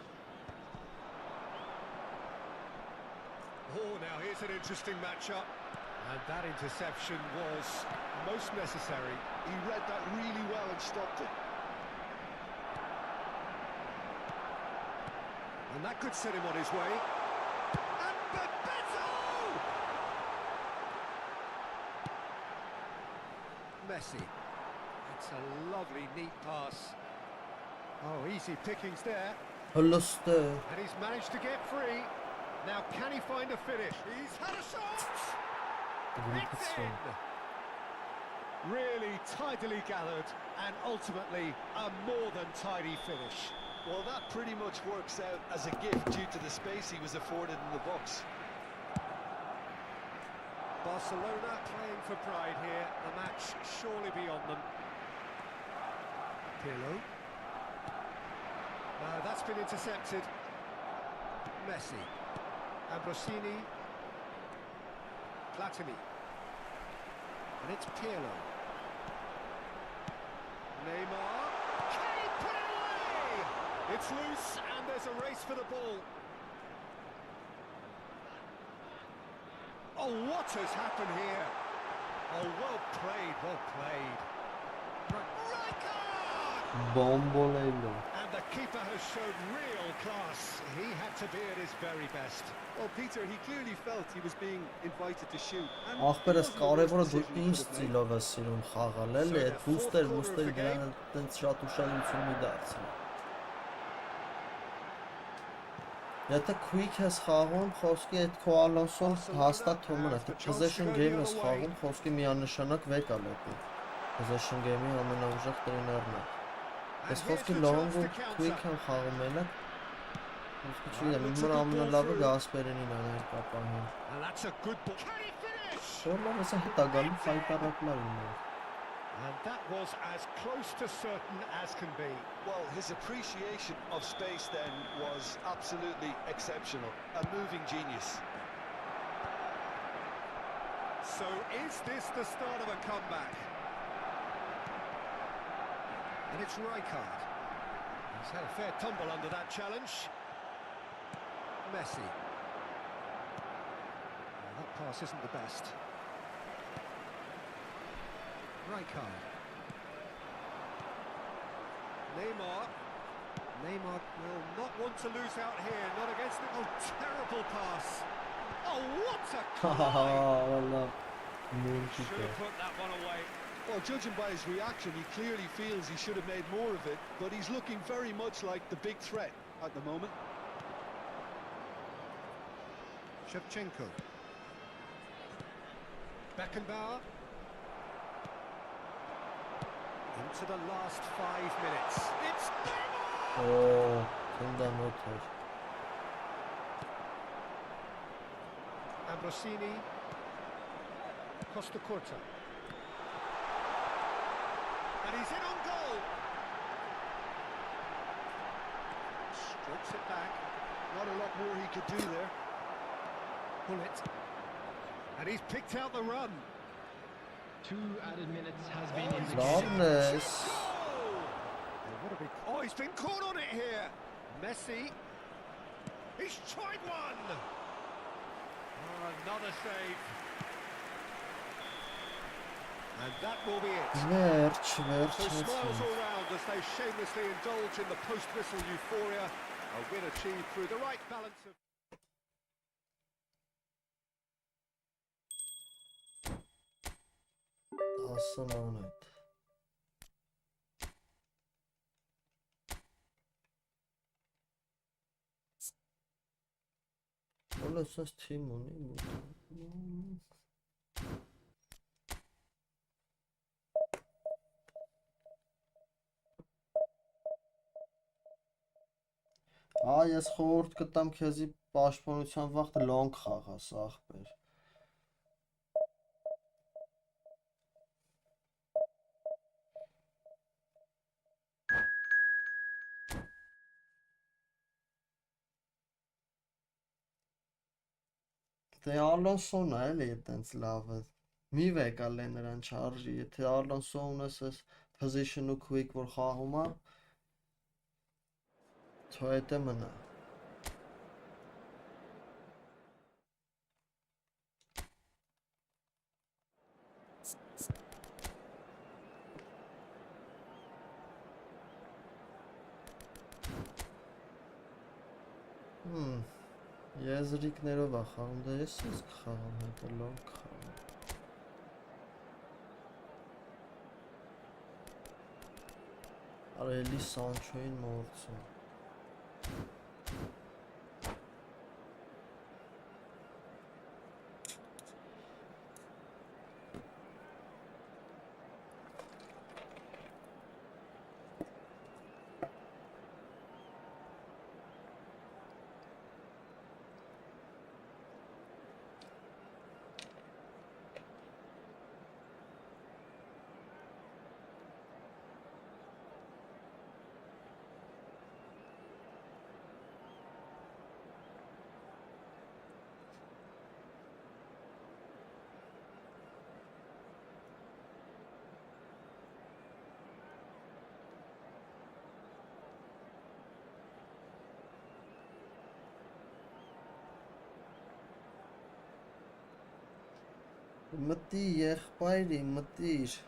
Oh, now here's an interesting matchup. And that interception was most necessary. He read that really well and stopped it. And that could set him on his way. And Bebeto! Messi. It's a lovely, neat pass. Oh, easy pickings there. Huluste. And he's managed to get free. Now, can he find a finish? He's had a shot! It's in! Really tidily gathered, and ultimately a more than tidy finish. Well, that pretty much works out as a gift due to the space he was afforded in the box. Barcelona playing for pride here. The match surely beyond them. Pirlo. No, that's been intercepted. Messi. Ambrosini. Platini. And it's Pirlo. Neymar. Can he put it away? It's loose and there's a race for the ball. Oh, what has happened here? Oh, well played, well played. Bombolelo. And the keeper has shown real class. He had to be at his very best. Well, Peter, he clearly felt he was being invited to shoot. Ախպերս կարևորը դու ինչ ստիլով ես սիրում խաղալ, էլի այդ բուստեր դրան այդպես շատ ուշադրություն մի դարձրել։ Եթե quick ես խաղում, խոսքի այդ քո Ալոնսոն հաստատ թոմր է, թե possession game ես խաղում, խոսքի միանշանակ վեկ է լեպի։ Possession game-ի ամենաուժեղ տրեներն է։ Ես խոսքի long ու quick եմ խաղում ելը, խոսքի չգիտեմ, իմ մոտ ամենալավը Գասպերինին է ներկապահին։ And that's a good ball. Can he finish? Որն է հա հետա գալու ֆայտարակլար իմ։ And that was as close to certain as can be. Well, his appreciation of space then was absolutely exceptional. A moving genius. So is this the start of a comeback? And it's Rijkaard. He's had a fair tumble under that challenge. Messi. Well, that pass isn't the best. Rijkaard. Neymar. Neymar will not want to lose out here, not against it. Oh, terrible pass. Oh, what a Valla. Should have put that one away. Well, judging by his reaction, he clearly feels he should have made more of it, but he's looking very much like the big threat at the moment. Shevchenko. Beckenbauer. Into the last 5 minutes. It's Neymar! Oh, bundan not var. Ambrosini. Costa Curta. And he's in on goal. Strokes it back. Not a lot more he could do there. Pull it. And he's picked out the run. 2 added minutes has been indicated. Darkness. Oh, he's been caught on it here. Messi. He's tried one. Oh, another save. And that will be it. Verch. So smiles all round as they shamelessly indulge in the post-whistle euphoria. A win achieved through the right balance of... Aslan it. Ola ses team oni. Ես խորհուրդ կտամ քեզի պաշտպանության վաղ long խաղաս, ախպեր։ Թե Ալոնսոն է էլի այդտենց լավը։ Մի վեկա լեն նրան չարժի, եթե Ալոնսո ունես ես position ու quick որ խաղում է, թո հետը մնա։ Եզրիկներով է խաղում, դա ես կխաղամ հետո լավ կխաղամ։ Արելի Սանչոյին մորցում։ Մտի եղբայրի, մտիր։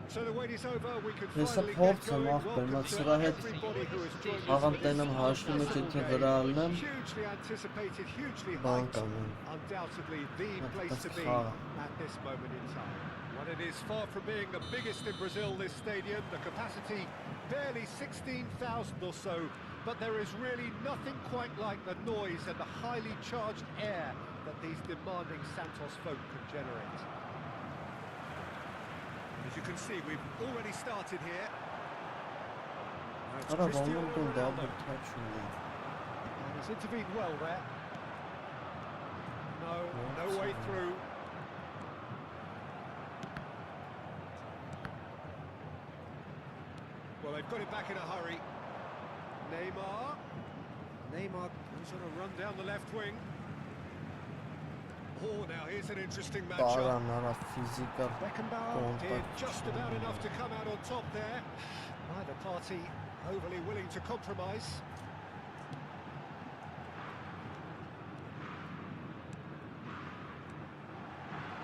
So the wait is over. We can Ես finally փորձ get եմ going. ախպեր, Welcome մաք to սրա հետ everybody who has joined us աղան for տենեմ this հաշվում եք եթե game. վրա ալնեմ, Hugely anticipated, hugely բան hyped. կանեմ, Undoubtedly the That's place to be hard. at this moment in time. Well, it is far from being the biggest in Brazil, this stadium. The capacity barely 16,000 or so, but there is really nothing quite like the noise and the highly charged air that these demanding Santos folk can generate. As you can see, we've already started here. Now it's Արա Cristiano ոնում դուն Ronaldo. դաբլ թաչ ունի։ And he's intervened well there. No way through. Well, they've got it back in a hurry. Neymar goes on a run down the left wing. Oh, now here's an interesting matchup. Բարան արա ֆիզիկալ Beckenbauer did կոնտակտ just about enough to come out on top there. Neither party overly willing to compromise.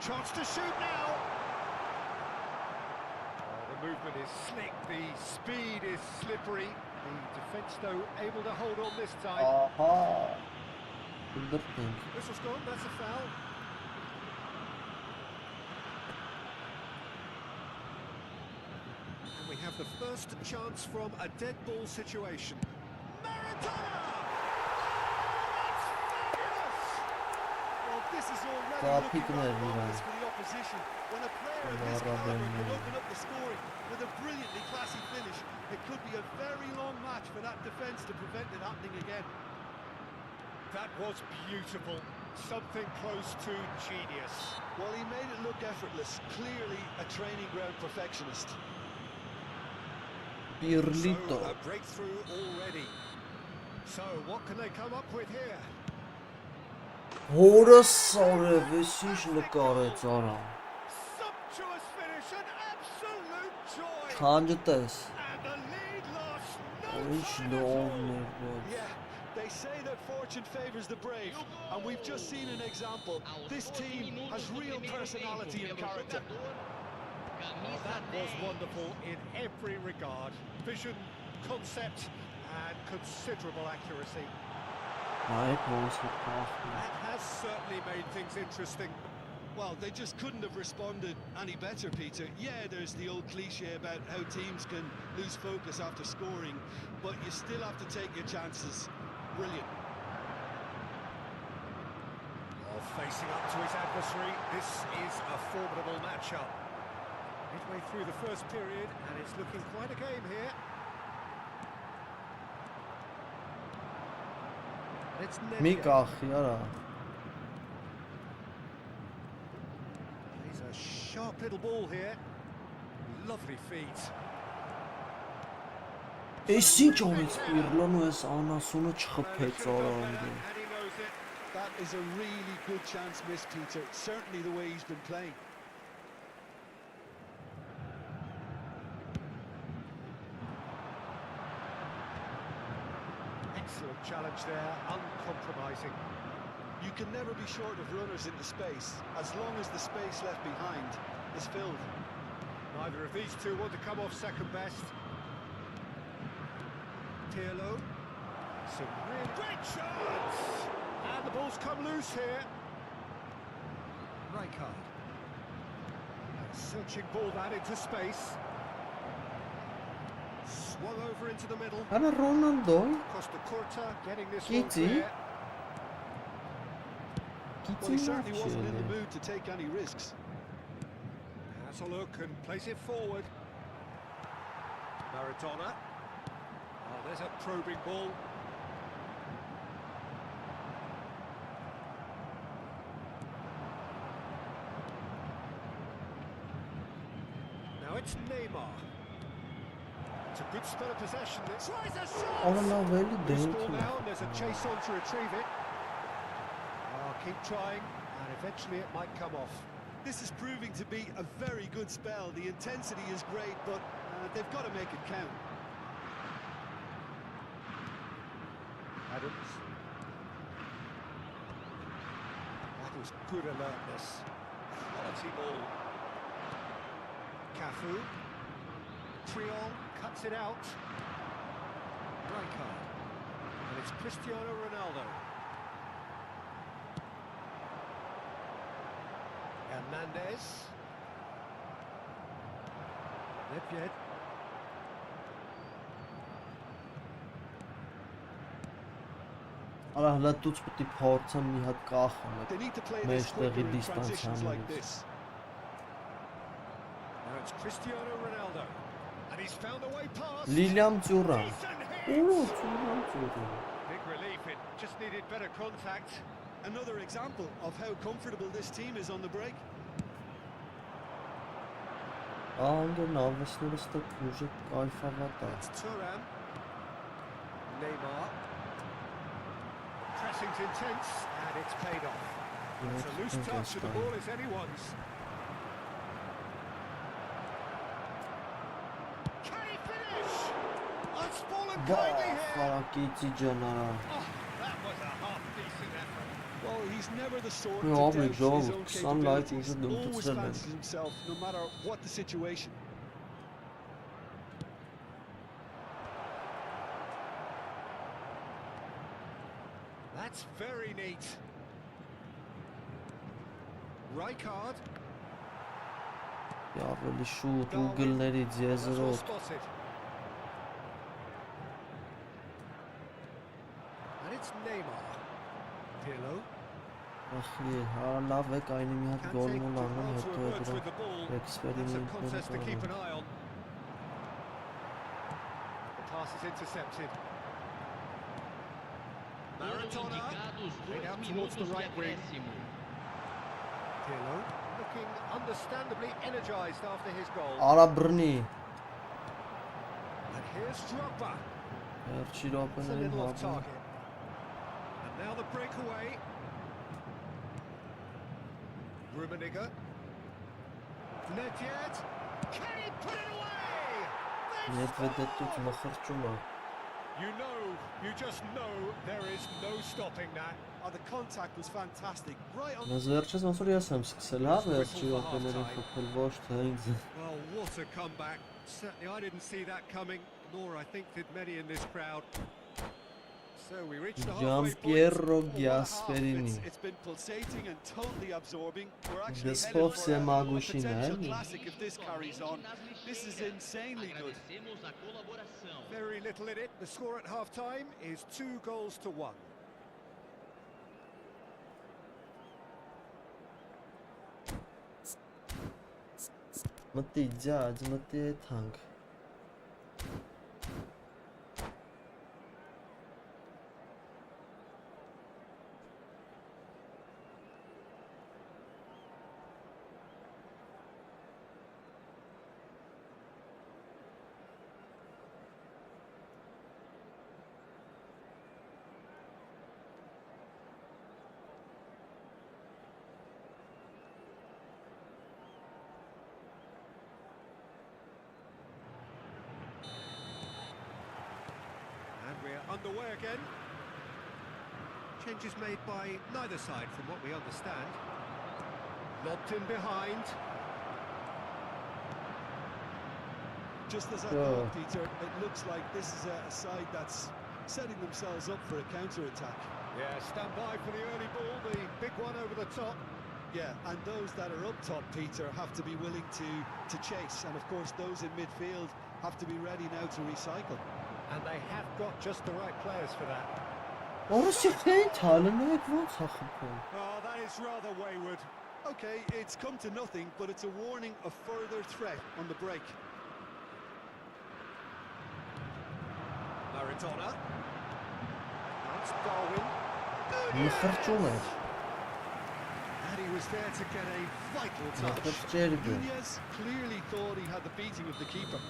Chance to shoot now. The movement is slick, the speed is slippery. The defence, though, able to hold on this time. Ահա։ Դրտենք։ Whistle's gone, that's a foul. And we have the first chance from a dead ball situation. Maradona! That's fabulous! Well, this is already Daha looking pikler like bir moments an. for the opposition. When a player of this Vallahi caliber can ben- open up the scoring with a brilliantly classy finish, it could be a very long match for that defence to prevent it happening again. That was beautiful. Something close to genius. Well, he made it look effortless. Clearly a training ground perfectionist. Պիրլիտո։ So, a breakthrough already. So, what can they come up with here? Հորս սարև, ես ինչ նկարեց արա։ Sumptuous finish, an absolute joy. Քանջտես։ And the lead lost no Ինչ time at all. լովներ բոց։ Yeah, they say that fortune favours the brave, and we've just seen an example. This team has real personality and character. Well, that was wonderful in every regard. Vision, concept, and considerable accuracy. Նայեք ոնց է փախնում։ That has certainly made things interesting. Well, they just couldn't have responded any better, Peter. Yeah, there's the old cliche about how teams can lose focus after scoring, but you still have to take your chances. Brilliant. Oh, facing up to his adversary, this is a formidable matchup. Midway through the first period, and it's looking quite a game here. And it's Միկախ, яրա։ He's a sharp little ball here. Lovely feet. Էս ինչ ոնց Պիրլոն ու էս անասունը չխփեց արանդը։ And he knows it. That is a really good chance missed, Peter. Certainly the way he's been playing. Excellent challenge there, uncompromising. You can never be short of runners into space, as long as the space left behind is filled. Neither of these two want to come off second best. Pirlo. Some really great chance! And the ball's come loose here. Rijkaard. Searching ball that into space. Swung over into the middle. Արա Ռոնալդո, Costa Curta getting this one Kitty. clear. Well, he certainly wasn't in the mood to take any risks. Has a look and plays it forward. Maradona. Oh, there's a probing ball. Now it's Neymar. It's a good spell of possession. Tries a shot! Արա լավ էլի Loose ball դենքի։ now, and there's a chase on to retrieve it. Oh, keep trying, and eventually it might come off. This is proving to be a very good spell. The intensity is great, but they've got to make it count. Adams. That was good alertness. Quality ball. Cafu. Triol cuts it out. Rijkaard. And it's Cristiano Ronaldo. Hernandez. Nedved. Արա հլա դուց պետք է փորձեմ մի հատ կախեմ։ They need to play this Մեջտեղի quicker in transitions like դիստանցիաներից։ this. Now it's Cristiano Ronaldo. And he's found a way past. Լիլիամ ծյուռա։ Decent hit. Օ, ծյուռան ծյուռա։ Big relief, it just needed better contact. Another example of how comfortable this team is on the break. Անգը նավեսները ստակ ուժը կայֆավատա։ It's Thuram. Neymar. Pressing's intense, and it's paid off. It's a loose touch, and the ball is anyone's. Can he finish? It's fallen kindly here. Խարակիցի ջանարա։ Oh, that was a half-decent effort. Well, he's never the sort Yeah, to I'll doubt be his Joe. own Sunlight capabilities. usually don't Always tell him. fancies himself, no matter what the situation. That's very neat. Rijkaard. Ավելի շուտ Darwin. ուգլներից That's all եզրով։ spotted. And it's Neymar. Pirlo. Ախի, հա լավ է կայնի մի հատ Can գոլ take մոլ good անում, control հետո works դրա with the ball. That's a էքսպերիմենտներ contest to keep an կարողանա։ eye on. The pass is intercepted. Maradona. Played out towards the right wing. Pirlo looking understandably energised after his goal. Արա բռնի։ And here's Drogba. Վերջի It's a րոպեներին little off հավը։ target. And now the breakaway. Rummenigge. Nedved. Can he put it away? Նետվեդետուց մխրճում է։ You just know there is no stopping that. Oh, the contact was fantastic. Right on. Ես վերջից ոնց որ ես եմ սկսել, հա, վերջի րոպեներին խփել, ոչ թե ինձ։ Well, what a comeback. Certainly I didn't see that coming, nor I think did many in this crowd. So we reach the halfway Giampiero point. Gasperini. It's been pulsating and totally absorbing. We're actually This headed Fox for a Yamaguchi, potential né? classic if this carries on. This is insanely good. Very little in it. The score at half-time is 2-1. Մտի ջաջ, մտի թանկ։ And we're underway again. Changes made by neither side from what we understand. Lobbed in behind. Just as I thought, Peter, it looks like this is a side that's setting themselves up for a counter-attack. Yeah, stand by for the early ball, the big one over the top. Yeah, and those that are up top, Peter, have to be willing to chase. And of course, those in midfield have to be ready now to recycle. And they have got just the right players for that. Որոշիքներին թալնում եք ոնց է խփում։ Oh, that is rather wayward. Okay, it's come to nothing, but it's a warning of further threat on the break. Maradona. That's Darwin. Մի խրճում էր։ And he was there to get a vital touch. Խրճեր բը։ Nunez clearly thought he had the beating of the keeper.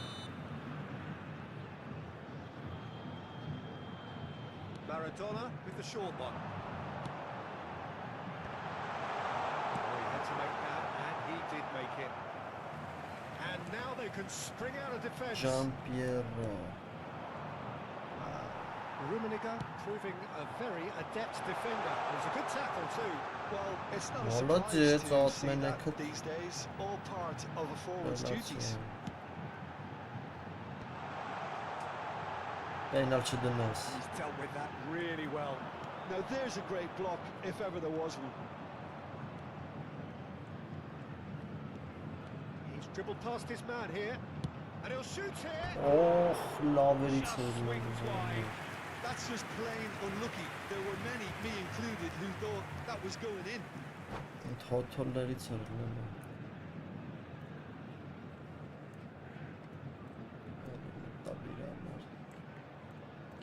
Maradona with the short one. Oh, he had to make that, and he did make it. And now they can spring out of defence. Giampiero. Rummenigge proving a very adept defender. It was a good tackle too. Well, it's not a Молодец, surprise to see Мտնենք. that these days, all part of a forward's duties. Penal չդնես։ He's dealt with that really well. Now there's a great block, if ever there was one. He's dribbled past his man here, and he'll shoot here. Օհ, լավերից Just էր։ swings wide. That's just plain unlucky. There were many, me included, who thought that was going in. Թոթոլներից էր լնը։ Տաբիրանար։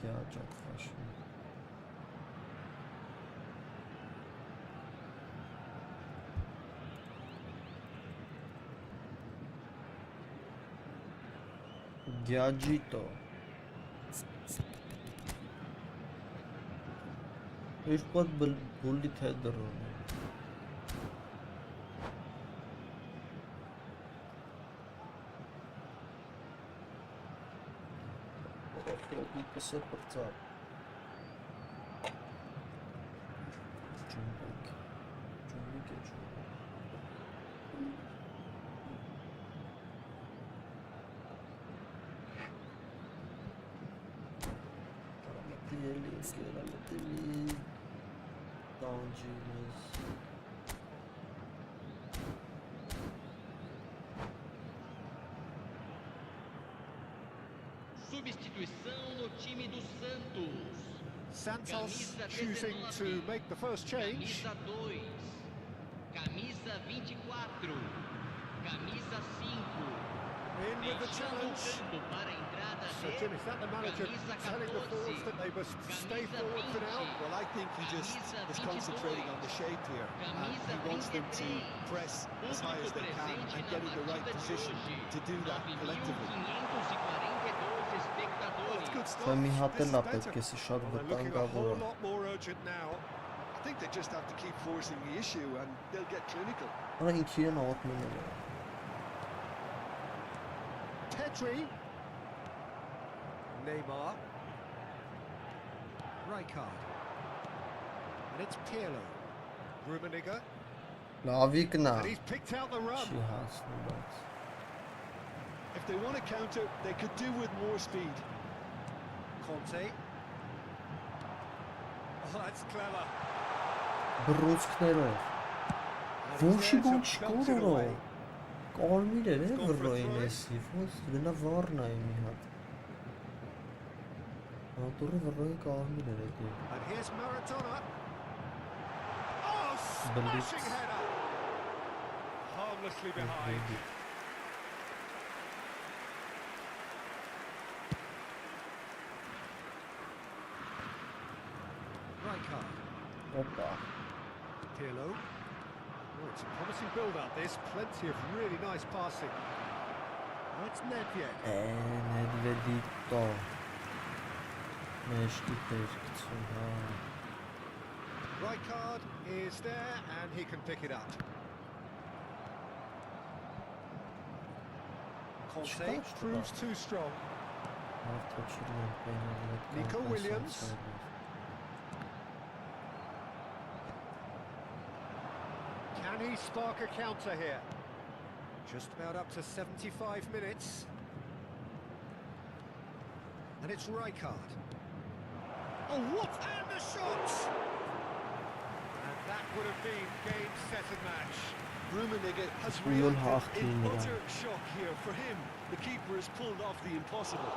Գյաջակ խաշում։ Գյաջիտո։ Երկու բուլի թե դրոն։ Պիսը պրծար։ Ջումբեք։ Ջումբեք է ջումբեք։ Կերալետելի տանջինես։ Substituição no time do Santos. Santos choosing to make the first change. Camisa 2, camisa 24, camisa 5. In with the challenge. Para a entrada So Jim, is that the manager telling the forwards that they must stay forward for now? Well, I think he just is concentrating on the shape here. And he wants them to press as high as they can and get in the right position to do that collectively. Well, it's good stuff. Դա մի հատ This էլ is է better. պետք է շատ Well, they're looking a վտանգավոր whole է։ lot more urgent now. I think they just have to keep forcing the issue and they'll get clinical. Արա ինքն իրեն ավտնում է։ Pedri. Neymar. Rijkaard. And it's Pirlo. Rummenigge. Լավիկնա։ And he's picked out the run. Չի հասնում բայց։ If they want to counter, they could do with more speed. Conte. that's clever. Բռունցքներով։ Ոչի ոչ կորորո։ Կարմիր էր վռոյին էսի, ոնց գնա վառնա մի հատ։ Ատորը վռոյի կարմիր էր էդի։ And here's Maradona. Oh, smashing header. Harmlessly behind. Opa. Pirlo. Oh, it's a promising build-up. There's plenty of really nice passing. That's Nedved. Nedvedito. Meşki terkitsin ha. Right card is there, and he can pick it up. Conte proves too strong. Nico Williams. Can he spark a counter here? Just about up to 75 minutes. And it's Rijkaard. Oh, what? And the shot! And that would have been game, set and match. Rummenigge has reacted in utter shock here. For him, the keeper has pulled off the impossible.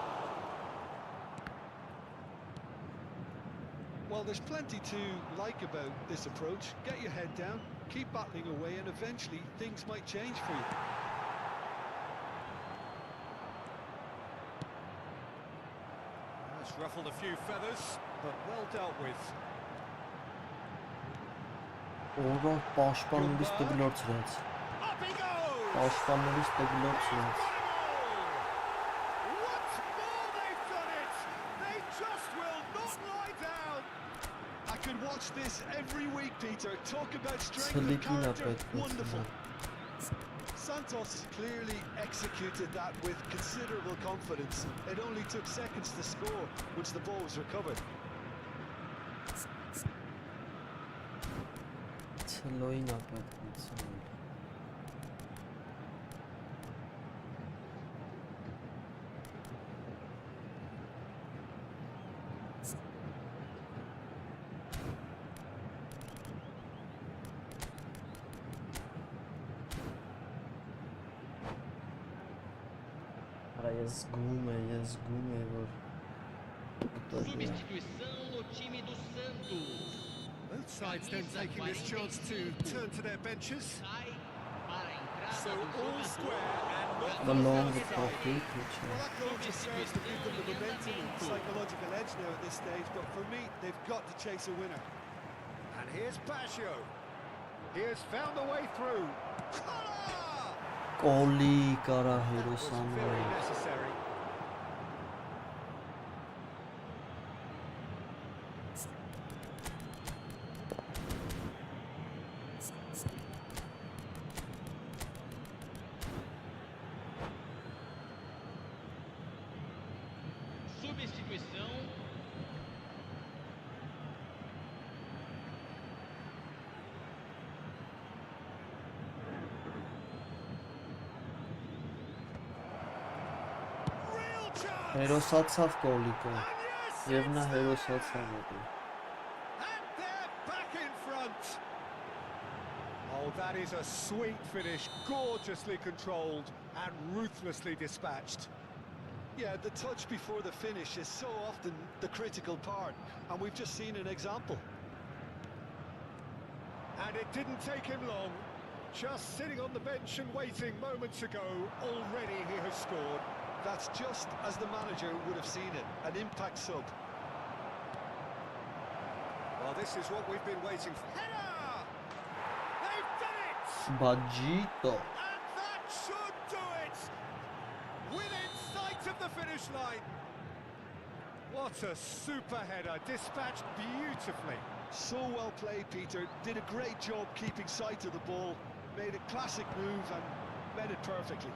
Well, there's plenty to like about this approach. Get your head down, keep battling away, and eventually things might change for you. That's ruffled a few feathers, but well dealt with. Orada başpanelist de biliyorsunuz. Up he goes! Başpanelist de biliyorsunuz. Once more they've done it! They just will not lie down! I could watch this every week, Peter. Talk about strength of character. Wonderful. Santos clearly executed that with considerable confidence. It only took seconds to score once the ball was recovered. Celoina patlıcan. Yazgume var. Substituição no time do Santos. Both sides then taking this chance to turn to their benches. Sai para a entrada So do all square jogador. and The not long offside. topic. Well, that goal just serves to give them the momentum and psychological edge now at this stage, but for me, they've got to chase a winner. And here's Baggio. He has found a way through. Կոլի կարա That was հերոսանում very է։ necessary. Substituição. Real chance! Հերոսացավ կոլիկը։ And yes, Եվ նա it's հերոսացավ էդի։ And they're back in front. Oh, that is a sweet finish, gorgeously controlled and ruthlessly dispatched. Yeah, the touch before the finish is so often the critical part, and we've just seen an example. And it didn't take him long. Just sitting on the bench and waiting moments ago, already he has scored. That's just as the manager would have seen it, an impact sub. Well, this is what we've been waiting for. Header! They've done it! Բաջիտո։ And that should do it! Within sight of the finish line. What a super header, dispatched beautifully. So well played, Peter. Did a great job keeping sight of the ball, made a classic move and met it perfectly.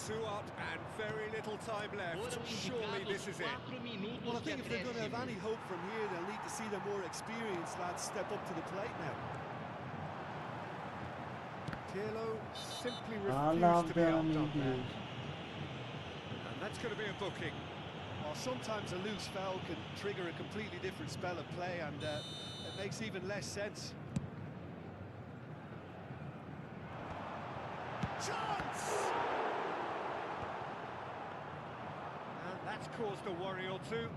2 up and very little time left. Surely this is it. Well, I think if they're going to have any hope from here, they'll need to see the more experienced lads step up to the plate now. Pirlo simply refused to be outdone there. And that's going to be a booking. Well, sometimes a loose foul can trigger a completely different spell of play, and it makes even less sense. Chance! And that's caused a worry or two.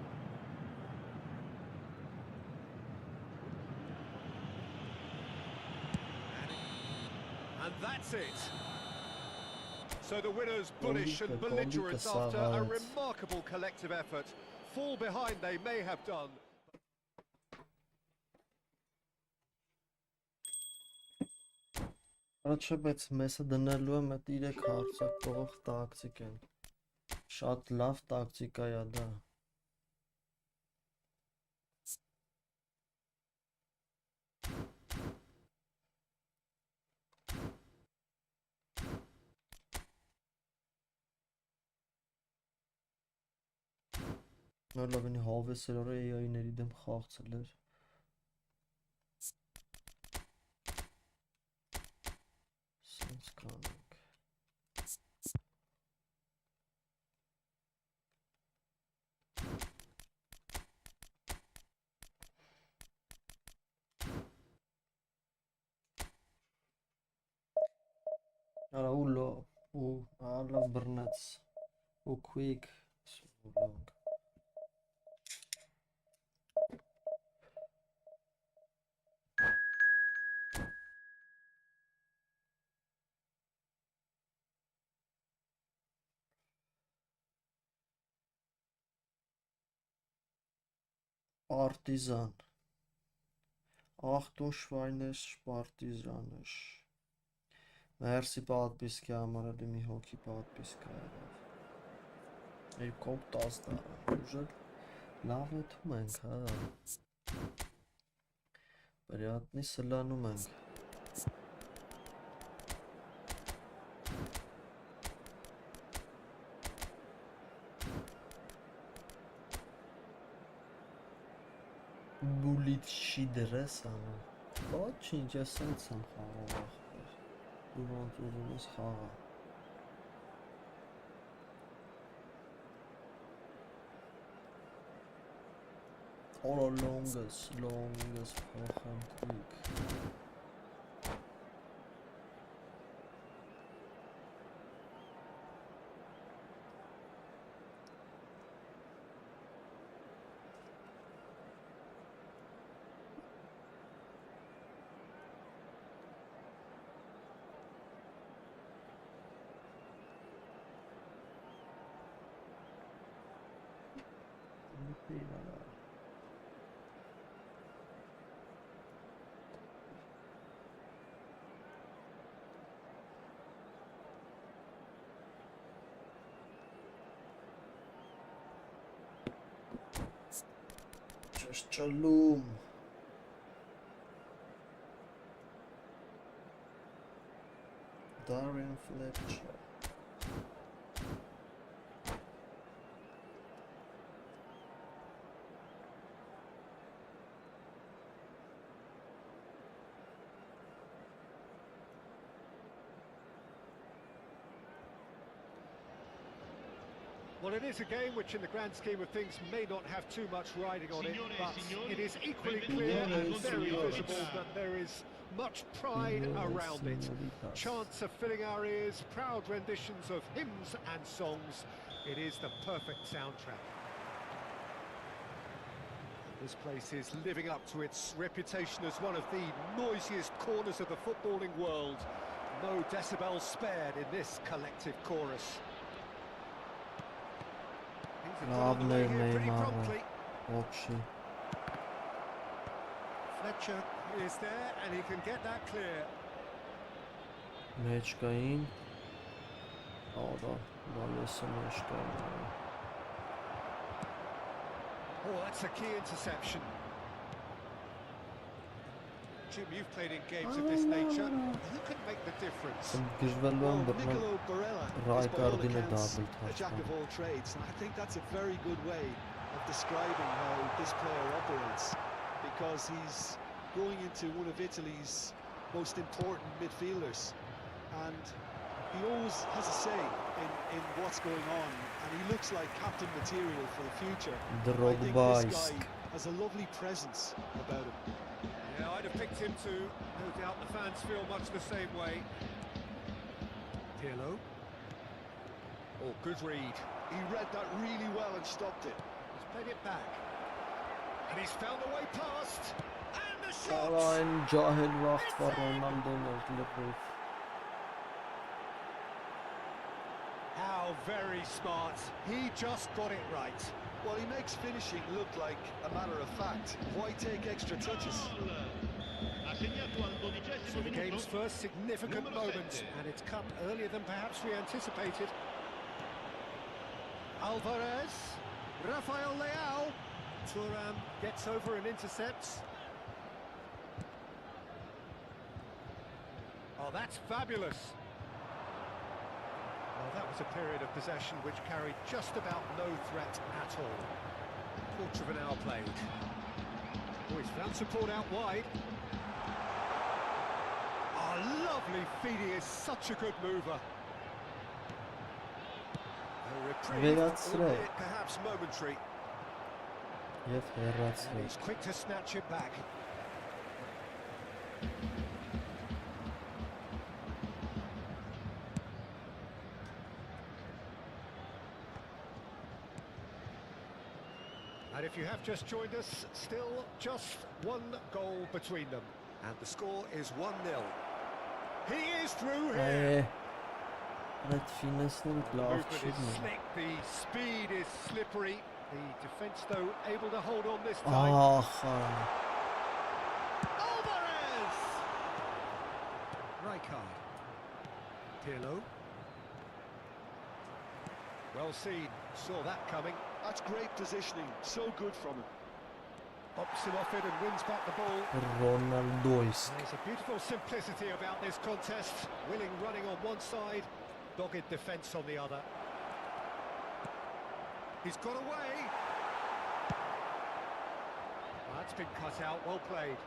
And that's it. So the winners bullish and belligerent after a remarkable collective effort. Fall behind they may have done. Առաջ բայց մեսը դնելու եմ այդ 3 հարցակող տակտիկ են։ Շատ լավ տակտիկա է դա։ Նոր լավ ինի հավեսերորը AI-ների դեմ խաղցել էր։ Սենց կանենք։ Արա ու լավ ու լավ բռնեց ու quick ու long։ Партизан. Ах du Schweinisch Partisaниsch. Մերսի պատպիսկի համար էլի մի հոգի պատպիսկա եղավ։ Երկով 10 տարա, ուժը լավ էթում ենք, հա։ Պրիատնի սլանում ենք։ Բուլիչի դրես անում։ Ոչինչ, ես սենց եմ խաղով ախպեր։ Դու ոնց ուզում ես խաղա։ Or longest փոխեմ quick։ Shalom. Darian Fletcher. Well, it is a game which in the grand scheme of things may not have too much riding on it, but it is equally clear and very visible that there is much pride around it. Chants are filling our ears, proud renditions of hymns and songs. It is the perfect soundtrack. This place is living up to its reputation as one of the noisiest corners of the footballing world. No decibels spared in this collective chorus. Fletcher is there and he can get that clear. Մեջկային Ահա, դալեսը մեջկային։ Oh, that's a key interception. Jim, you've played in games of this nature. Who can make the difference? Well, Nicolo Barella is by all accounts a jack of all trades, and I think that's a very good way of describing how this player operates, because he's going into one of Italy's most important midfielders, and he always has a say in what's going on, and he looks like captain material for the future. I think this guy has a lovely presence about him. Yeah, I'd have picked him too. No doubt the fans feel much the same way. Pirlo. Oh, good read. He read that really well and stopped it. He's played it back. And he's found a way past. And the shot! Alain Jahil wacht voor Ronaldo natuurlijk. How very smart. He just got it right. Well, he makes finishing look like a matter of fact. Why take extra touches? So the game's first significant moment, and it's come earlier than perhaps we anticipated. Alvarez, Rafael Leao, Thuram gets over and intercepts. Oh, that's fabulous. Well, that was a period of possession which carried just about no threat at all. Quarter of an hour played. Oh, he's found support out wide. Oh, lovely feed, he is such a good mover. A reprieve, albeit perhaps momentary. And he's quick to snatch it back. And if you have just joined us, still just one goal between them. And the score is 1-0. He is through here. Het finesse niet The laag movement is slick, the speed is slippery. The defence, though, able to hold on this time. Alvarez! Rijkaard. Pirlo. Well seen, saw that coming. That's great positioning, so good from him. Pops him off it and wins back the ball. Ronaldoisk. There's a beautiful simplicity about this contest. Willing running on one side, dogged defence on the other. He's got away. Well, that's been cut out, well played.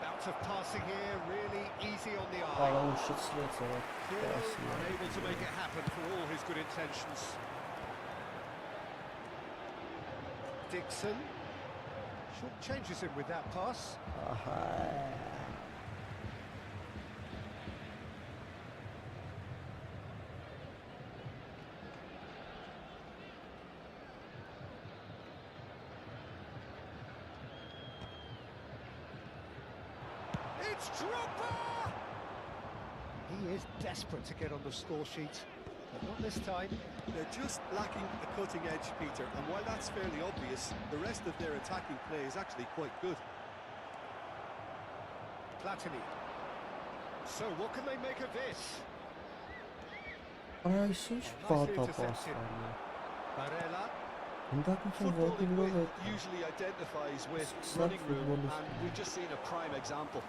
Bout of passing here, really easy on the eye. Unable to make it happen for all his good intentions. Dixon short changes him with that pass. It's Drogba! He is desperate to get on the score sheet, but not this time. They're just lacking a cutting edge, Peter, and while that's fairly obvious, the rest of their attacking play is actually quite good. Platini. So what can they make of this? Barella. Football usually identifies with running room, and we've just seen a prime example.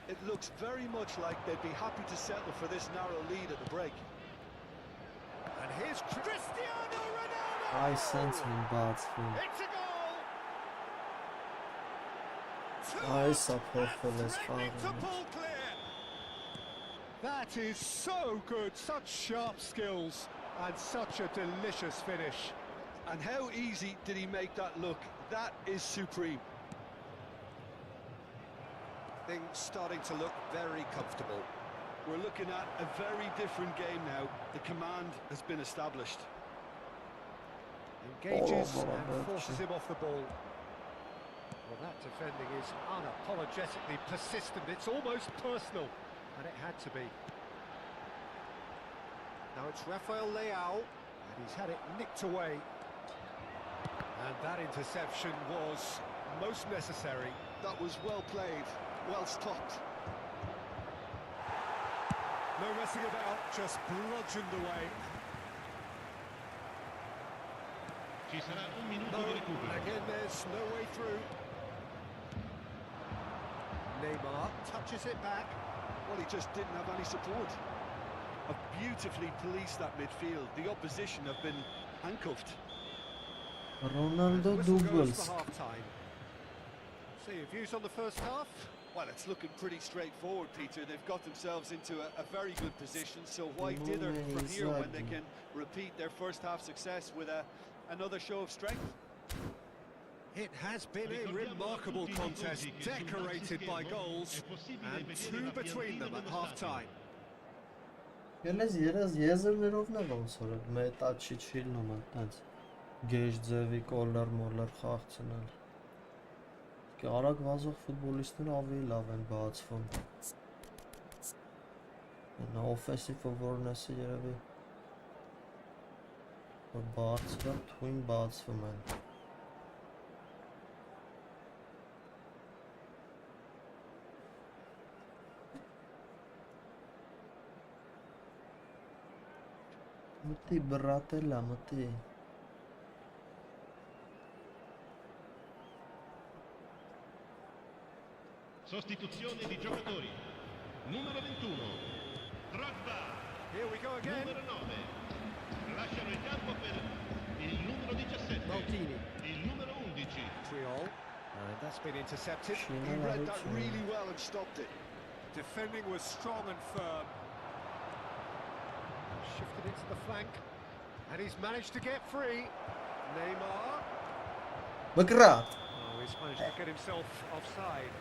It looks very much like they'd be happy to settle for this narrow lead at the break. And here's Cristiano Ronaldo! I sense him bad film. It's a goal! I support for this father. That is so good, such sharp skills and such a delicious finish. And how easy did he make that look? That is supreme. Things starting to look very comfortable. We're looking at a very different game now. The command has been established. Engages and forces him off the ball. Well, that defending is unapologetically persistent. It's almost personal. And it had to be. Now it's Rafael Leao, and he's had it nicked away. And that interception was most necessary. That was well played, well stopped. No messing about, just bludgeoned away. No, again, there's no way through. Neymar touches it back. Well, he just didn't have any support. Have beautifully policed that midfield. The opposition have been handcuffed. Ronaldo And the whistle goes doubles. for half-time. So your views on the first half? Well, it's looking pretty straightforward, Peter. They've got themselves into a very good position, so why dither from here when they can repeat their first half success with another show of strength? It has been a remarkable contest, decorated by goals, and two between them at half-time. Երես եզրներով նա ոնց որ մետաչի չիլնում են տենց գեժ ձևի կոլար մոլար խաղցնել։ Արագ վազող ֆուտբոլիստները ավելի լավ են բացվում։ Նա օֆենսիվը որն էսը երևի բարձր թույն բացվում են։ Մտի բրատելա մտի։ Sostituzione di giocatori. Numero 21. Drogba. Here we go again. Numero 9. Lasciano il campo per il numero 17. Maldini. Il numero 11. Triol. And that's been intercepted. He read that really well and stopped it. Defending was strong and firm. Shifted into the flank. And he's managed to get free. Neymar. Մկրատ։ Oh, he's managed to get himself offside.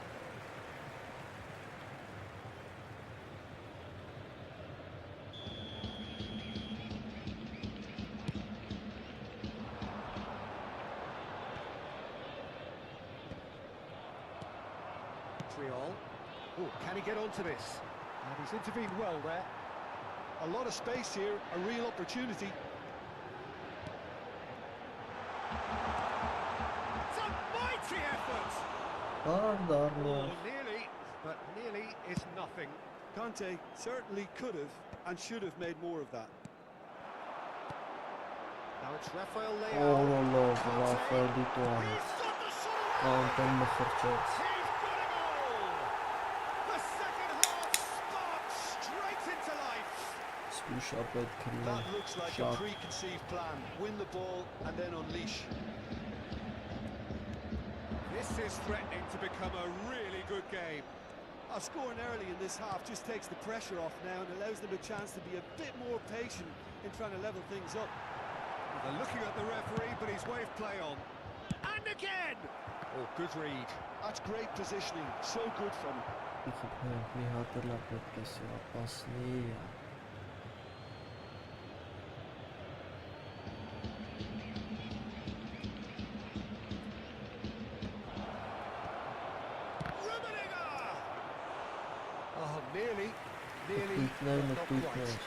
Triol. Oh, can he get onto this? And he's intervened well there. A lot of space here, a real opportunity. It's a mighty effort! Դառնա։ Nearly, but nearly is nothing. Conte certainly could have and should have made more of that. Now it's Rafael Leao. Օրոլով Ռաֆայելի տոան։ He's got the shot! Կանտեն մխրճեց։ He's got it all! The second half sparked straight into life. Սպուշա պետք է That looks like a շատ preconceived plan. Win the ball and then unleash. This is threatening to become a really good game. Scoring early in this half just takes the pressure off now and allows them a chance to be a bit more patient in trying to level things up. They're looking at the referee, but he's waved play on. And again! Oh, good read. That's great positioning. So good from him. մի հատ էլ պետք է սա պասնի։ Oh, nearly, Մտույտներ, but not quite. մտույտներ։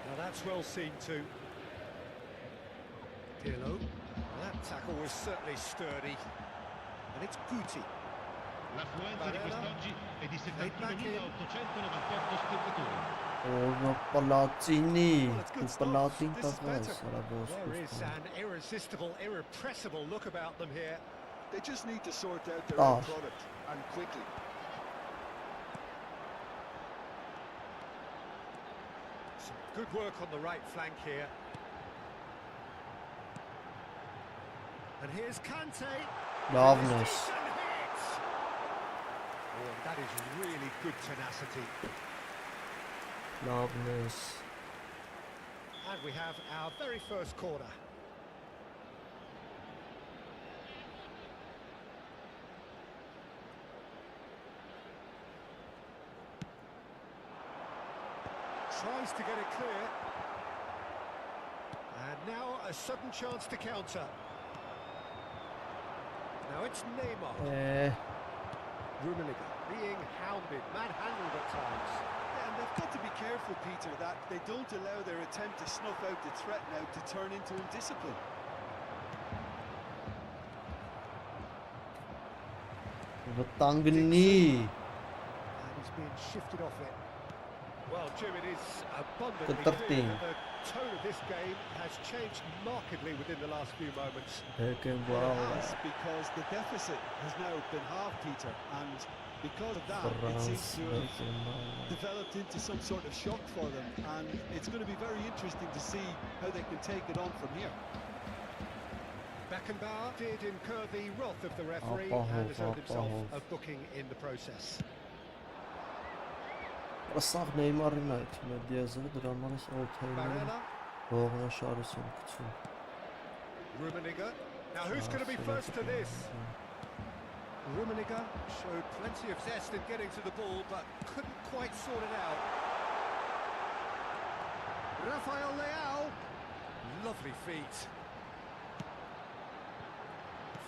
Now that's well seen too. Pirlo. That tackle was certainly sturdy. And it's Guti. L'affluenza di Barella. quest'oggi è di Right back in. 71.898 spettatori. Օրը պլատինի, Well, it's good ու stuff. պլատին This is տղես, better. հրաբոս There is an irresistible, irrepressible look about them here. They just need to sort out their own product and quickly. Some good work on the right flank here. And here's Kante. Լավնես։ Decent hit. Oh, and that is really good tenacity. Լավնես։ And we have our very first corner. Tries to get it clear. And now a sudden chance to counter. Now it's Neymar. Rummenigge being hounded, manhandled at times. Yeah, and they've got to be careful, Peter, that they don't allow their attempt to snuff out the threat now to turn into indiscipline. Վտանգնի։ And he's being shifted off it. Well, Jim, it is abundantly The clear 13. that the tone of this game has changed markedly within the last few moments. Wow. Yes, because the deficit has now been halved, Peter, and because of that, it seems to have developed into some sort of shock for them, and it's going to be very interesting to see how they can take it on from here. Beckenbauer did incur the wrath of the referee and has earned himself a booking in the process. Սաղ Նեյմարին այդ մեդիազը դրա համար էս օթայինը ողնաշարս եմ գցում։ Rummenigge. Now who's going to be first to this? Rummenigge showed plenty of zest in getting to the ball, but couldn't quite sort it out. Rafael Leao. Lovely feet.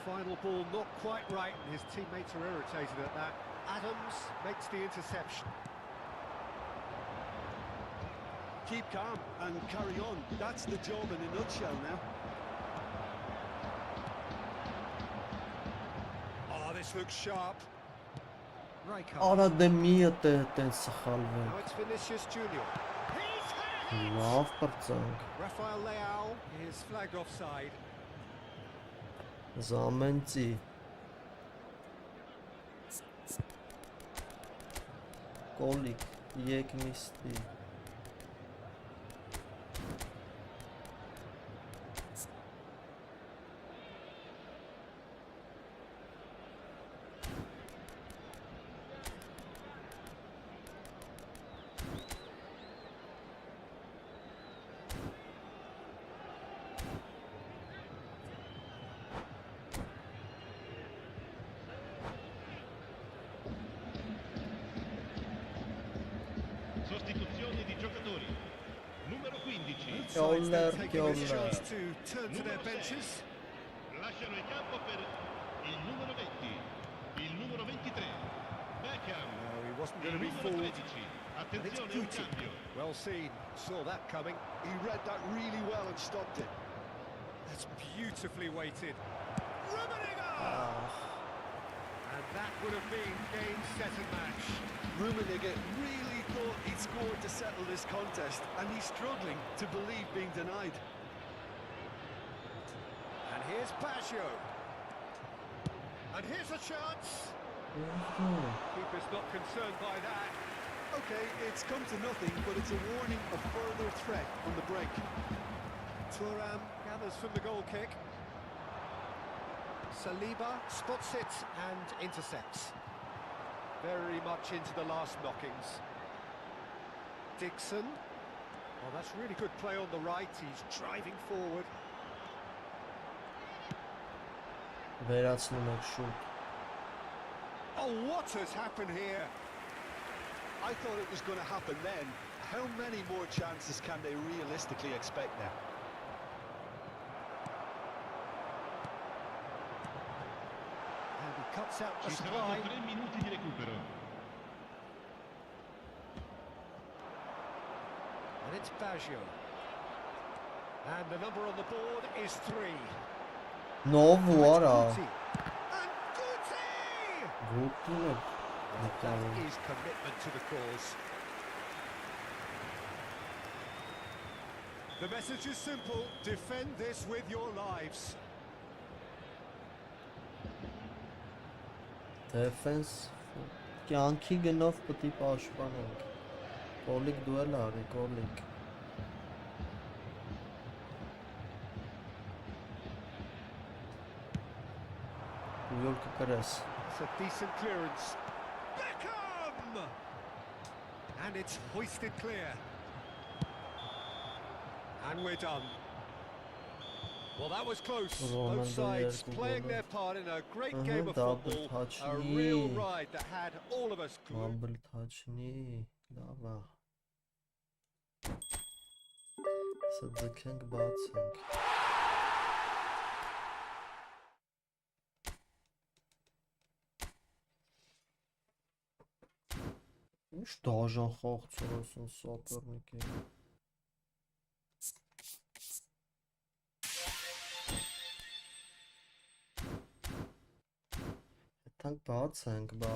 Final ball not quite right, and his teammates are irritated at that. Adams makes the interception. Keep calm and carry on. That's the job in a nutshell now. Oh, this looks sharp. Արա դե միը տեն սխալվենք։ Now it's Vinicius Junior. He's had it! Լավ պրծանք։ Rafael Leao is flagged offside. Զամենցի։ Կոլիկ, եկ նիստի։ Sostituzioni di giocatori. Numero 15. Sides then taking Kjoller. this chance to turn to their benches. Lasciano il campo per il numero 20. Il numero 23. Beckham. No, he wasn't Il going to be numero fooled. 13. And it's Attenzione, un Guti. cambio. Well seen, saw that coming. He read that really well and stopped it. That's beautifully weighted. Rummenigge! And that would have been game, set and match. Rummenigge really thought he'd scored to settle this contest, and he's struggling to believe being denied. And here's Baggio. And here's a chance. Keeper's not concerned by that. Okay, it's come to nothing, but it's a warning of further threat on the break. Thuram gathers from the goal kick. Saliba spots it and intercepts. Very much into the last knockings. Dixon. Well, that's really good play on the right. He's driving forward. Վերացնում եք շուտ։ Oh, what has happened here? I thought it was going to happen then. How many more chances can they realistically expect now? And he cuts out the Ci supply. saranno 3 minuti di recupero. And it's Baggio. And the number on the board is 3. Նով ուարա։ Guti. And Guti! Գուտինը։ That is commitment to the cause. The message is simple: defend this with your lives. Defense կյանքի գնով պետք է պաշտպանենք։ Կոլիկ դու էլ արի, կոլիկ։ Դու յոլ կկրես։ It's a decent clearance. Beckham! And it's hoisted clear. And we're done. Well, that was close. Both sides playing their part in a great game of football. A real ride that had all of us glued. Double touch-նի, լավ է։ Սա ձգենք բացենք։ Ինչ դաժան խաղցող ասեն սապերնիկ է։ Հետանք բացենք, բա։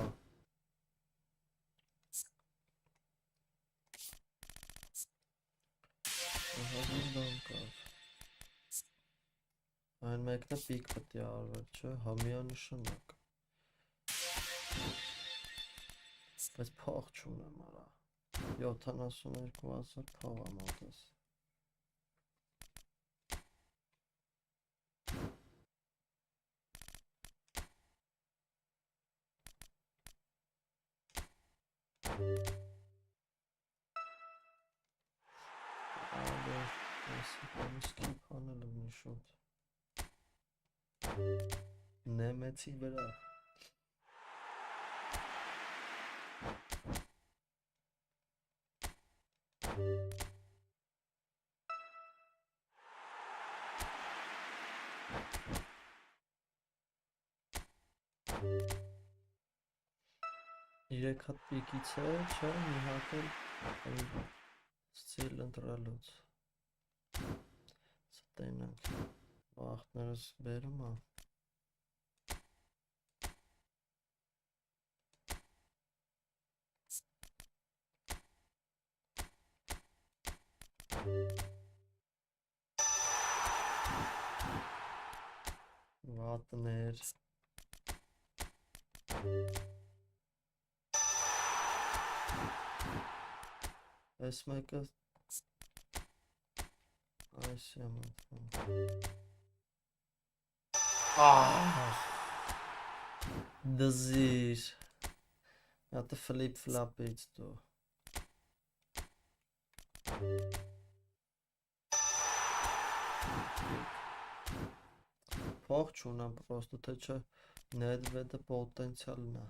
ամեն մեկն է պիկ պետք է արվեր, չէ, համիանշանակ։ Բայց փող չունեմ արա։ 72,000 փող եմ ատես։ Skip անել եմ շուտ։ Նեմեցի վրա։ Երեք հատ պիկից է, չէ, մի հատ էլ ստիլ ընտրելուց։ Ստենանք, վաղտներս բերում է։ Վատներ։ Այս մեկը այս եմ դզիր հատը ֆլիպ ֆլապից դու փող չունեմ պրոստը թե չէ նեդվեդը պոտենցիալն է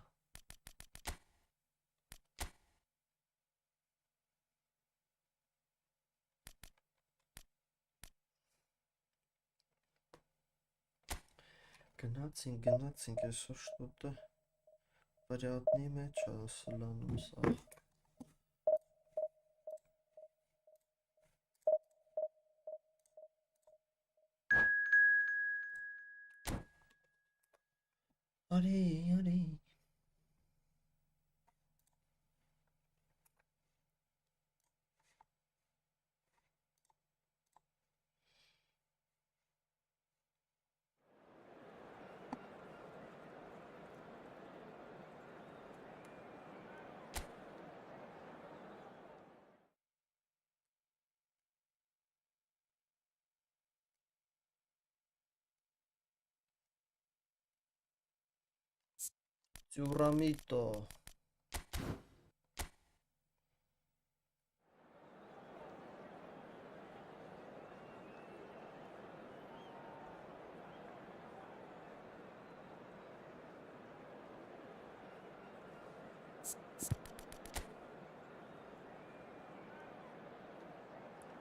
Գնացինք այսօր շտուտը վարյատնի մեջ ասլանում սաղ արի Ծյուռամիտո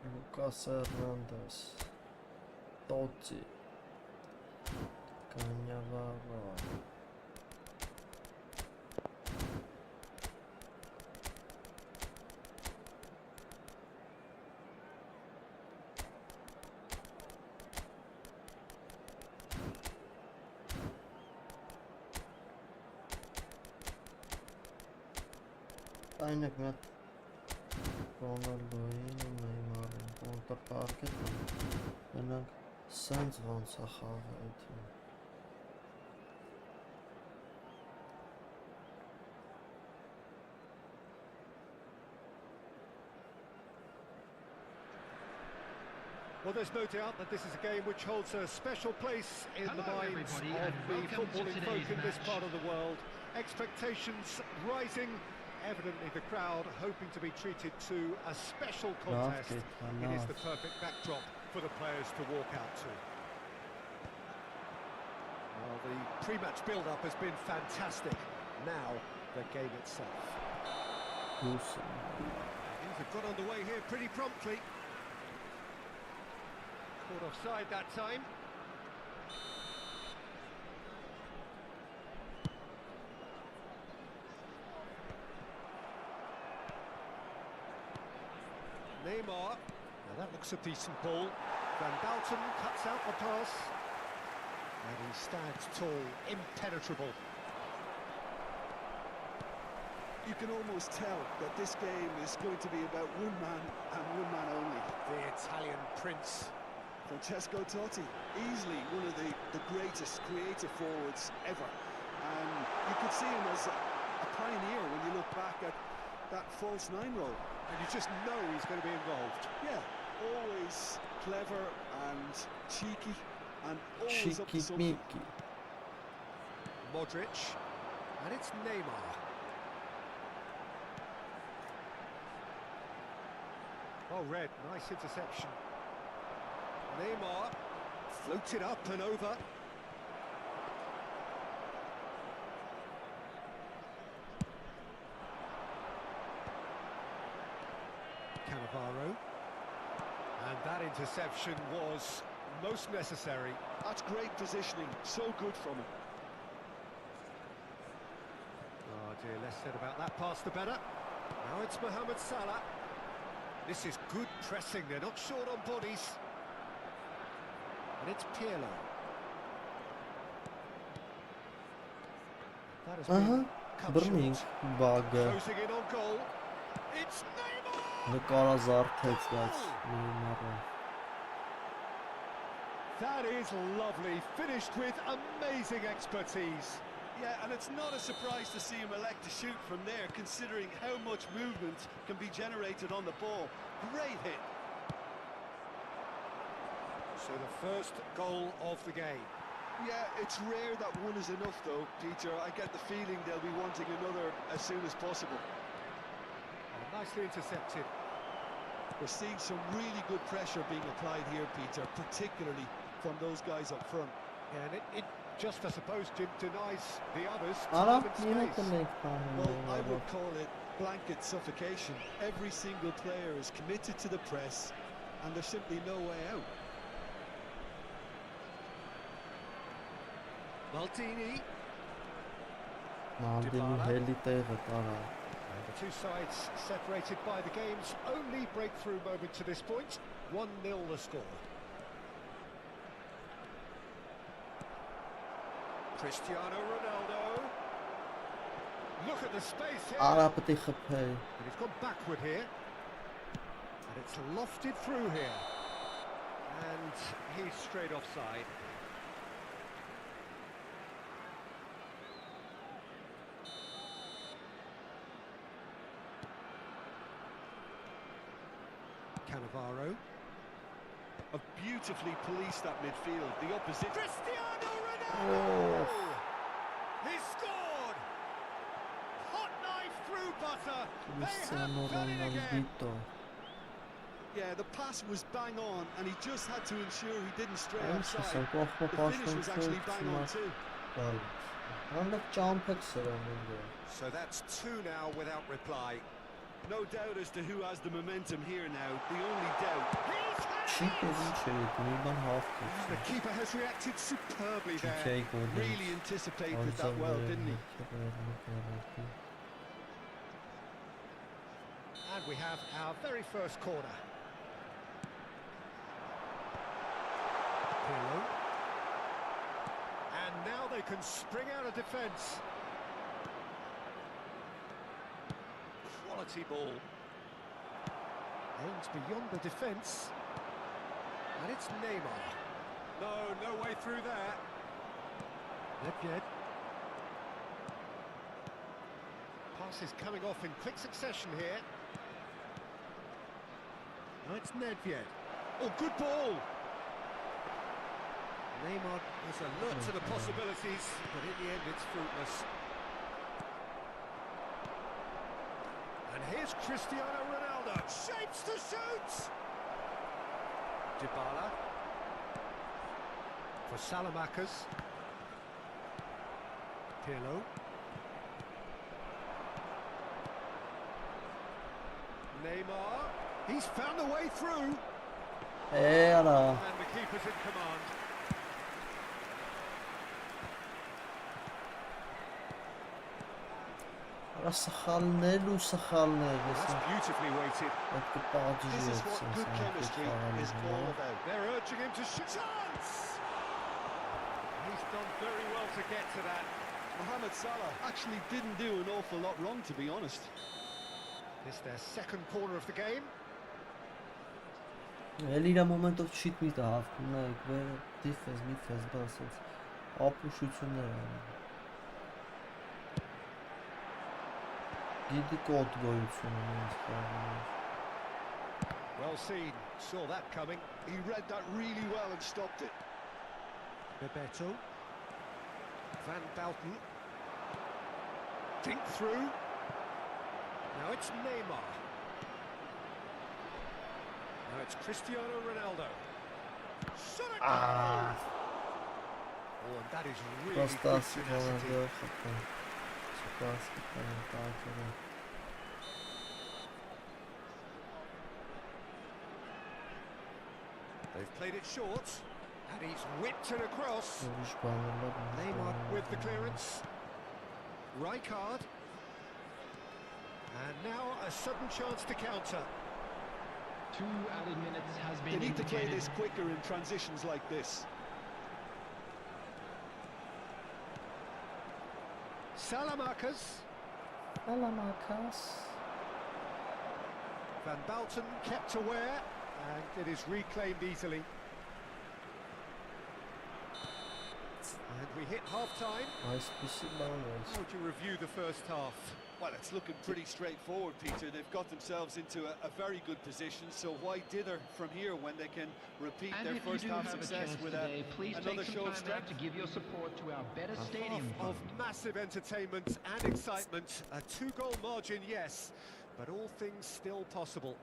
Lucas Hernandez Totti Cannavaro Այնեք մետ Ronaldo-ին ու Neymar-ին կոնտրպարկել նրանք սենց ոնց է խաղը այդում Well, there's no doubt that this is a game which holds a special place in the minds of the footballing folk in this part of the world. Expectations rising. Evidently the crowd hoping to be treated to a special contest. It is the perfect backdrop for the players to walk out to. Well, the pre-match build-up has been fantastic. Now, the game itself. Things have got underway here pretty promptly. Caught offside that time. Neymar, now that looks a decent ball. Van Dalton cuts out the pass. And he stands tall, impenetrable. You can almost tell that this game is going to be about one man and one man only. The Italian prince, Francesco Totti, easily one of the greatest creative forwards ever. And you could see him as a pioneer when you look back at that false nine role. And you just know he's going to be involved. Yeah, always clever and cheeky and always up to Cheeky something. Mickey. Modric, and it's Neymar. Oh, Red, nice interception. Neymar floated up and over. Cannavaro. And that interception was most necessary. That's great positioning, so good from him. Oh dear, less said about that pass the better. Now it's Mohamed Salah. This is good pressing, they're not short on bodies. And it's Pirlo. That has been cut Բռնինք short. բագը Closing in on goal. It's Neymar! նկարազարդեց բայց Նեյմարը That is lovely, finished with amazing expertise. Yeah, and it's not a surprise to see him elect to shoot from there, considering how much movement can be generated on the ball. Great hit. So the first goal of the game. Yeah, it's rare that one is enough though, Peter. I get the feeling they'll be wanting another as soon as possible. Oh, nicely intercepted. We're seeing some really good pressure being applied here, Peter, particularly from those guys up front. Yeah, and it just, I suppose, denies the others Արա time մի and հատ space. ենք տանում Well, I Նեյմարը would call it blanket suffocation. Every single player is committed to the press and there's simply no way out. Maldini. Մանդինի հելի տեղը տարա And the two sides separated by the game's only breakthrough moment to this point. 1-0 the score. Cristiano Ronaldo. Look at the space here. Արա պետք է խփեի And he's gone backward here. And it's lofted through here. And he's straight offside. Cannavaro. Have beautifully policed that midfield. The opposition. Cristiano Ronaldo! Oh. He scored! Hot knife through butter. Cristiano They have done it again. Ronaldo Yeah, the pass was bang on and he just had to ensure he didn't stray Այն outside. չսա կողմը The finish was actually bang on too. Անդը ճամփեք սրան ինձ So that's two now without reply. No doubt as to who has the momentum here now. The only doubt. Չի կողմ չի մի բան հաղթի The keeper has reacted superbly there. Չի կողմ Really anticipated that well, didn't he? And we have our very first corner. Pirlo. And now they can spring out of defence. Quality ball. Aims beyond the defence. And it's Neymar. No way through there. Nedved. Pass is coming off in quick succession here. Now it's Nedved. Oh, good ball! Neymar is alert to the possibilities, but in the end it's fruitless. And here's Cristiano Ronaldo. Shapes to shoot! Dybala. For Salamakers. Pirlo. Neymar. He's found a way through. Արա And the keeper's in command. Արա սխալներ ու սխալներ That's beautifully weighted. պետք է պատժի This is what good chemistry is all about. They're urging him to shoot. Chance! He's done very well to get to that. Mohamed Salah actually didn't do an awful lot wrong, to be honest. This their second corner of the game. Էլի իր մոմենտով շիտ մի տա հավքում նա եկվեր դիֆենս միֆենս բասած ապուշություններ անում գիտի կոդ գոյություն ունի խաղում Well seen, saw that coming. He read that really well and stopped it. Bebeto. Van Bouten. Think through. Now it's Neymar. Now it's Cristiano Ronaldo. Shot it! Oh, and that is really good tenacity. They've played it short, and he's whipped it across. Neymar with the clearance. Rijkaard. And now a sudden chance to counter. 2 added minutes has been They need to play indicated. this quicker in transitions like this. Salamakers. Van Bouten kept aware, and it is reclaimed easily. And we hit half-time. How would you review the first half? Well, it's looking pretty straightforward, Peter. They've got themselves into a very good position, so why dither from here when they can repeat And their if you first do half have a success chance with today, please another take show some of time out strength? to give your support to our Better Stadium Half of Fund. massive entertainment and excitement. A 2-goal margin, yes, but all things still possible.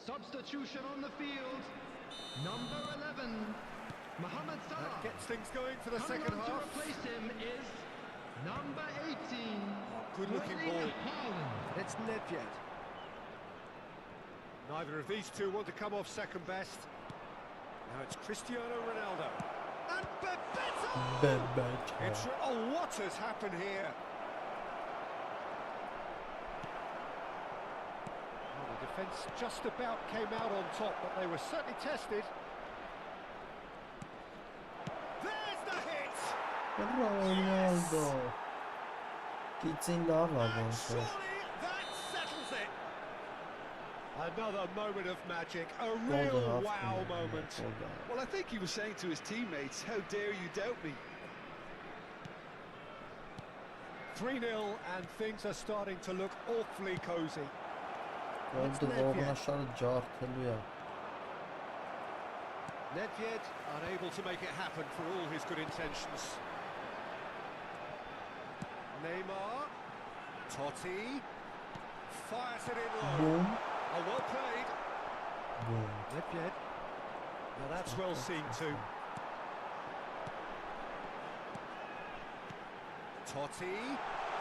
Substitution on the field. Number 11, Mohamed Salah. That gets things going for the Coming second on to half. replace him is number 18. Good-looking Erling ball. Haaland. It's Nedved. Neither of these two want to come off second best. Now it's Cristiano Ronaldo. And Bebeto! Oh, what has happened here? Well, the defence just about came out on top, but they were certainly tested. There's the hit! Ronaldo. And surely that settles it. Another moment of magic, a real wow moment. Well, I think he was saying to his teammates, how dare you doubt me? 3-0 and things are starting to look awfully cosy. Nedved unable to make it happen for all his good intentions. Neymar, Totti, fires it in low. Oh, well played. Nedved. Now that's well seen too. Totti,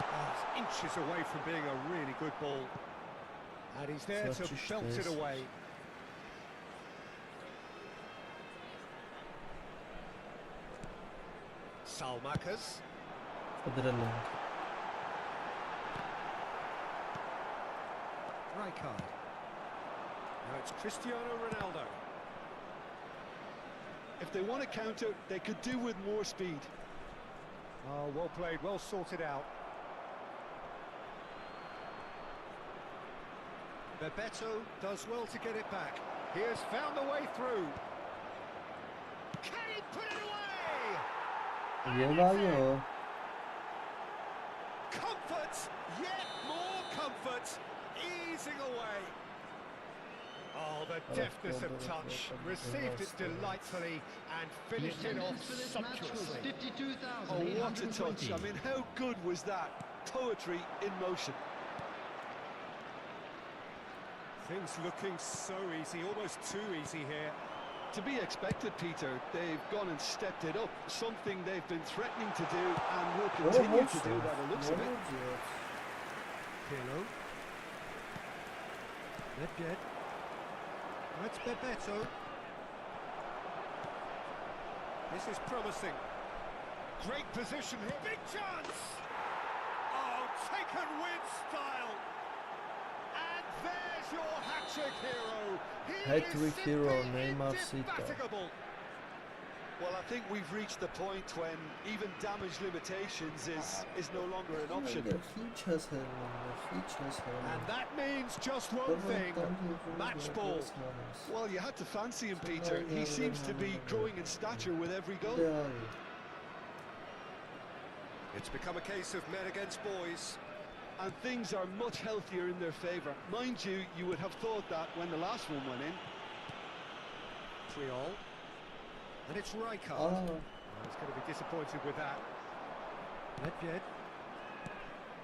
oh, inches away from being a really good ball. And he's there to belt it away. Salmakers. Rijkaard. Now it's Cristiano Ronaldo. If they want to counter, they could do with more speed. Oh, well played, well sorted out. Bebeto does well to get it back. He has found a way through. Can he put it away? Comfort, yet more comfort, easing away. Oh, the deftness of touch, received it delightfully and finished it off sumptuously. Oh, what a touch. I mean, how good was that? Poetry in motion. Things looking so easy, almost too easy here. To be expected, Peter. They've gone and stepped it up, something they've been threatening to do and will continue to do by the looks of it. Pirlo. Nedved. That's Bebeto. This is promising. Great position here. Big chance! Oh, taken with style. And there's your hat-trick hero. He Hat-trick hero Neymar City. Indefatigable. Well, I think we've reached the point when even damage limitations is no longer an option. And that means just one thing, match ball. Well, you had to fancy him, Peter. He seems to be growing in stature with every goal. It's become a case of men against boys. And things are much healthier in their favour. Mind you, you would have thought that when the last one went in. Triol. And it's Rijkaard. He's going to be disappointed with that. Nedved.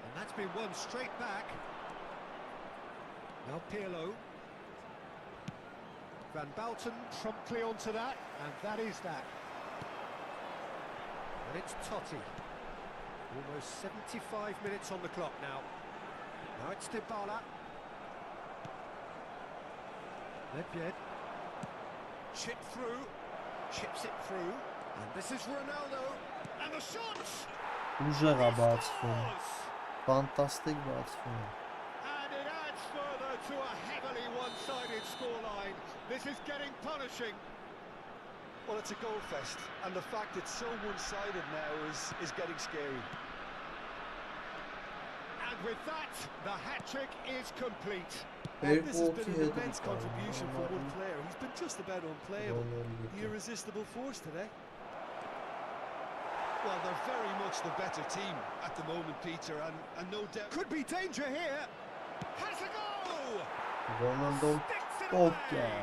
And that's been won straight back. Now Pirlo. Van Bouten promptly onto that, and that is that. And it's Totti. Almost 75 minutes on the clock now. Now it's Dybala. Nedved. Chip through. Chips it through. And this is Ronaldo. And the shots! Fantastic batsman. And it adds further to a heavily one-sided scoreline. This is getting punishing. Well, it's a goal fest, and the fact it's so one-sided now is getting scary. And with that, the hat-trick is complete. And this has been an immense contribution from one player. He's been just about unplayable. The irresistible force today. Well, they're very much the better team at the moment, Peter, and no doubt... Could be danger here. Has a go! Ronaldo Sticks it away. Poker.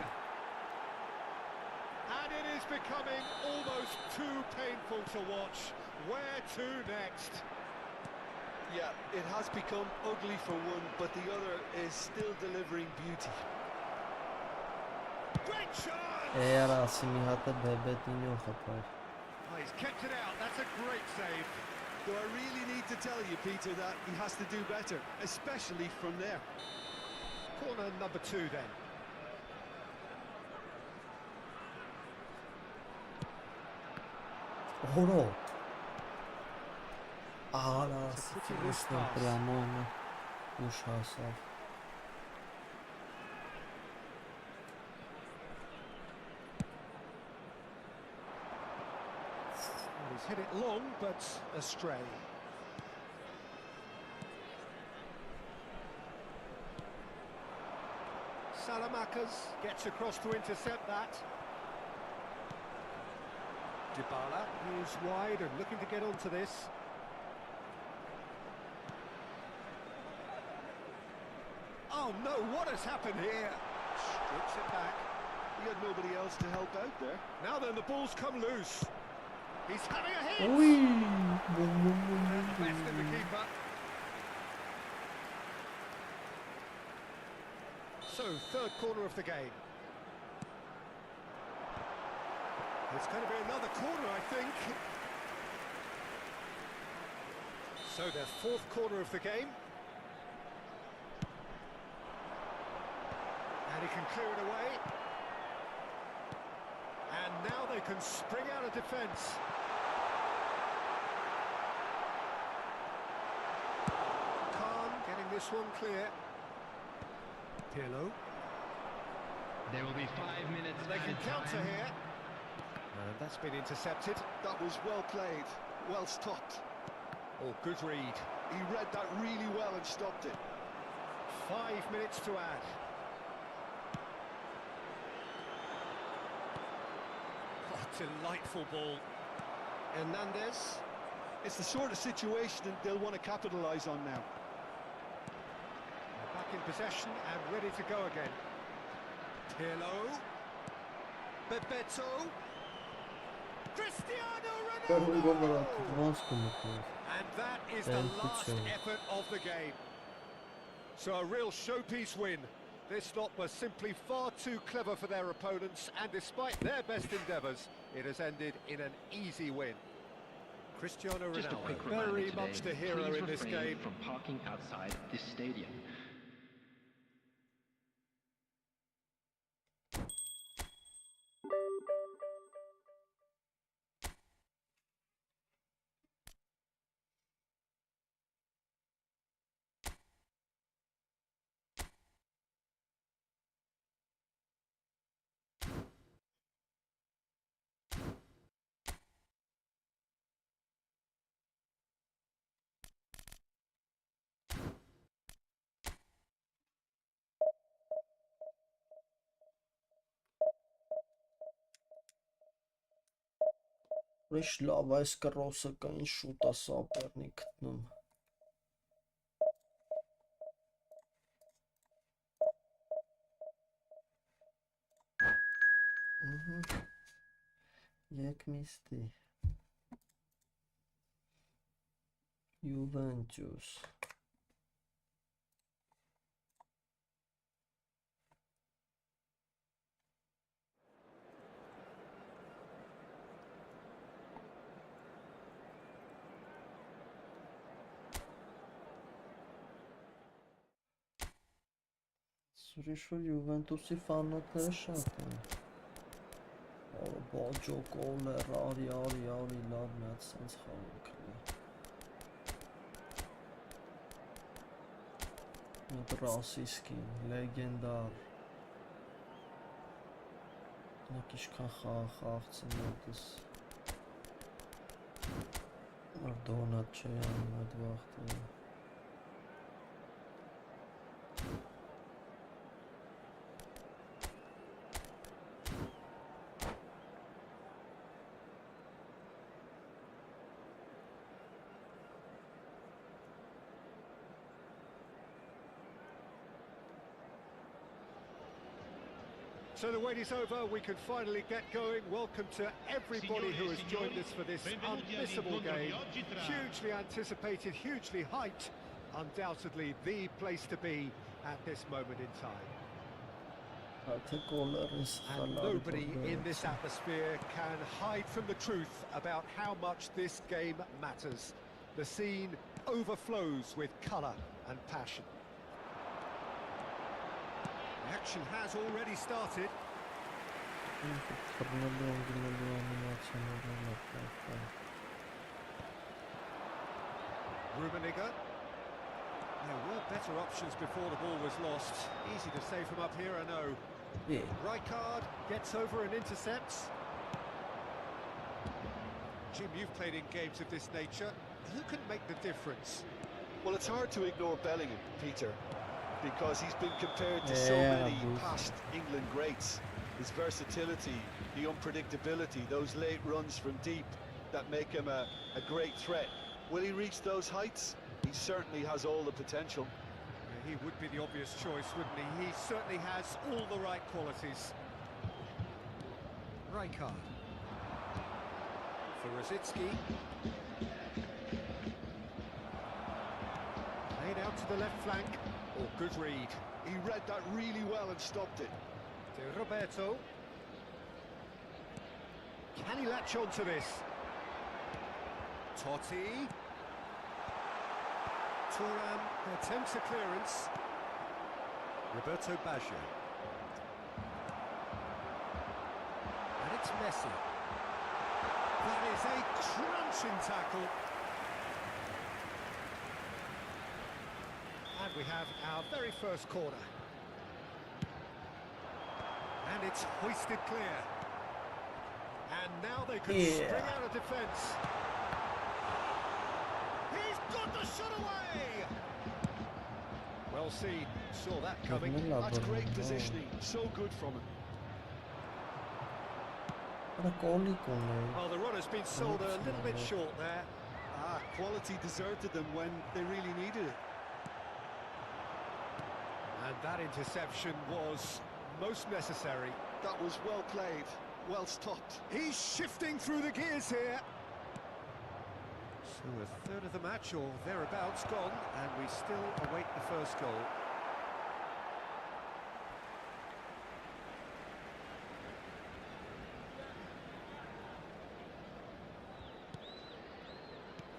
And it is becoming almost too painful to watch. Where to next? Yeah, it has become ugly for one, but the other is still delivering beauty. Great shot! Era asimi hata bebetinho xapar. Oh, he's kept it out. That's a great save. Do I really need to tell you, Peter, that he has to do better, especially from there? Corner number 2 then. Oh no. Ահա It's a pretty loose ասում pass. պրամոնը ուշ հասավ։ Well, he's hit it long, but astray. Salamakers gets across to intercept that. Dybala is wide and looking to get onto this. Oh no, what has happened here? Strips it back. He had nobody else to help out there. Now then, the ball's come loose. He's having a hit. Ui! Best in the keeper. So, third corner of the game. It's going to be another corner, I think. So, their fourth corner of the game. And he can clear it away. And now they can spring out of defence. Khan getting this one clear. Pirlo. There will be 5 minutes. And they can counter time. here. And that's been intercepted. That was well played, well stopped. Oh, good read. He read that really well and stopped it. 5 minutes to add. Oh, delightful ball. Hernandez. It's the sort of situation that they'll want to capitalise on now. Back in possession and ready to go again. Pirlo. Bebeto. Cristiano Ronaldo! And that is the last effort of the game. So a real showpiece win. This lot was simply far too clever for their opponents, and despite their best endeavours, it has ended in an easy win. Cristiano Just a Ronaldo, quick reminder very today, much the hero please in this refrain game. from parking outside this stadium. Ուրիշ լավ այս կրոսը կային շուտ է սապերնի գտնում։ Եկ միստի Juventus Ուրիշ որ Juventus-ի ֆանատները շատ են։ Բաջո կոլեր, արի լավ միած սենց խաղանք լի։ Մոտ ռասիսկին, լեգենդար։ Նակ իշքան խաղացին այդս։ Արդոնատ չէ անում այդ վաղթը։ So the wait is over, we can finally get going. Welcome to everybody who has joined us for this unmissable game. Hugely anticipated, hugely hyped. Undoubtedly the place to be at this moment in time. And nobody in this atmosphere can hide from the truth about how much this game matters. The scene overflows with colour and passion. The action has already started. Rummenigge. There were better options before the ball was lost. Easy to say from up here, I know. Yeah. Rijkaard gets over and intercepts. Jim, you've played in games of this nature. Who can make the difference? Well, it's hard to ignore Bellingham, Peter, because he's been compared to so many past England greats. His versatility, the unpredictability, those late runs from deep that make him a great threat. Will he reach those heights? He certainly has all the potential. Yeah, he would be the obvious choice, wouldn't he? He certainly has all the right qualities. Rijkaard. For Rosicki. Played out to the left flank. Oh, good read. He read that really well and stopped it. To Roberto. Can he latch on to this? Totti. Thuram attempts a clearance. Roberto Baggio. And it's Messi. That is a crunching tackle. And we have our very first corner. And it's hoisted clear. And now they can spring out of defence. He's got the shot away! Well seen, saw that coming. That's great positioning, so good from him. Well, the runner's been sold a little bit short there. Quality deserted them when they really needed it. And that interception was most necessary. That was well played, well stopped. He's shifting through the gears here. So a third of the match or thereabouts gone, and we still await the first goal.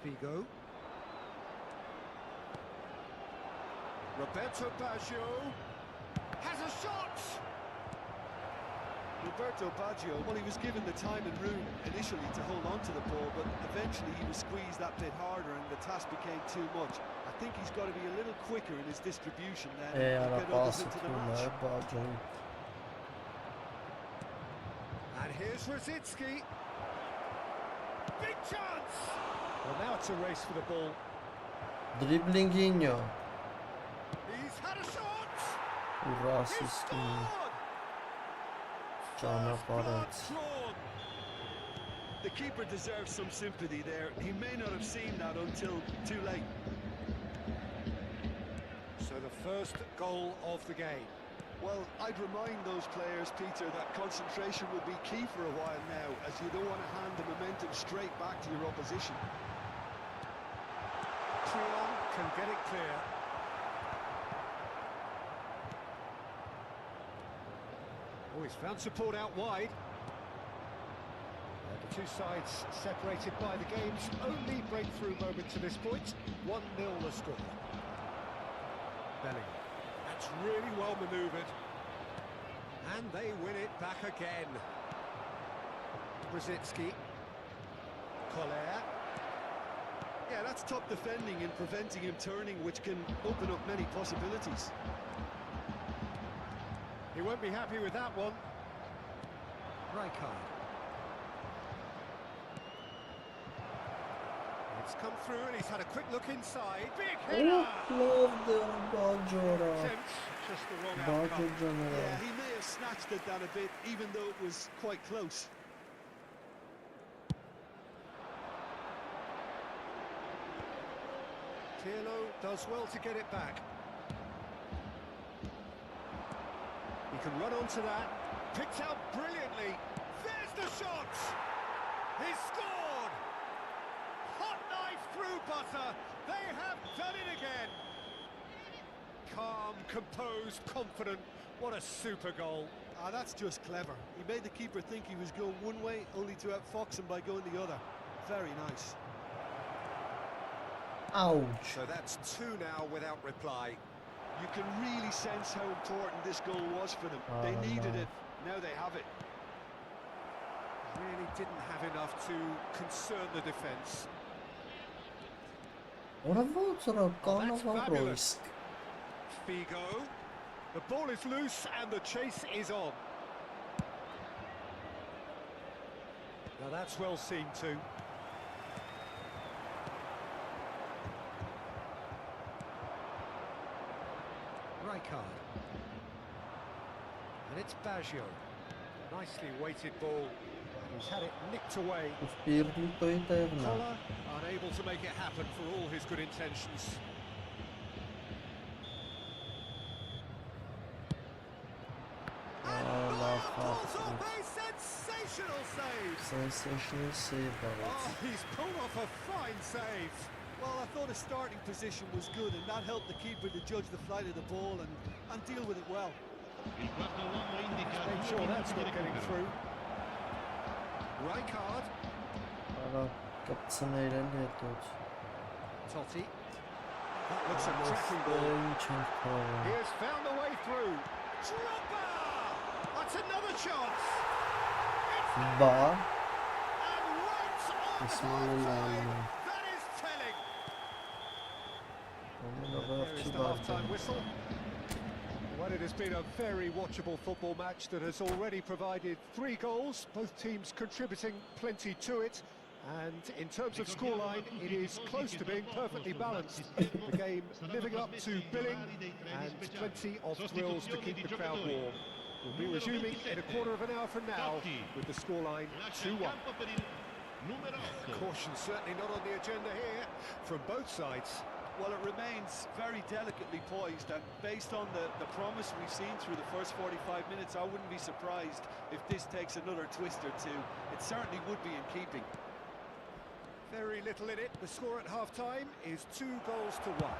Figo. Roberto Baggio has a shot! Roberto Baggio, well, he was given the time and room initially to hold on to the ball, but eventually he was squeezed that bit harder and the task became too much. I think he's got to be a little quicker in his distribution then and get others into the match. And here's Rosicki. Big chance! Well, now it's a race for the ball. Driblinginho. He's had a shot! Rosicki. Ճանապարհեց։ The keeper deserves some sympathy there. He may not have seen that until too late. So the first goal of the game. Well, I'd remind those players, Peter, that concentration will be key for a while now, as you don't want to hand the momentum straight back to your opposition. Trion can get it clear. Oh, he's found support out wide. The two sides separated by the game's only breakthrough moment to this point. 1-0 the score. Bellingham. That's really well manoeuvred. And they win it back again. Brzezinski. Collier. Yeah, that's top defending and preventing him turning, which can open up many possibilities. He won't be happy with that one. Rijkaard. It's come through and he's had a quick look inside. Big header! Love the Bajora. Attempt, just the wrong outcome. Yeah, he may have snatched at that a bit, even though it was quite close. Pirlo does well to get it back. He can run onto that. Picked out brilliantly. There's the shot! He's scored! Hot knife through butter. They have done it again. Calm, composed, confident. What a super goal. Ah, that's just clever. He made the keeper think he was going one way, only to outfox him by going the other. Very nice. Ouch. So that's 2 now without reply. You can really sense how important this goal was for them. They needed it. Now they have it. Really didn't have enough to concern the defence. That's fabulous. Figo. The ball is loose and the chase is on. Now that's well seen too. Rijkaard. And it's Baggio. Nicely weighted ball. He's had it nicked away. Collar unable to make it happen for all his good intentions. A sensational save! Sensational save, Oh, he's pulled off a fine save. Well, I thought his starting position was good, and that helped the keeper to judge the flight of the ball and deal with it well. Make sure that's not getting through. Rijkaard. Totti. That looks a cracking ball. He has found a way through. Dropper! That's another chance. Bar. And right on half-time. That is telling. There is the half-time whistle. Well, it has been a very watchable football match that has already provided 3 goals, both teams contributing plenty to it. And in terms of scoreline, it is close to being perfectly balanced. The game living up to billing and plenty of thrills to keep the crowd warm. We'll be resuming in a quarter of an hour from now with the scoreline 2-1. Caution certainly not on the agenda here from both sides. Well, it remains very delicately poised, and based on the promise we've seen through the first 45 minutes, I wouldn't be surprised if this takes another twist or two. It certainly would be in keeping. Very little in it. The score at half-time is 2 goals to 1.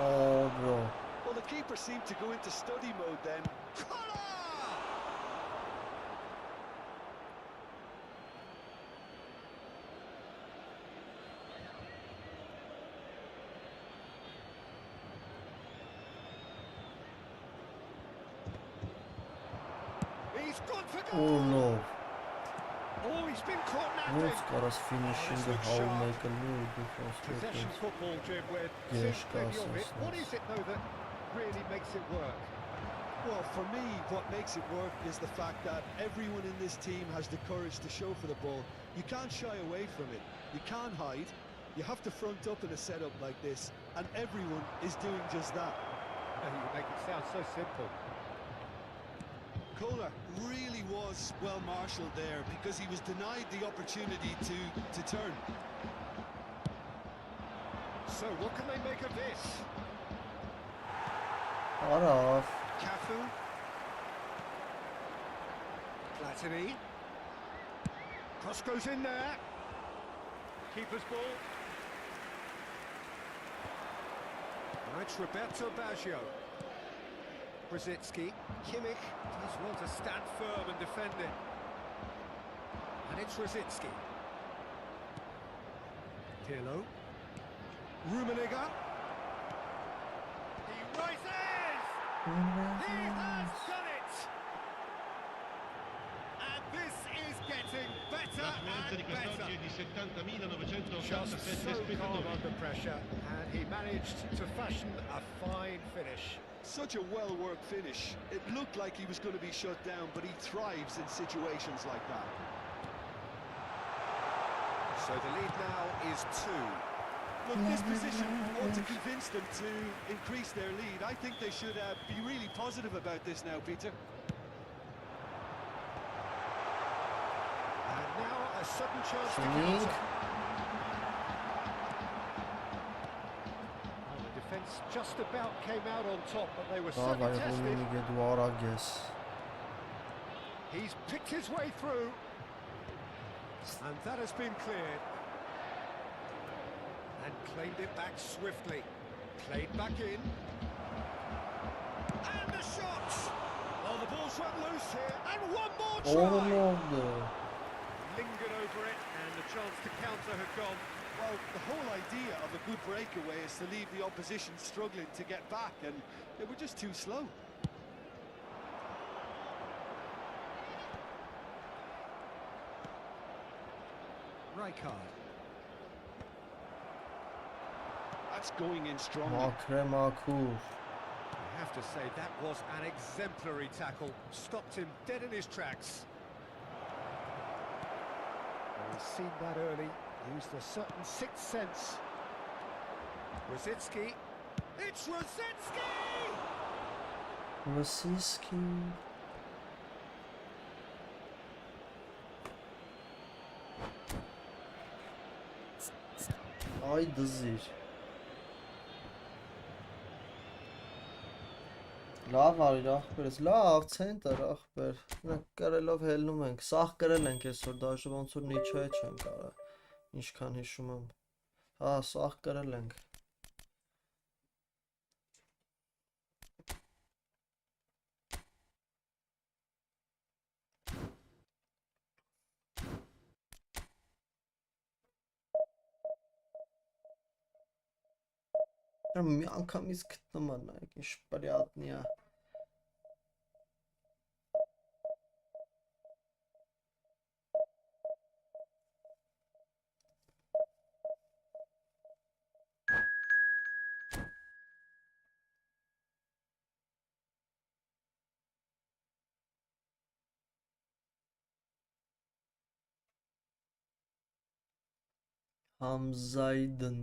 Oh, bro. Well, the keeper seemed to go into study mode then. He's gone for goal. Oh no. Oh, he's been caught napping. What's got us finishing the whole make a move before Possession football, Jim, we're plenty of it. What is it, though, that really makes it work? Well, for me, what makes it work is the fact that everyone in this team has the courage to show for the ball. You can't shy away from it. You can't hide. You have to front up in a setup like this, and everyone is doing just that. You make it sound so simple. corner. Really was well marshalled there because he was denied the opportunity to turn. So what can they make of this? Cut off. Cafu. Platini. Cross goes in there. Keeper's ball. Now it's Roberto Baggio. Brzezinski. Kimmich does well to stand firm and defend it. And it's Brzezinski. Pirlo. Rummenigge. He rises! He has done it! And this is getting better and better. Just so calm under pressure, and he managed to fashion a fine finish. Such a well-worked finish. It looked like he was going to be shut down, but he thrives in situations like that. So the lead now is 2. Look, this position ought to convince them to increase their lead. I think they should be really positive about this now, Peter. And now a sudden chance to counter. Well, the defence just about came out on top, but they were certainly tested. He's picked his way through. And that has been cleared. And claimed it back swiftly. Played back in. And the shot! Oh, the ball's run loose here. And one more try! Lingered over it, and the chance to counter had gone. Well, the whole idea of a good breakaway is to leave the opposition struggling to get back, and they were just too slow. Rijkaard. That's going in strongly. I have to say, that was an exemplary tackle. Stopped him dead in his tracks. Well, he's seen that early. Used a certain sixth sense. Brzezinski. It's Brzezinski! Ay dızır. Լավ արիր ախպերս, լավ ցենտր ախպեր, կարելով հելնում ենք, սաղ կրել ենք այսօր, դաժե ոնց որ Նիչոյը չեն կարա, ինչքան հիշում եմ, հա, սաղ կրել ենք։ Մի անգամից գտնում եմ, նայեք, ինչ պրյատնի է։ Համզայդն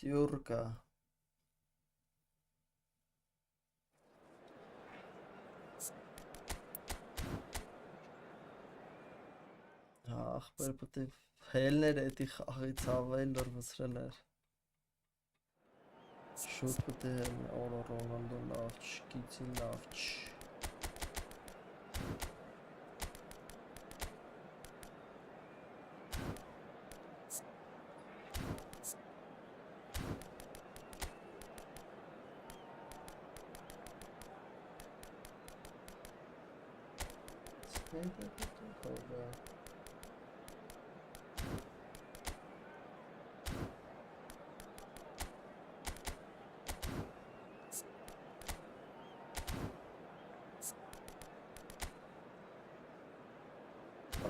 Տյուրկա ախպեր պետք է հելներ էդի խաղից ավել լրվցրել էր շուտ պետք է հելն օրը Ռոնալդո լավ չկիցի լավ չ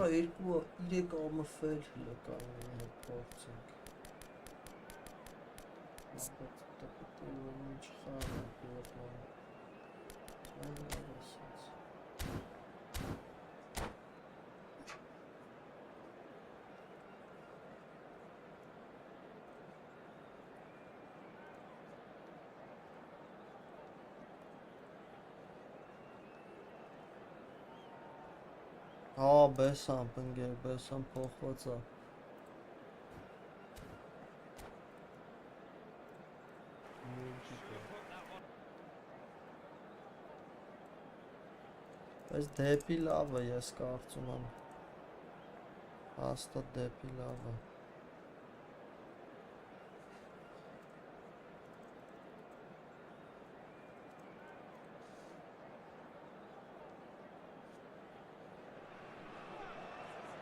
Արա երկու իրեք ամըֆել հլկային փորձենք Տպտել ինչ խաղ Բեսան, պնգեր, բեսան փոխված է։ Բայց դեպի լավը ես կարծում եմ։ Հաստատ դեպի լավը։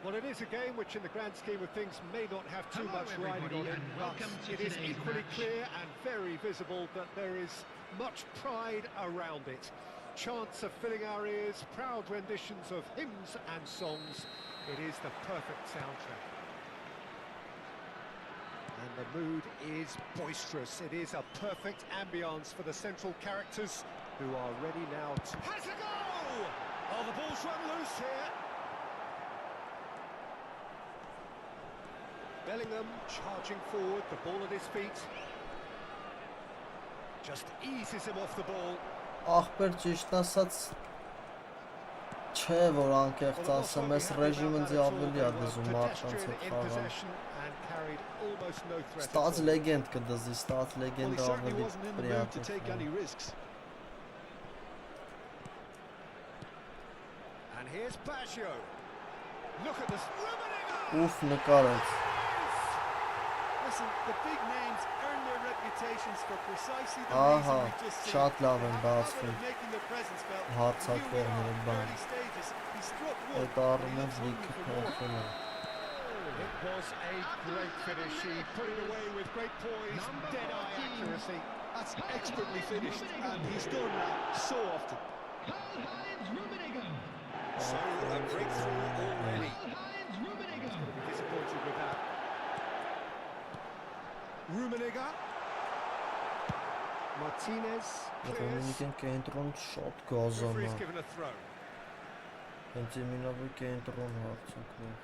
Well, it is a game which in the grand scheme of things may not have too much riding on it, but it is equally clear and very visible that there is much pride around it. Chants are filling our ears, proud renditions of hymns and songs. It is the perfect soundtrack. And the mood is boisterous. It is a perfect ambience for the central characters who are ready now to... Has a go! Oh, the ball's run loose here. Bellingham charging forward, the ball at his feet. Just eases him off the ball. Ախպեր ճիշտ ասած չէ որ անկեղծ ասեմ, այս ռեժիմը ձի ավելի է դզում մարդկանց հետ խաղալ։ Ստաց լեգենդ կդզի, ստաց լեգենդը ավելի պրիատ է։ And here's Baggio. Look at this. Ուֆ նկարեց։ Listen, the big names earn their reputations for precisely the reason we just seen. Շատ լավ են բացվում։ Making their presence felt. Հարցակողները բան։ He struck one. Այդ առումով լիքը փոխվում է։ It was a great finish. He put it away with great poise, dead-eye accuracy. That's expertly finished, and he's done that so often. So a breakthrough already. Disappointed with that. Rummenigge. Martinez clears. Ռոմինիկեն կենտրոն շատ գազան Referee's է։ given a throw. Հենց իմինավը կենտրոն հարցակվող։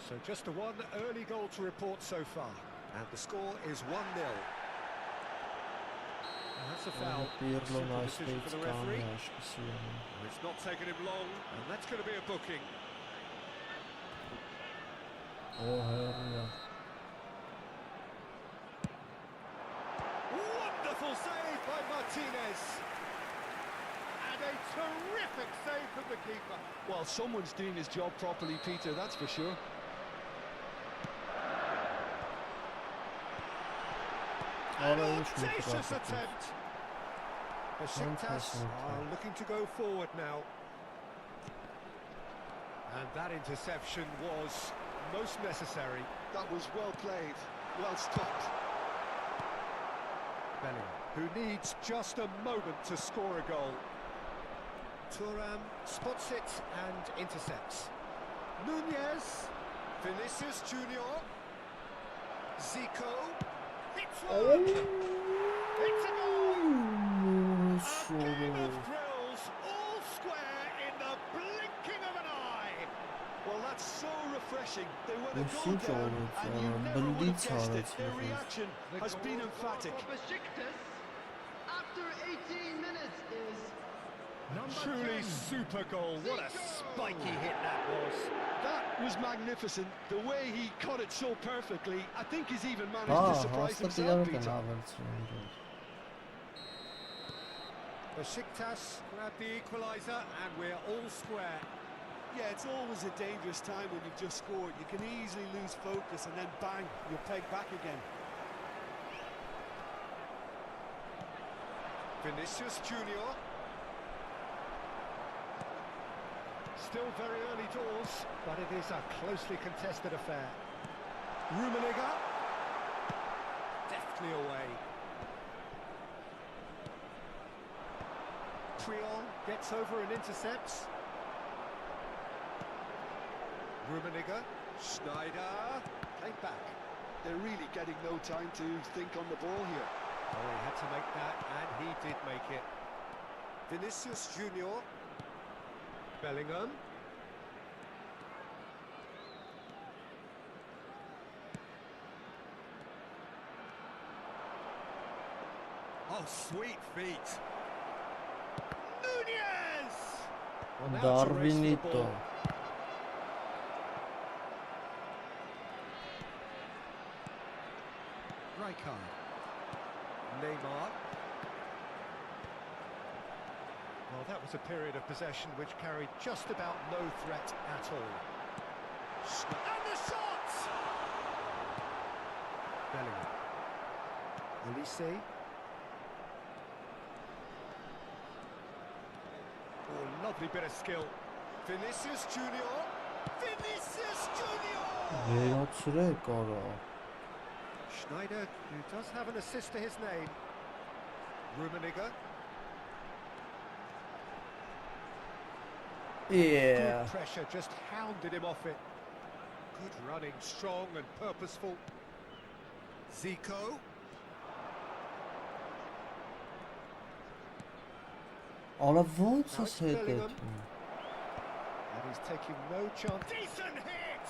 So just the one early goal to report so far. And the score is 1-0. And that's a foul. Պիրլոն Simple այս decision for պեից the կանի referee. աշկսի է։ It's not taken him long, and that's going to be a booking. Հերնյա։ Wonderful save by Martinez. And a terrific save from the keeper. Well, someone's doing his job properly, Peter, that's for sure. An audacious attempt. Besiktas are looking to go forward now. And that interception was most necessary. That was well played, well stopped. Bellingham, who needs just a moment to score a goal. Thuram spots it and intercepts. Nunez, Vinicius Junior, Zico, hits one. It's a goal! A game of thrills, all square in the blinking of an eye. Well, that's so refreshing. They went a goal down, and you never would have guessed it. Their reaction has been emphatic. After 18 minutes is number Truly 10. super goal. What a spiky hit that was. That was magnificent. The way he caught it so perfectly, I think he's even managed to surprise հաստատ himself, իրար կան Peter. ավելցրում։ Besiktas grab the equaliser and we're all square. Yeah, it's always a dangerous time when you've just scored. You can easily lose focus and then bang, you're pegged back again. Vinicius Junior. Still very early doors, but it is a closely contested affair. Rummenigge. Deftly away. Trion gets over and intercepts. Rummenigge. Schneider. Played back. They're really getting no time to think on the ball here. Oh, he had to make that, and he did make it. Vinicius Junior. Bellingham. Oh, sweet feet. Nunez! Well, now to race for the Darwinito. ball. Rijkaard. Neymar. Well, that was a period of possession which carried just about no threat at all. And the shot! Bellingham. Olise. Oh, lovely bit of skill. Vinicius Junior. Vinicius Junior! Վերացրեք արա։ Schneider, who does have an assist to his name. Rummenigge. Yeah. Good pressure, just hounded him off it. Good running, strong and purposeful. Zico. Արա ո՞նց Now է it's հետը։ Bellingham. And he's taking no chance. Decent hit!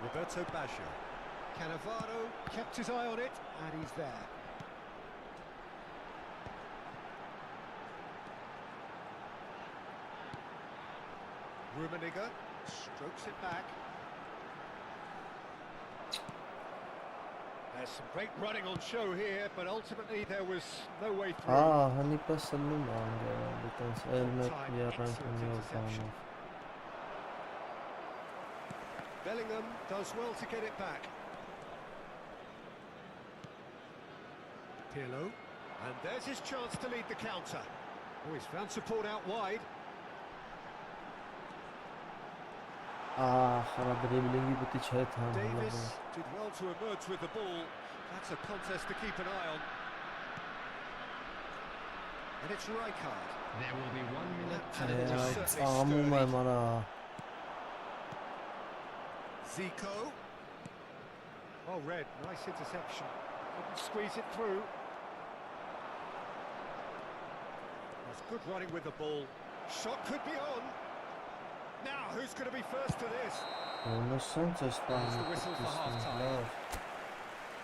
Roberto Baggio. Cannavaro kept his eye on it, and he's there. Rummenigge strokes it back. There's some great running on show here, but ultimately there was no way through. Հանի պասալում անգերա, դիտենց էլ մեկ երանքնիով բանով։ Bellingham does well to get it back. Pirlo, and there's his chance to lead the counter. Oh, he's found support out wide. Արա դրիբլինգի պիտի չհետ Davis հանդիլը։ did well to emerge with the ball. That's a contest to keep an eye on. And it's Rijkaard. There will be 1 minute And added it was time. certainly Ամում եմ sturdy. արա։ Zico. Oh, Red, nice interception. Couldn't squeeze it through. That's good running with the ball. Shot could be on. Now, who's going to be first to this? Ոնսանց է That's the սպանում։ whistle for half-time.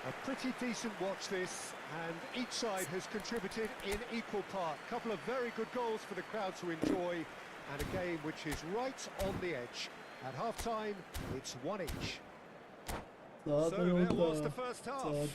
A pretty decent watch this, and each side has contributed in equal part. A couple of very good goals for the crowd to enjoy, and a game which is right on the edge. At half-time, it's 1 each. So there was the first half. Well,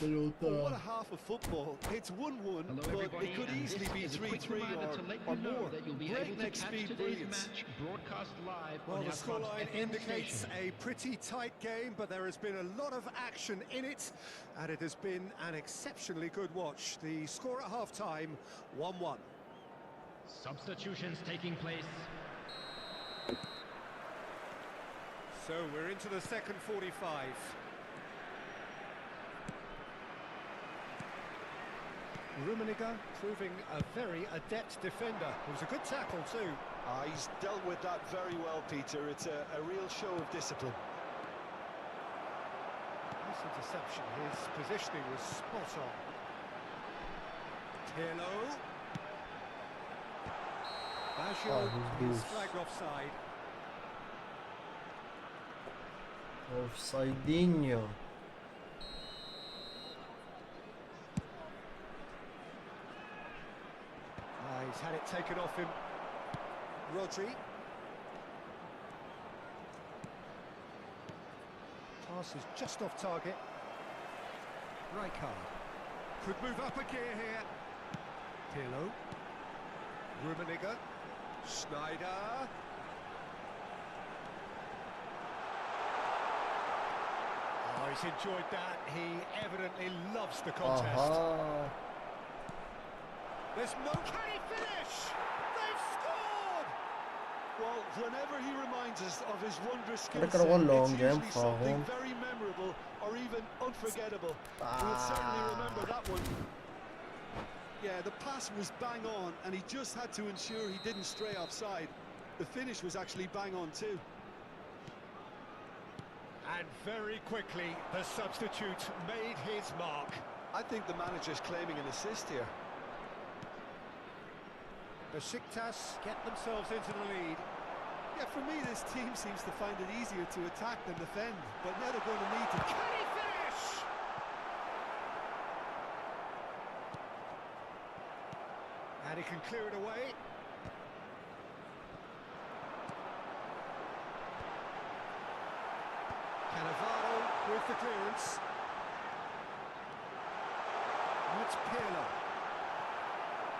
what a half of football. It's 1-1, Hello but everybody, it could and easily this be is a quick 3-3 reminder to let or you know more. that you'll be able to Breakneck catch speed today's brilliance. match broadcast live Well, on the our club's scoreline FM indicates station. a pretty tight game, but there has been a lot of action in it, and it has been an exceptionally good watch. The score at half-time, 1-1. Substitutions taking place. So we're into the second 45. Rummenigge proving a very adept defender. It was a good tackle too. He's dealt with that very well, Peter. It's a real show of discipline. Nice interception. His positioning was spot on. Pirlo. Baggio he's is loose. flagged offside. Օֆսայդինյո։ He's had it taken off him. Rodri. Pass is just off target. Rijkaard. Could move up a gear here. Pirlo. Rummenigge. Schneider. Oh, he's enjoyed that. He evidently loves the contest. Ահա։ There's no... Can he finish? They've scored! Well, whenever he reminds us of his wondrous skill Look set, at what it's long game usually something for him. very memorable or even unforgettable. We'll certainly remember that one. Yeah, the pass was bang on, and he just had to ensure he didn't stray offside. The finish was actually bang on too. And very quickly, the substitute made his mark. I think the manager's claiming an assist here. Besiktas get themselves into the lead. Yeah, for me, this team seems to find it easier to attack than defend, but now they're going to need to... Can he finish? And he can clear it away. Cannavaro with the clearance. And it's Pirlo.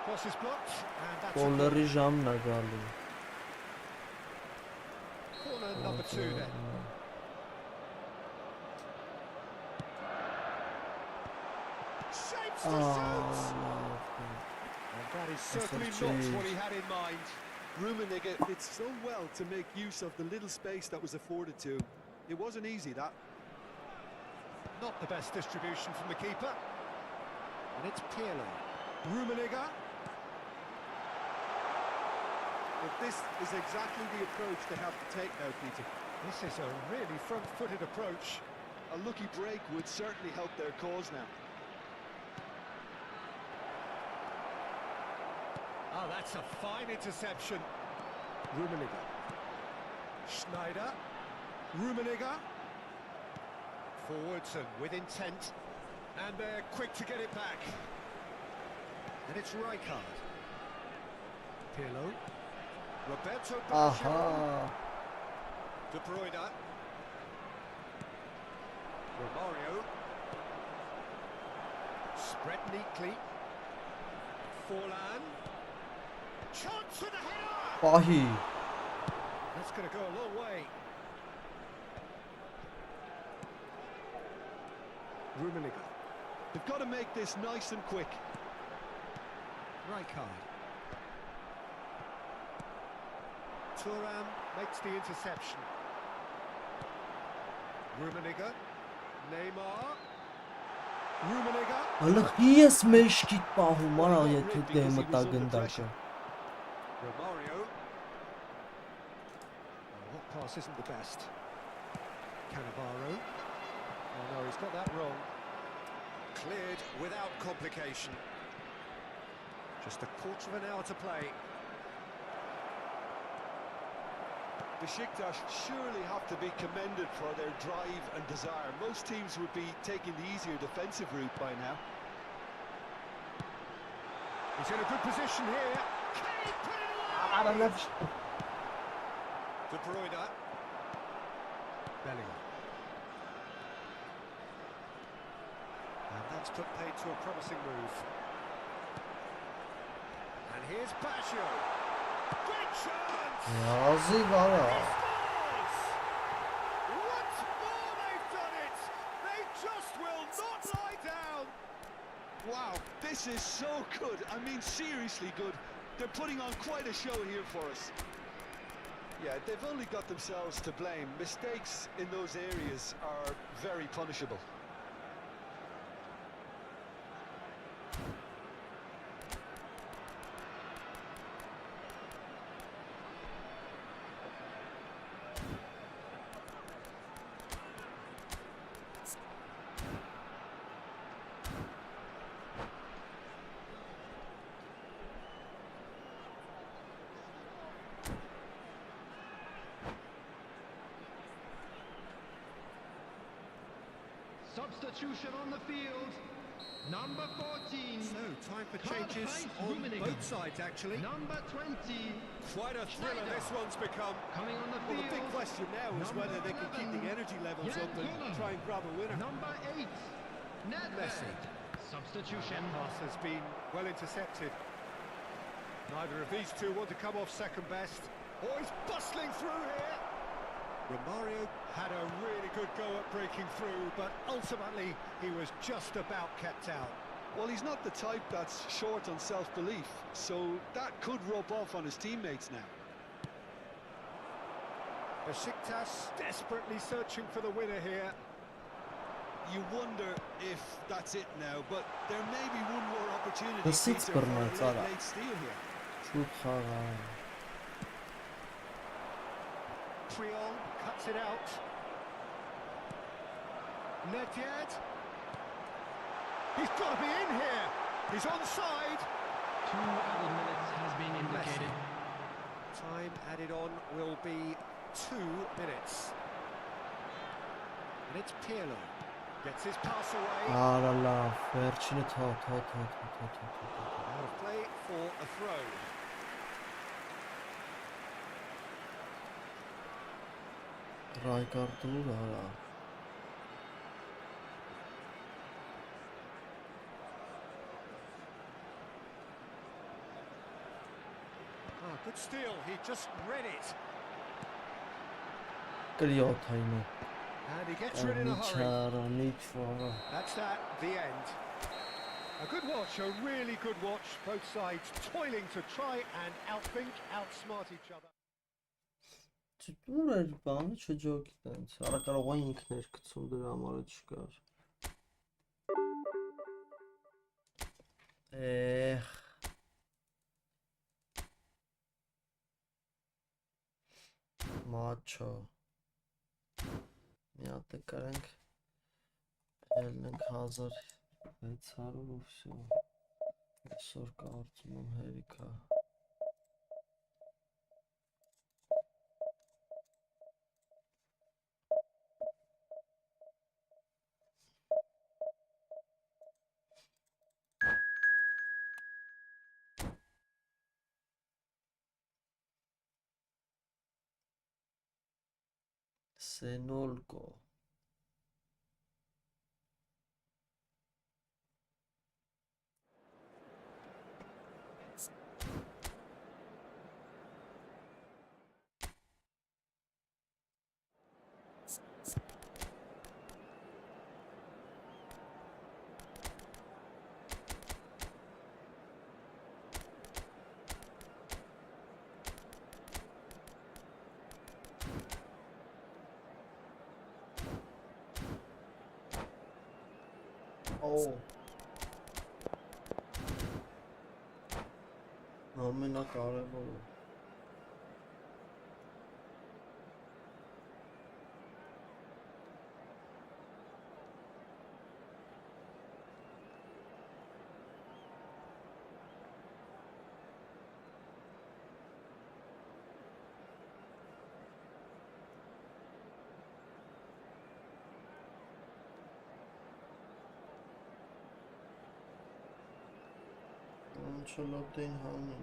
Cross is blocked, and that's a Բոլորի ժամն է գալու։ corner number 2 then. Shapes to shoot! And that is certainly not what he had in mind. Rummenigge did so well to make use of the little space that was afforded to him. It wasn't easy, that. Not the best distribution from the keeper. And it's Pirlo. Rummenigge. But this is exactly the approach they have to take now, Peter. This is a really front-footed approach. A lucky break would certainly help their cause now. Oh, that's a fine interception. Rummenigge. Schneider. Rummenigge. Forwards and with intent. And they're quick to get it back. And it's Rijkaard. Pirlo. Roberto Baggio. De Bruyne. Romario. Spread neatly. Forlan. Chance for the header! Պահի։ That's going to go a long way. Rummenigge. They've got to make this nice and quick. Rijkaard. Thuram makes the interception. Rummenigge. Neymar. Rummenigge. Հələ ես մեջքիդ պահում արա եթե դե մտա գնդակը։ Romario. Oh, that pass isn't the best. Cannavaro. Oh no, he's got that wrong. Cleared without complication. Just a quarter of an hour to play. Besiktas surely have to be commended for their drive and desire. Most teams would be taking the easier defensive route by now. He's in a good position here. Can he put it I don't know. away? De Bruyne. Bellingham. And that's put paid to a promising move. And here's Baggio. Great chance! Yazı var ha. He scores! Once more they've done it! They just will not lie down! Wow, this is so good. I mean, seriously good. They're putting on quite a show here for us. Yeah, they've only got themselves to blame. Mistakes in those areas are very punishable. Substitution on the field. Number 14. So, time for Carl-Heinz changes on Rummenigge. both sides, actually. Number 20. Quite a thriller Schneider. this one's become. Coming on the Well, field. the big question now is Number whether they can keep the 11. energy levels up and Jan try and grab a winner. Number 8. Nedved. Messi. Substitution. Pass has been well intercepted. Neither of these two want to come off second best. Oh, he's bustling through here. Romario had a really good go at breaking through, but ultimately he was just about kept out. Well, he's not the type that's short on self-belief, so that could rub off on his teammates now. Besiktas desperately searching for the winner here. You wonder if that's it now, but there may be one more opportunity The sixth Peter, for a corner, Zara. late steal here. Շուտ խաղան։ Triol cuts it out. Nedved. He's got to be in here. He's onside. 2 added minutes has been indicated. Time added on will be 2 minutes. And it's Pirlo. Gets his pass away. Արա լավ, վերջինը թո։ Out of play for a throw. Rijkaard դուր արա։ Ah, good steal. He just read it. Կրիոթայինը And he gets rid in a hurry. Միջվարը That's that, the end. A good watch, a really good watch. Both sides toiling to try and outthink, outsmart each other. Ուր էր բանը չջոկի տենց արա կարող է ինքն էր գցում դրա համար չկար Մաչո մի հատ կարանք ելնենք 1600 ու всё այսօր կարծում եմ հերիքա Senolko Oh. Ամենակարևորը Ancelotti'n հանին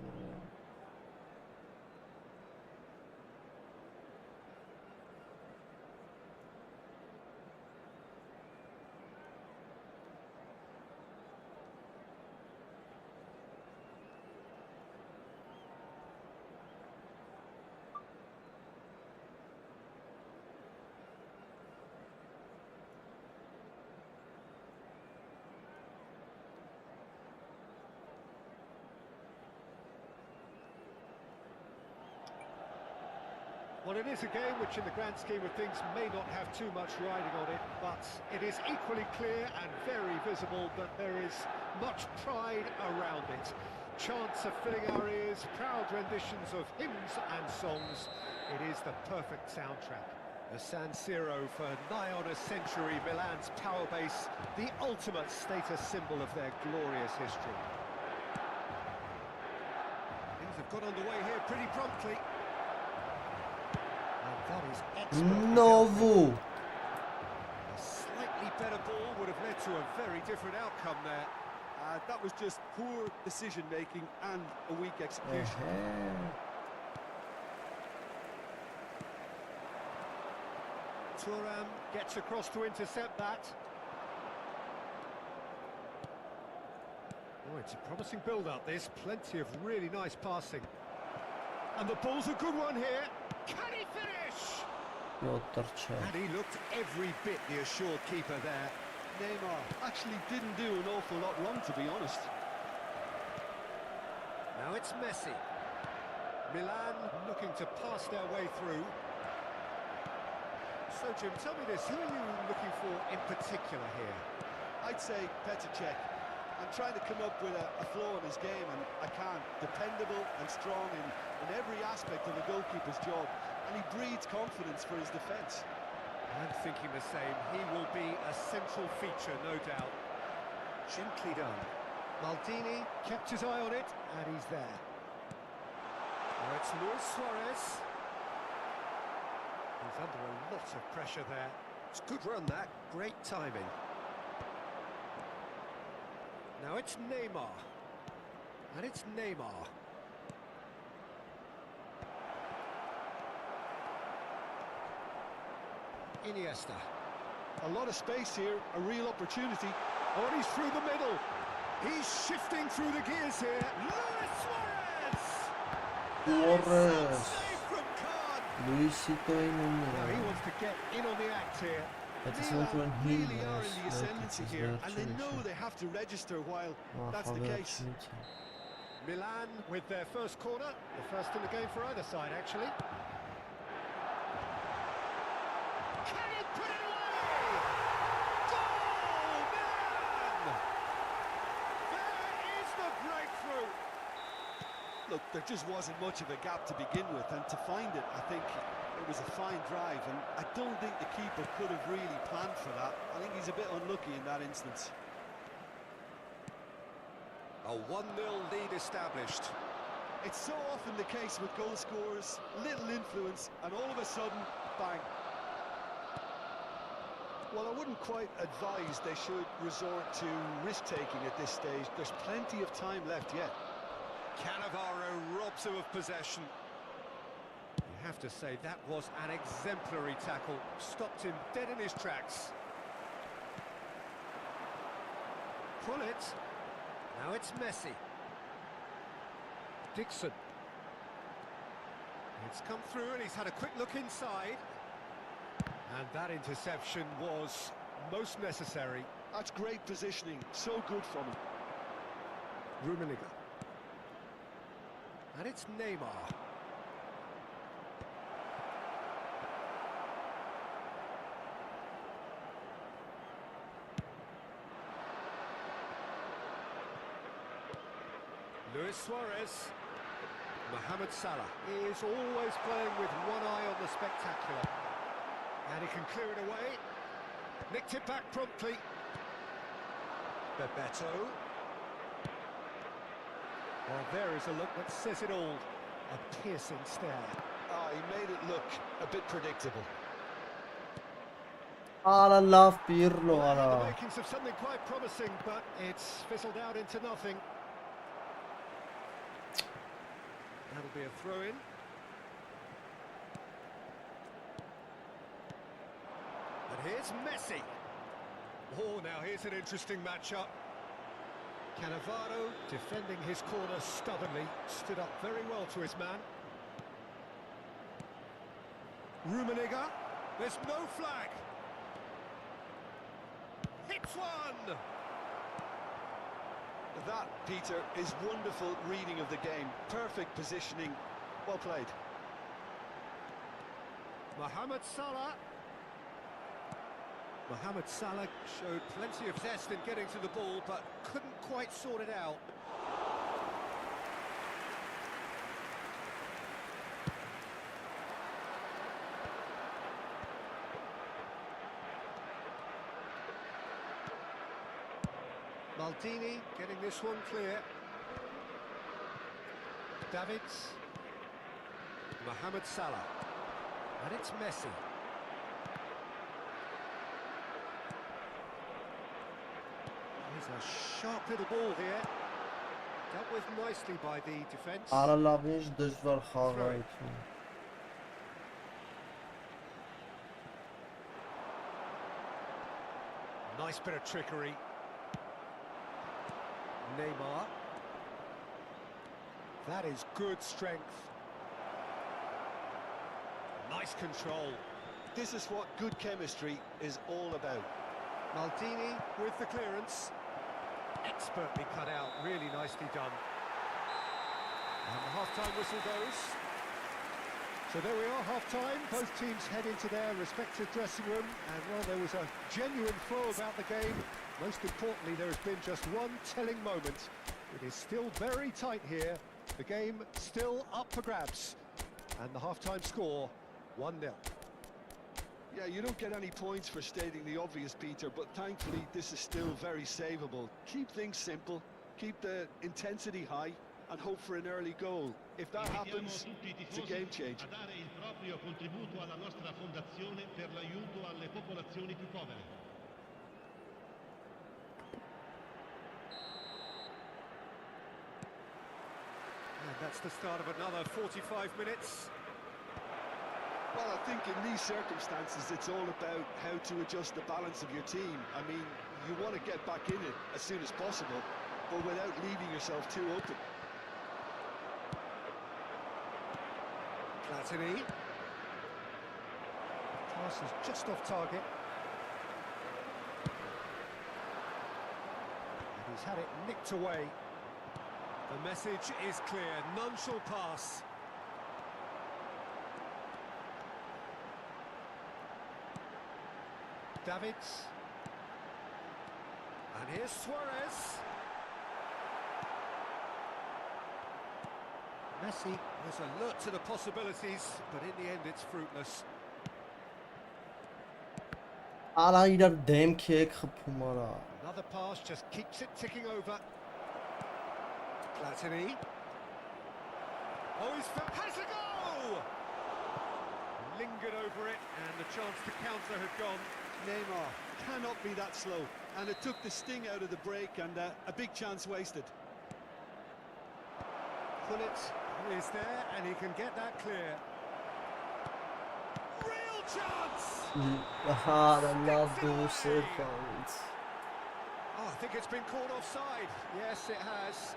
Well, it is a game which in the grand scheme of things may not have too much riding on it, but it is equally clear and very visible that there is much pride around it. Chants are filling our ears, proud renditions of hymns and songs. It is the perfect soundtrack. The San Siro for nigh on a century, Milan's power base, the ultimate status symbol of their glorious history. Things have got underway here pretty promptly. That is excellent. Novu A slightly better ball would have led to a very different outcome there. That was just poor decision-making and a weak execution. Thuram gets across to intercept that. Oh, it's a promising build-up, this. Plenty of really nice passing. And the ball's a good one here. Can he finish? And he looked every bit the assured keeper there. Neymar actually didn't do an awful lot wrong, to be honest. Now it's Messi. Milan looking to pass their way through. So, Jim, tell me this, who are you looking for in particular here? I'd say Petr Cech. I'm trying to come up with a flaw in his game, and I can't. Dependable and strong in every aspect of a goalkeeper's job, and he breeds confidence for his defence. I'm thinking the same. He will be a central feature, no doubt. Gently done. Maldini kept his eye on it, and he's there. Now it's Luis Suarez. He's under a lot of pressure there. It's a good run, that. Great timing. Now it's Neymar. And it's Neymar. Iniesta. A lot of space here, a real opportunity. Oh, and he's through the middle. He's shifting through the gears here. Luis Suarez! Suarez. Save from Khan. Luisito Now he wants to get in on the act here. Milan really are in the ascendancy here, and they know they have to register while that's the case. Milan with their first corner, the first in the game for either side, actually. Can he put it away? Goal, Milan! There is the breakthrough. Look, there just wasn't much of a gap to begin with, and to find it, I think it was a fine drive, and I don't think the keeper could have really planned for that. I think he's a bit unlucky in that instance. A 1-0 lead established. It's so often the case with goal scorers, little influence, and all of a sudden, bang. Well, I wouldn't quite advise they should resort to risk-taking at this stage. There's plenty of time left yet. Cannavaro robs him of possession. You have to say that was an exemplary tackle. Stopped him dead in his tracks. Pull it. Now it's Messi. Dixon. It's come through and he's had a quick look inside. And that interception was most necessary. That's great positioning, so good from him. Rummenigge. And it's Neymar. Luis Suarez. Mohamed Salah is always playing with one eye on the spectacular. And he can clear it away. Nicked it back promptly. Bebeto. Well, there is a look that says it all. A piercing stare. Ah, he made it look a bit predictable. Ala love Pirlo, The ala. makings of something quite promising, but it's fizzled out into nothing. That'll be a throw-in. And here's Messi. Oh, now here's an interesting matchup. Cannavaro defending his corner stubbornly, stood up very well to his man. Rummenigge, there's no flag. Hits one! That, Peter, is wonderful reading of the game. Perfect positioning. Well played. Mohamed Salah. Mohamed Salah showed plenty of zest in getting to the ball, but couldn't quite sort it out. Maldini getting this one clear. Davids. Mohamed Salah. And it's Messi. Here's a sharp little ball here. Dealt with nicely by the defence. Ala love ինչ դժվար խաղ է այդում։ Nice bit of trickery. Neymar. That is good strength. Nice control. This is what good chemistry is all about. Maldini with the clearance. Expertly cut out, really nicely done. And the half-time whistle goes. So there we are, half-time. Both teams head into their respective dressing room, and well, there was a genuine flow about the game. Most importantly, there has been just one telling moment. It is still very tight here. The game still up for grabs. And the half-time score, 1-0. Yeah, you don't get any points for stating the obvious, Peter, but thankfully this is still very savable. Keep things simple, keep the intensity high, and hope for an early goal. If that happens, it's a game changer. A dare il proprio contributo alla nostra fondazione per l'aiuto alle popolazioni più povere. And that's the start of another 45 minutes. Well, I think in these circumstances, it's all about how to adjust the balance of your team. I mean, you want to get back in it as soon as possible, but without leaving yourself too open. Platini. Pass is just off target. And he's had it nicked away. The message is clear, none shall pass. Davids. And here's Suarez. Messi was alert to the possibilities, but in the end it's fruitless. Արա իրար դեմք եք խփում արա։ Another pass just keeps it ticking over. Platini. Oh, has a goal! Lingered over it, and the chance to counter had gone. Neymar cannot be that slow, and it took the sting out of the break, and a big chance wasted. Gullit is there, and he can get that clear. Real chance! Aha, I love those circles. Oh, I think it's been called offside. Yes, it has.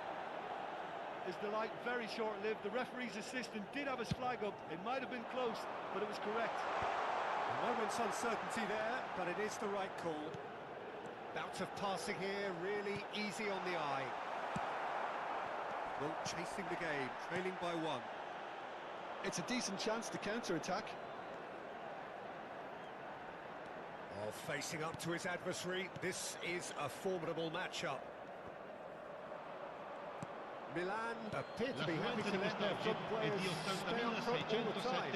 His delight very short-lived. The referee's assistant did have his flag up. It might have been close, but it was correct. A moment's uncertainty there, but it is the right call. Bout of passing here, really easy on the eye. Well, chasing the game, trailing by one. It's a decent chance to counter-attack. Oh, facing up to his adversary, this is a formidable matchup. Milan appear to be happy to let their front players stay on front all the time.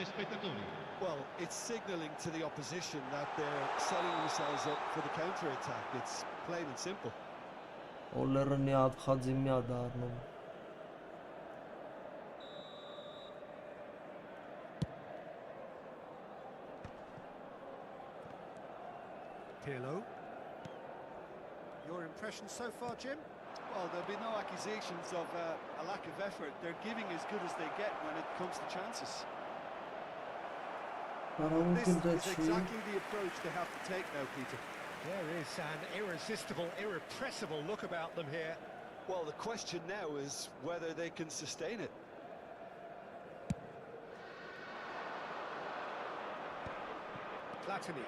Well, it's signalling to the opposition that they're setting themselves up for the counter-attack. It's plain and simple. Օլերնի ափխածիմյա դառնում։ Pirlo. Your impression so far, Jim? Well, there'll be no accusations of a lack of effort. They're giving as good as they get when it comes to chances. This is exactly the approach they have to take now, Peter. There is an irresistible, irrepressible look about them here. Well, the question now is whether they can sustain it. Platini.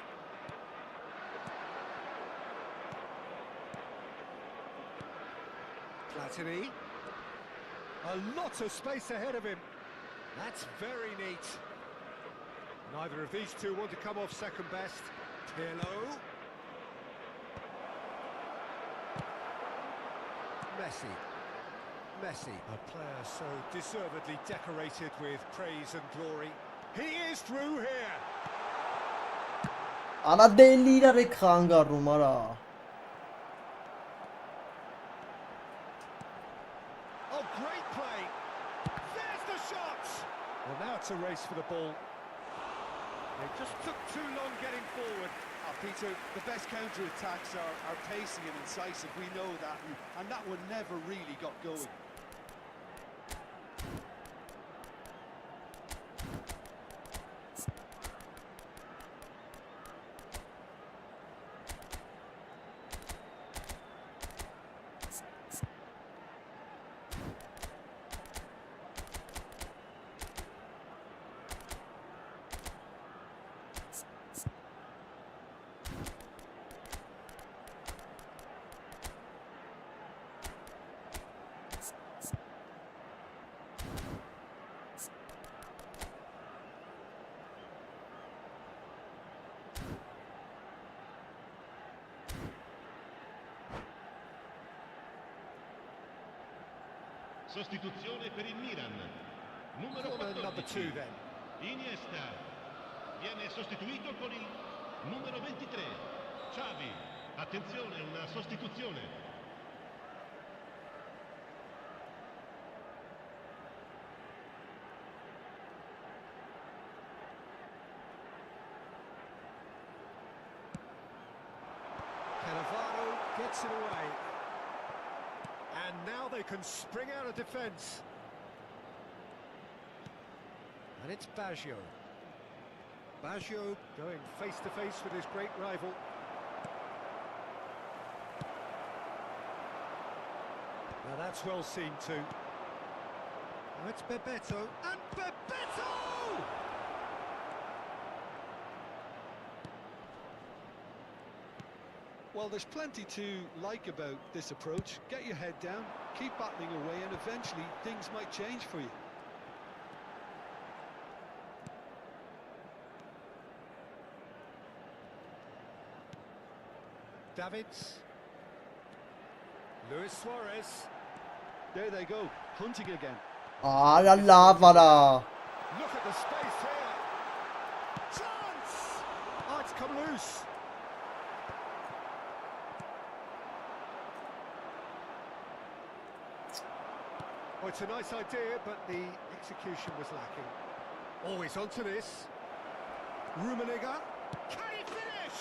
Platini. A lot of space ahead of him. That's very neat. Neither of these two want to come off second best. Pirlo. Messi. Messi, a player so deservedly decorated with praise and glory. He is through here. Արա դելի իրար եք խանգարում արա։ Oh, great play. There's the shot. Well, now it's a race for the ball. They just took too long getting forward. Peter, the best counter-attacks are pacey and incisive. We know that, and that one never really got going. Sostituzione per il Milan. Numero Corner number 2 14. then. Iniesta. Viene sostituito con il numero 23. Xavi. Attenzione, una sostituzione. Cannavaro gets it away. And now they can spring out of defence. And it's Baggio. Baggio going face-to-face with his great rival. Now that's well seen too. Now it's Bebeto, and Bebeto! Well, there's plenty to like about this approach. Get your head down, keep battling away, and eventually things might change for you. Davids. Luis Suarez. There they go, hunting again. Ah la la voilà. Look at the space here. Chance! Oh, it's come loose. Oh, it's a nice idea, but the execution was lacking. Oh, he's onto this. Rummenigge. Can he finish?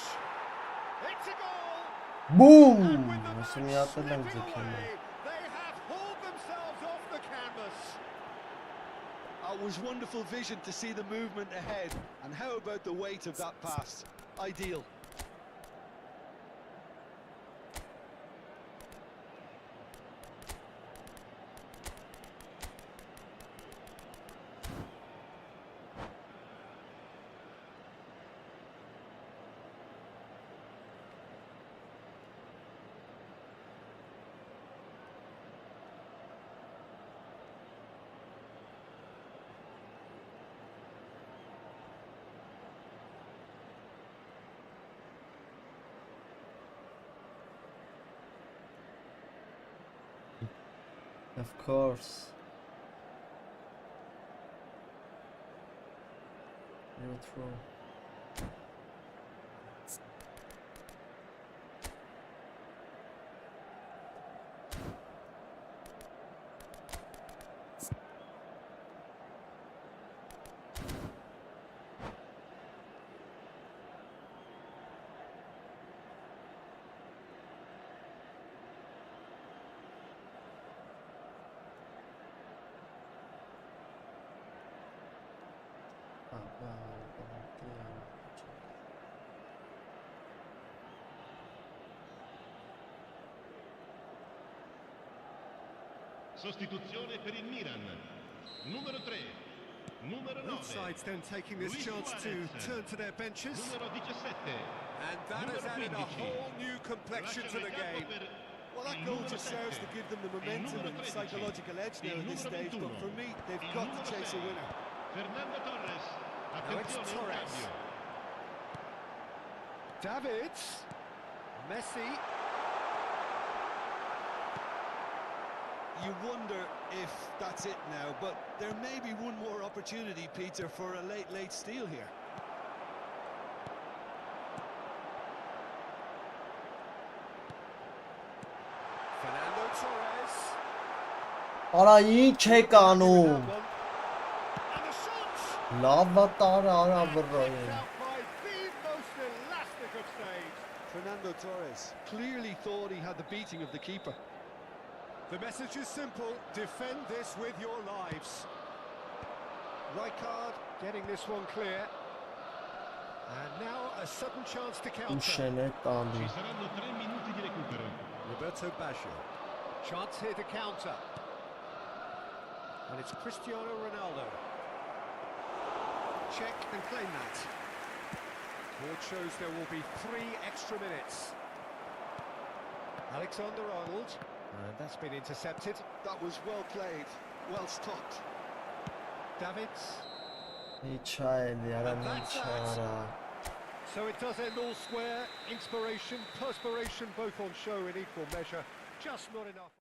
It's a goal! Boom. And with the Nasıl match yaptılar slipping bize kendi. away, they have hauled themselves off the canvas. It was wonderful vision to see the movement ahead. And how about the weight of that pass? Ideal. Of course. You're through. Sostituzione per il Milan. Numero 3. Numero 9. Both sides then taking this Luis chance to Suarez. turn to their benches. Numero 17. And that has added a whole new complexion to the game. Well, that goal just serves to give them the momentum and psychological edge now at this stage, but for me, they've got to chase a winner. Fernando Torres. Now it's Attenzione, un Torres. cambio. Davids. Messi. You wonder if that's it now, but there may be one more opportunity, Peter, for a late steal here. Fernando Torres. Արա ինչ եք անում։ And the shot! Լավա տարա արա վրայ։ Out by the most elastic of saves. Fernando Torres clearly thought he had the beating of the keeper. The message is simple, defend this with your lives. Rijkaard getting this one clear. And now a sudden chance to counter. Ուշեն է տալի։ Ci saranno 3 minuti di recupero. Roberto Baggio. Chance here to counter. And it's Cristiano Ronaldo. Check and claim that. Board shows there will be 3 extra minutes. Alexander-Arnold. And that's been intercepted. That was well played, well stopped. Davids. Ինչ է արա ինչ արա։ So it does end all square. Inspiration, perspiration, both on show in equal measure. Just not enough.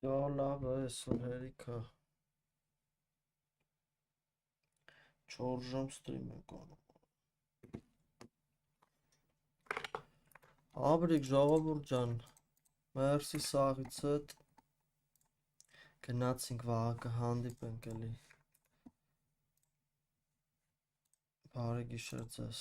Yo լավ է, այսօր հերիքա։ 4 ժամ ստրիմ ենք անում։ Աբրիկ ժողովուրդ ջան, մերսի սաղից հետ գնացինք վաղակը հանդիպենք էլի։ Բարի գիշեր ձեզ։